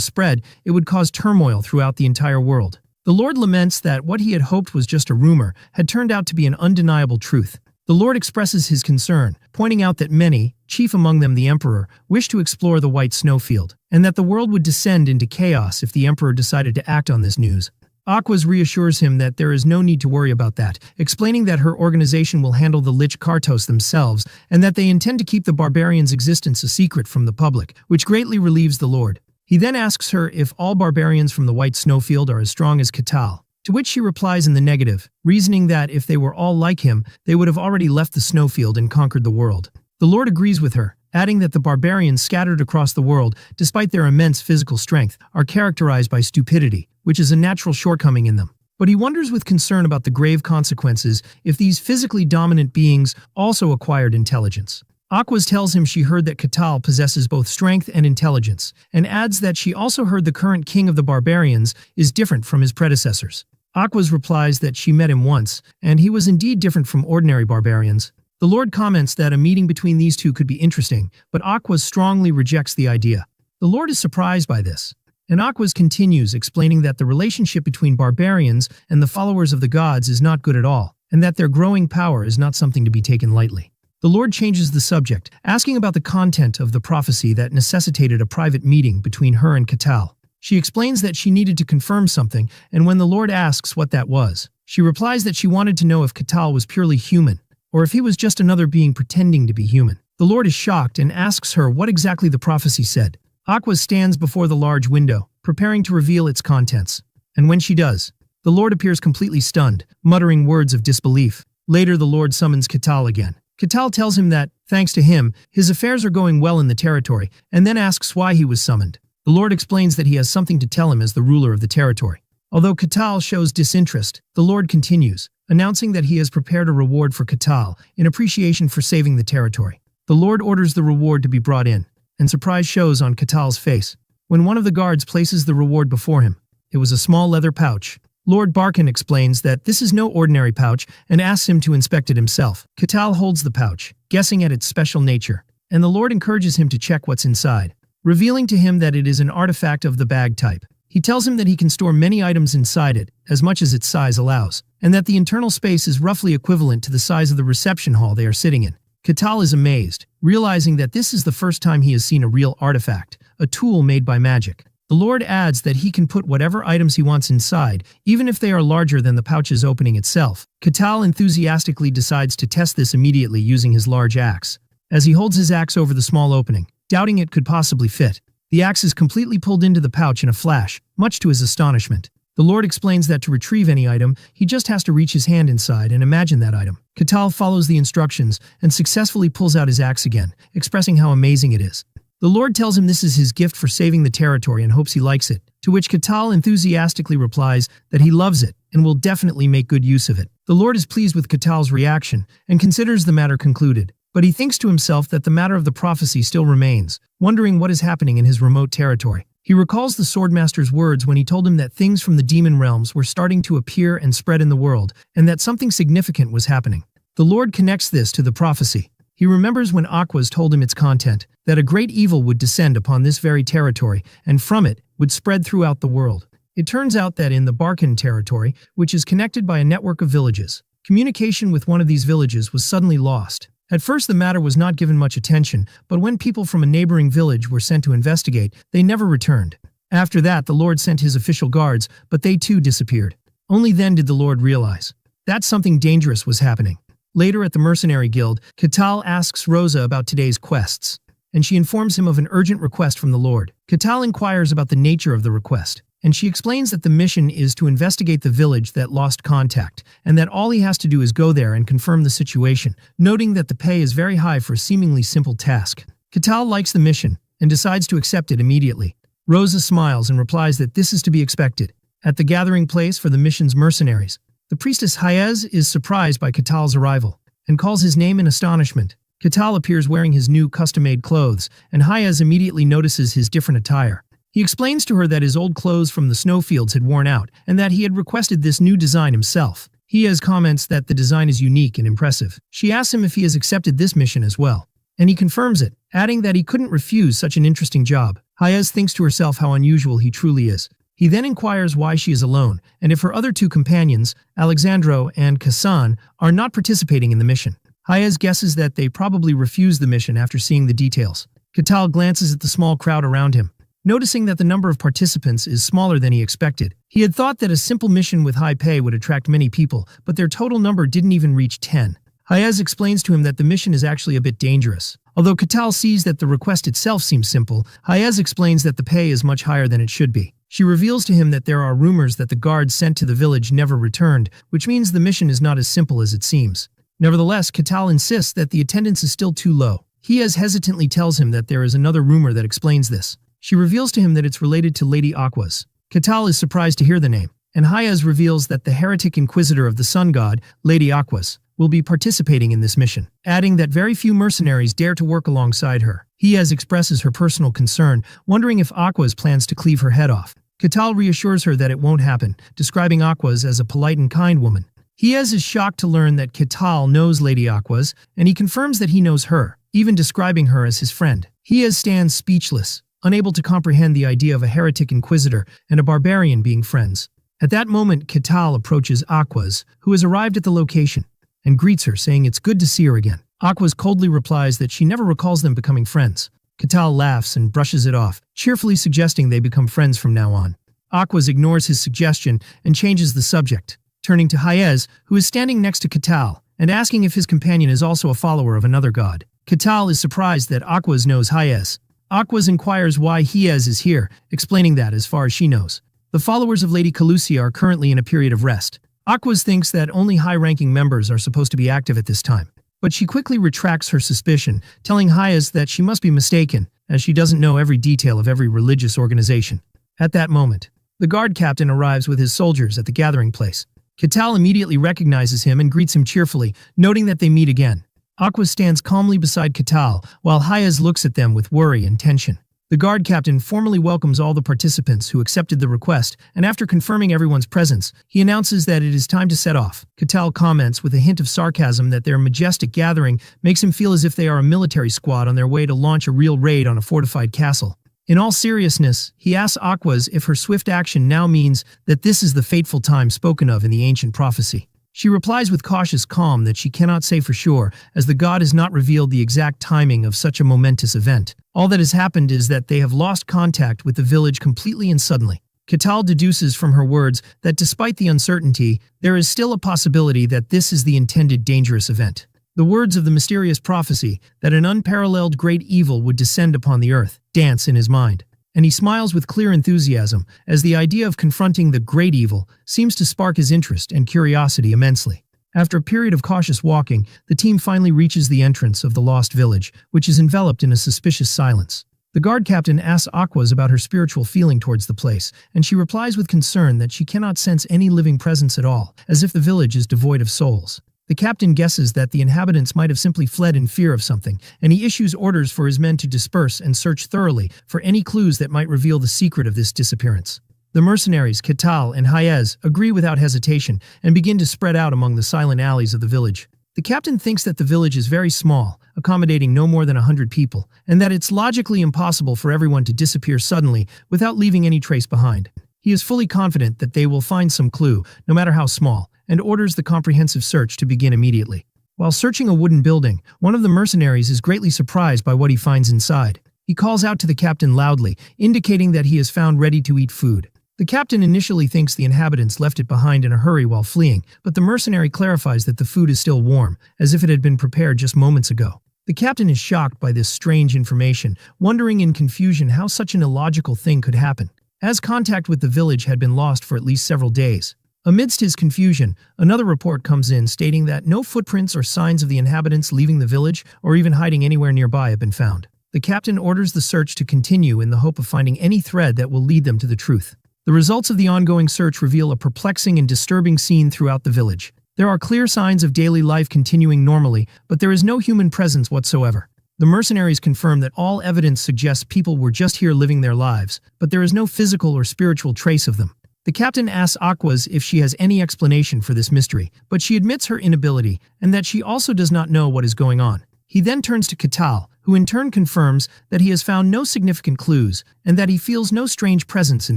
spread, it would cause turmoil throughout the entire world. The Lord laments that what he had hoped was just a rumor had turned out to be an undeniable truth. The Lord expresses his concern, pointing out that many, chief among them the Emperor, wish to explore the White Snowfield, and that the world would descend into chaos if the Emperor decided to act on this news. Aquas reassures him that there is no need to worry about that, explaining that her organization will handle the Lich Kartos themselves and that they intend to keep the barbarians' existence a secret from the public, which greatly relieves the Lord. He then asks her if all barbarians from the White Snowfield are as strong as Katal, to which she replies in the negative, reasoning that if they were all like him, they would have already left the snowfield and conquered the world. The Lord agrees with her, adding that the barbarians scattered across the world, despite their immense physical strength, are characterized by stupidity, which is a natural shortcoming in them. But he wonders with concern about the grave consequences if these physically dominant beings also acquired intelligence. Aquas tells him she heard that Katal possesses both strength and intelligence, and adds that she also heard the current king of the barbarians is different from his predecessors. Aquas replies that she met him once, and he was indeed different from ordinary barbarians. The Lord comments that a meeting between these two could be interesting, but Aquas strongly rejects the idea. The Lord is surprised by this, and Aquas continues explaining that the relationship between barbarians and the followers of the gods is not good at all, and that their growing power is not something to be taken lightly. The Lord changes the subject, asking about the content of the prophecy that necessitated a private meeting between her and Katal. She explains that she needed to confirm something, and when the Lord asks what that was, she replies that she wanted to know if Katal was purely human, or if he was just another being pretending to be human. The Lord is shocked and asks her what exactly the prophecy said. Aquas stands before the large window, preparing to reveal its contents. And when she does, the Lord appears completely stunned, muttering words of disbelief. Later, the Lord summons Katal again. Katal tells him that, thanks to him, his affairs are going well in the territory, and then asks why he was summoned. The Lord explains that he has something to tell him as the ruler of the territory. Although Katal shows disinterest, the Lord continues, announcing that he has prepared a reward for Katal in appreciation for saving the territory. The Lord orders the reward to be brought in, and surprise shows on Katal's face when one of the guards places the reward before him. It was a small leather pouch. Lord Barkin explains that this is no ordinary pouch and asks him to inspect it himself. Katal holds the pouch, guessing at its special nature, and the Lord encourages him to check what's inside, revealing to him that it is an artifact of the bag type. He tells him that he can store many items inside it, as much as its size allows, and that the internal space is roughly equivalent to the size of the reception hall they are sitting in. Katal is amazed, realizing that this is the first time he has seen a real artifact, a tool made by magic. The Lord adds that he can put whatever items he wants inside, even if they are larger than the pouch's opening itself. Katal enthusiastically decides to test this immediately using his large axe. As he holds his axe over the small opening, doubting it could possibly fit, the axe is completely pulled into the pouch in a flash, much to his astonishment. The Lord explains that to retrieve any item, he just has to reach his hand inside and imagine that item. Katal follows the instructions and successfully pulls out his axe again, expressing how amazing it is. The Lord tells him this is his gift for saving the territory and hopes he likes it, to which Katal enthusiastically replies that he loves it and will definitely make good use of it. The Lord is pleased with Katal's reaction and considers the matter concluded, but he thinks to himself that the matter of the prophecy still remains, wondering what is happening in his remote territory. He recalls the Swordmaster's words when he told him that things from the demon realms were starting to appear and spread in the world, and that something significant was happening. The Lord connects this to the prophecy. He remembers when Aquas told him its content, that a great evil would descend upon this very territory, and from it would spread throughout the world. It turns out that in the Barkin territory, which is connected by a network of villages, communication with one of these villages was suddenly lost. At first the matter was not given much attention, but when people from a neighboring village were sent to investigate, they never returned. After that, the Lord sent his official guards, but they too disappeared. Only then did the Lord realize that something dangerous was happening. Later at the Mercenary Guild, Katal asks Rosa about today's quests, and she informs him of an urgent request from the Lord. Katal inquires about the nature of the request. and she explains that the mission is to investigate the village that lost contact, and that all he has to do is go there and confirm the situation, noting that the pay is very high for a seemingly simple task. Katal likes the mission and decides to accept it immediately. Rosa smiles and replies that this is to be expected. At the gathering place for the mission's mercenaries, the priestess Hayez is surprised by Katal's arrival and calls his name in astonishment. Katal appears wearing his new custom-made clothes, and Hayez immediately notices his different attire. He explains to her that his old clothes from the snowfields had worn out and that he had requested this new design himself. Hayez comments that the design is unique and impressive. She asks him if he has accepted this mission as well, and he confirms it, adding that he couldn't refuse such an interesting job. Hayez thinks to herself how unusual he truly is. He then inquires why she is alone, and if her other two companions, Alexandro and Kasan, are not participating in the mission. Hayez guesses that they probably refused the mission after seeing the details. Katal glances at the small crowd around him, noticing that the number of participants is smaller than he expected. He had thought that a simple mission with high pay would attract many people, but their total number didn't even reach 10. Hayez explains to him that the mission is actually a bit dangerous. Although Katal sees that the request itself seems simple, Hayez explains that the pay is much higher than it should be. She reveals to him that there are rumors that the guards sent to the village never returned, which means the mission is not as simple as it seems. Nevertheless, Katal insists that the attendance is still too low. Hayez hesitantly tells him that there is another rumor that explains this. She reveals to him that it's related to Lady Aquas. Katal is surprised to hear the name, and Hayez reveals that the heretic inquisitor of the sun god, Lady Aquas, will be participating in this mission, adding that very few mercenaries dare to work alongside her. Hayez expresses her personal concern, wondering if Aquas plans to cleave her head off. Katal reassures her that it won't happen, describing Aquas as a polite and kind woman. Hayez is shocked to learn that Katal knows Lady Aquas, and he confirms that he knows her, even describing her as his friend. Hayez stands speechless, unable to comprehend the idea of a heretic inquisitor and a barbarian being friends. At that moment, Katal approaches Aquas, who has arrived at the location, and greets her, saying it's good to see her again. Aquas coldly replies that she never recalls them becoming friends. Katal laughs and brushes it off, cheerfully suggesting they become friends from now on. Aquas ignores his suggestion and changes the subject, turning to Hayez, who is standing next to Katal, and asking if his companion is also a follower of another god. Katal is surprised that Aquas knows Hayez. Aquas inquires why Hayez is here, explaining that, as far as she knows, the followers of Lady Calusia are currently in a period of rest. Aquas thinks that only high-ranking members are supposed to be active at this time, but she quickly retracts her suspicion, telling Hayez that she must be mistaken, as she doesn't know every detail of every religious organization. At that moment, the guard captain arrives with his soldiers at the gathering place. Katal immediately recognizes him and greets him cheerfully, noting that they meet again. Aquas stands calmly beside Katal, while Hayez looks at them with worry and tension. The guard captain formally welcomes all the participants who accepted the request, and after confirming everyone's presence, he announces that it is time to set off. Katal comments with a hint of sarcasm that their majestic gathering makes him feel as if they are a military squad on their way to launch a real raid on a fortified castle. In all seriousness, he asks Aquas if her swift action now means that this is the fateful time spoken of in the ancient prophecy. She replies with cautious calm that she cannot say for sure, as the god has not revealed the exact timing of such a momentous event. All that has happened is that they have lost contact with the village completely and suddenly. Katal deduces from her words that despite the uncertainty, there is still a possibility that this is the intended dangerous event. The words of the mysterious prophecy that an unparalleled great evil would descend upon the earth dance in his mind, and he smiles with clear enthusiasm as the idea of confronting the great evil seems to spark his interest and curiosity immensely. After a period of cautious walking, the team finally reaches the entrance of the lost village, which is enveloped in a suspicious silence. The guard captain asks Aquas about her spiritual feeling towards the place, and she replies with concern that she cannot sense any living presence at all, as if the village is devoid of souls. The captain guesses that the inhabitants might have simply fled in fear of something, and he issues orders for his men to disperse and search thoroughly for any clues that might reveal the secret of this disappearance. The mercenaries, Katal and Hayez, agree without hesitation and begin to spread out among the silent alleys of the village. The captain thinks that the village is very small, accommodating no more than 100 people, and that it's logically impossible for everyone to disappear suddenly without leaving any trace behind. He is fully confident that they will find some clue, no matter how small, and orders the comprehensive search to begin immediately. While searching a wooden building, one of the mercenaries is greatly surprised by what he finds inside. He calls out to the captain loudly, indicating that he has found ready-to-eat food. The captain initially thinks the inhabitants left it behind in a hurry while fleeing, but the mercenary clarifies that the food is still warm, as if it had been prepared just moments ago. The captain is shocked by this strange information, wondering in confusion how such an illogical thing could happen. as contact with the village had been lost for at least several days. Amidst his confusion, another report comes in stating that no footprints or signs of the inhabitants leaving the village or even hiding anywhere nearby have been found. The captain orders the search to continue in the hope of finding any thread that will lead them to the truth. The results of the ongoing search reveal a perplexing and disturbing scene throughout the village. There are clear signs of daily life continuing normally, but there is no human presence whatsoever. The mercenaries confirm that all evidence suggests people were just here living their lives, but there is no physical or spiritual trace of them. The captain asks Aquas if she has any explanation for this mystery, but she admits her inability and that she also does not know what is going on. He then turns to Katal, who in turn confirms that he has found no significant clues and that he feels no strange presence in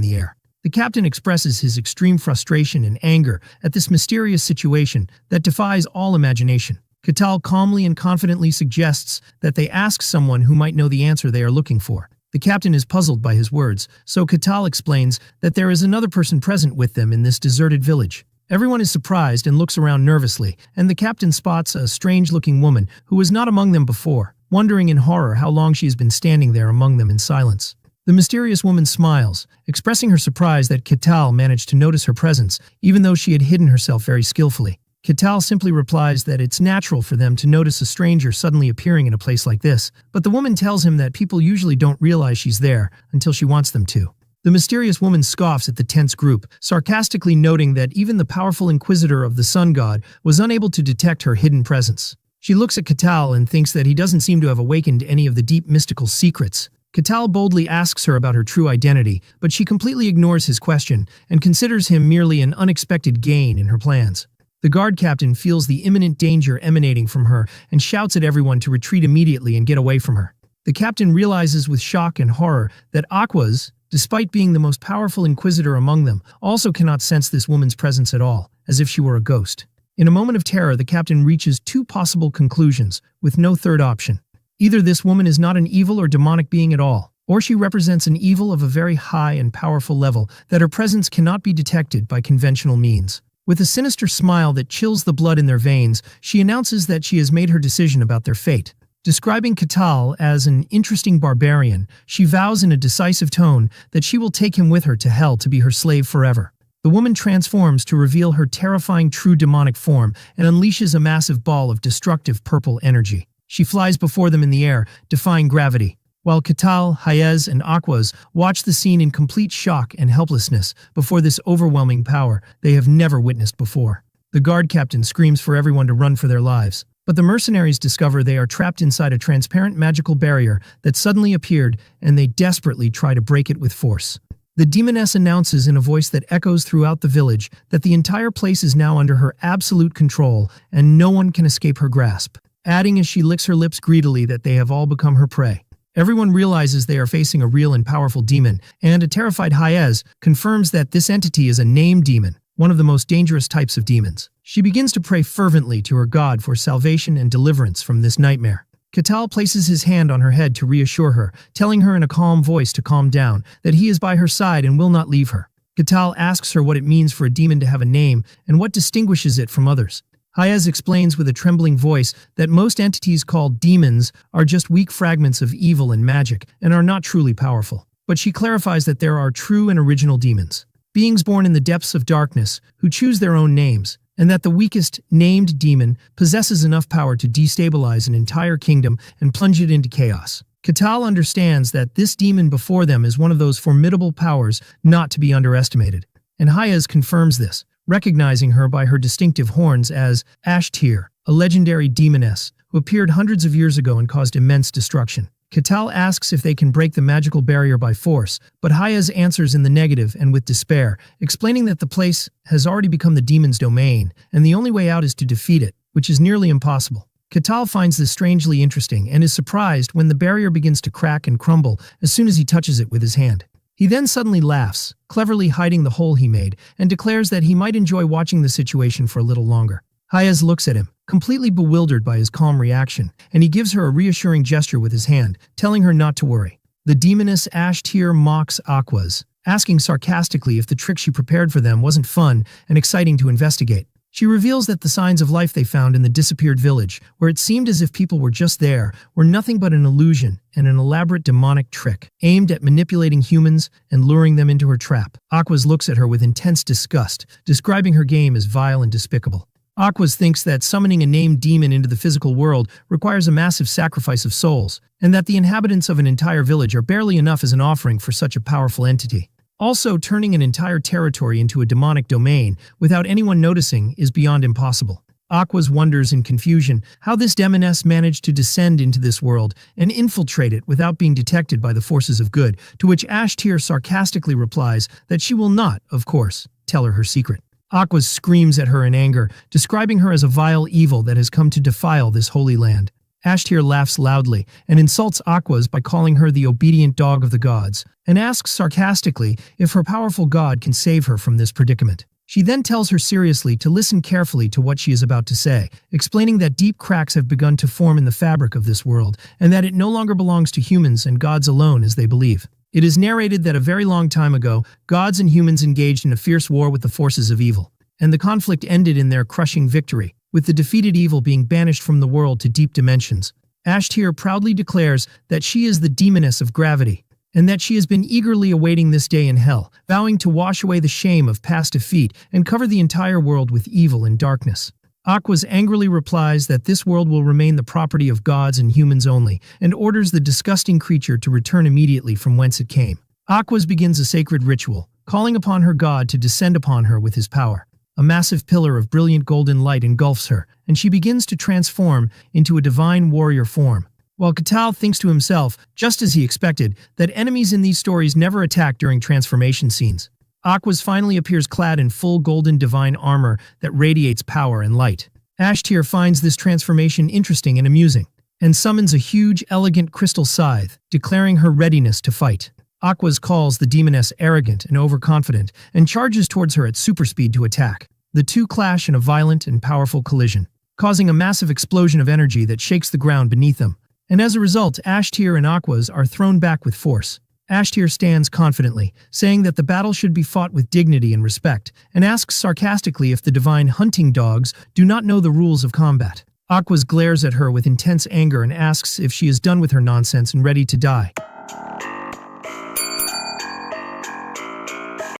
the air. The captain expresses his extreme frustration and anger at this mysterious situation that defies all imagination. Katal calmly and confidently suggests that they ask someone who might know the answer they are looking for. The captain is puzzled by his words, so Katal explains that there is another person present with them in this deserted village. Everyone is surprised and looks around nervously, and the captain spots a strange-looking woman who was not among them before, wondering in horror how long she has been standing there among them in silence. The mysterious woman smiles, expressing her surprise that Katal managed to notice her presence, even though she had hidden herself very skillfully. Katal simply replies that it's natural for them to notice a stranger suddenly appearing in a place like this, but the woman tells him that people usually don't realize she's there until she wants them to. The mysterious woman scoffs at the tense group, sarcastically noting that even the powerful inquisitor of the sun god was unable to detect her hidden presence. She looks at Katal and thinks that he doesn't seem to have awakened any of the deep mystical secrets. Katal boldly asks her about her true identity, but she completely ignores his question and considers him merely an unexpected gain in her plans. The guard captain feels the imminent danger emanating from her and shouts at everyone to retreat immediately and get away from her. The captain realizes with shock and horror that Aquas, despite being the most powerful inquisitor among them, also cannot sense this woman's presence at all, as if she were a ghost. In a moment of terror, the captain reaches two possible conclusions, with no third option. Either this woman is not an evil or demonic being at all, or she represents an evil of a very high and powerful level that her presence cannot be detected by conventional means. With a sinister smile that chills the blood in their veins, she announces that she has made her decision about their fate. Describing Katal as an interesting barbarian, she vows in a decisive tone that she will take him with her to hell to be her slave forever. The woman transforms to reveal her terrifying true demonic form and unleashes a massive ball of destructive purple energy. She flies before them in the air, defying gravity. While Katal, Hayez, and Aquas watch the scene in complete shock and helplessness before this overwhelming power they have never witnessed before. The guard captain screams for everyone to run for their lives, but the mercenaries discover they are trapped inside a transparent magical barrier that suddenly appeared, and they desperately try to break it with force. The demoness announces in a voice that echoes throughout the village that the entire place is now under her absolute control and no one can escape her grasp, adding as she licks her lips greedily that they have all become her prey. Everyone realizes they are facing a real and powerful demon, and a terrified Hayez confirms that this entity is a named demon, one of the most dangerous types of demons. She begins to pray fervently to her god for salvation and deliverance from this nightmare. Katal places his hand on her head to reassure her, telling her in a calm voice to calm down, that he is by her side and will not leave her. Katal asks her what it means for a demon to have a name and what distinguishes it from others. Hayez explains with a trembling voice that most entities called demons are just weak fragments of evil and magic and are not truly powerful. But she clarifies that there are true and original demons, beings born in the depths of darkness who choose their own names, and that the weakest named demon possesses enough power to destabilize an entire kingdom and plunge it into chaos. Katal understands that this demon before them is one of those formidable powers not to be underestimated, and Hayez confirms this, recognizing her by her distinctive horns as Ashtir, a legendary demoness who appeared hundreds of years ago and caused immense destruction. Katal asks if they can break the magical barrier by force, but Hayez answers in the negative and with despair, explaining that the place has already become the demon's domain, and the only way out is to defeat it, which is nearly impossible. Katal finds this strangely interesting and is surprised when the barrier begins to crack and crumble as soon as he touches it with his hand. He then suddenly laughs, cleverly hiding the hole he made, and declares that he might enjoy watching the situation for a little longer. Hayez looks at him, completely bewildered by his calm reaction, and he gives her a reassuring gesture with his hand, telling her not to worry. The demoness Ashtir mocks Aquas, asking sarcastically if the trick she prepared for them wasn't fun and exciting to investigate. She reveals that the signs of life they found in the disappeared village, where it seemed as if people were just there, were nothing but an illusion and an elaborate demonic trick, aimed at manipulating humans and luring them into her trap. Aquas looks at her with intense disgust, describing her game as vile and despicable. Aquas thinks that summoning a named demon into the physical world requires a massive sacrifice of souls, and that the inhabitants of an entire village are barely enough as an offering for such a powerful entity. Also, turning an entire territory into a demonic domain without anyone noticing is beyond impossible. Aquas wonders in confusion how this demoness managed to descend into this world and infiltrate it without being detected by the forces of good, to which Ashtir sarcastically replies that she will not, of course, tell her secret. Aquas screams at her in anger, describing her as a vile evil that has come to defile this holy land. Ashtir laughs loudly and insults Aquas by calling her the obedient dog of the gods, and asks sarcastically if her powerful god can save her from this predicament. She then tells her seriously to listen carefully to what she is about to say, explaining that deep cracks have begun to form in the fabric of this world, and that it no longer belongs to humans and gods alone as they believe. It is narrated that a very long time ago, gods and humans engaged in a fierce war with the forces of evil, and the conflict ended in their crushing victory, with the defeated evil being banished from the world to deep dimensions. Ashtir proudly declares that she is the demoness of gravity, and that she has been eagerly awaiting this day in hell, vowing to wash away the shame of past defeat and cover the entire world with evil and darkness. Aquas angrily replies that this world will remain the property of gods and humans only, and orders the disgusting creature to return immediately from whence it came. Aquas begins a sacred ritual, calling upon her god to descend upon her with his power. A massive pillar of brilliant golden light engulfs her, and she begins to transform into a divine warrior form. While Katal thinks to himself, just as he expected, that enemies in these stories never attack during transformation scenes. Aquas finally appears clad in full golden divine armor that radiates power and light. Ashtir finds this transformation interesting and amusing, and summons a huge, elegant crystal scythe, declaring her readiness to fight. Aquas calls the demoness arrogant and overconfident, and charges towards her at super speed to attack. The two clash in a violent and powerful collision, causing a massive explosion of energy that shakes the ground beneath them. And as a result, Ashtir and Aquas are thrown back with force. Ashtir stands confidently, saying that the battle should be fought with dignity and respect, and asks sarcastically if the divine hunting dogs do not know the rules of combat. Aquas glares at her with intense anger and asks if she is done with her nonsense and ready to die.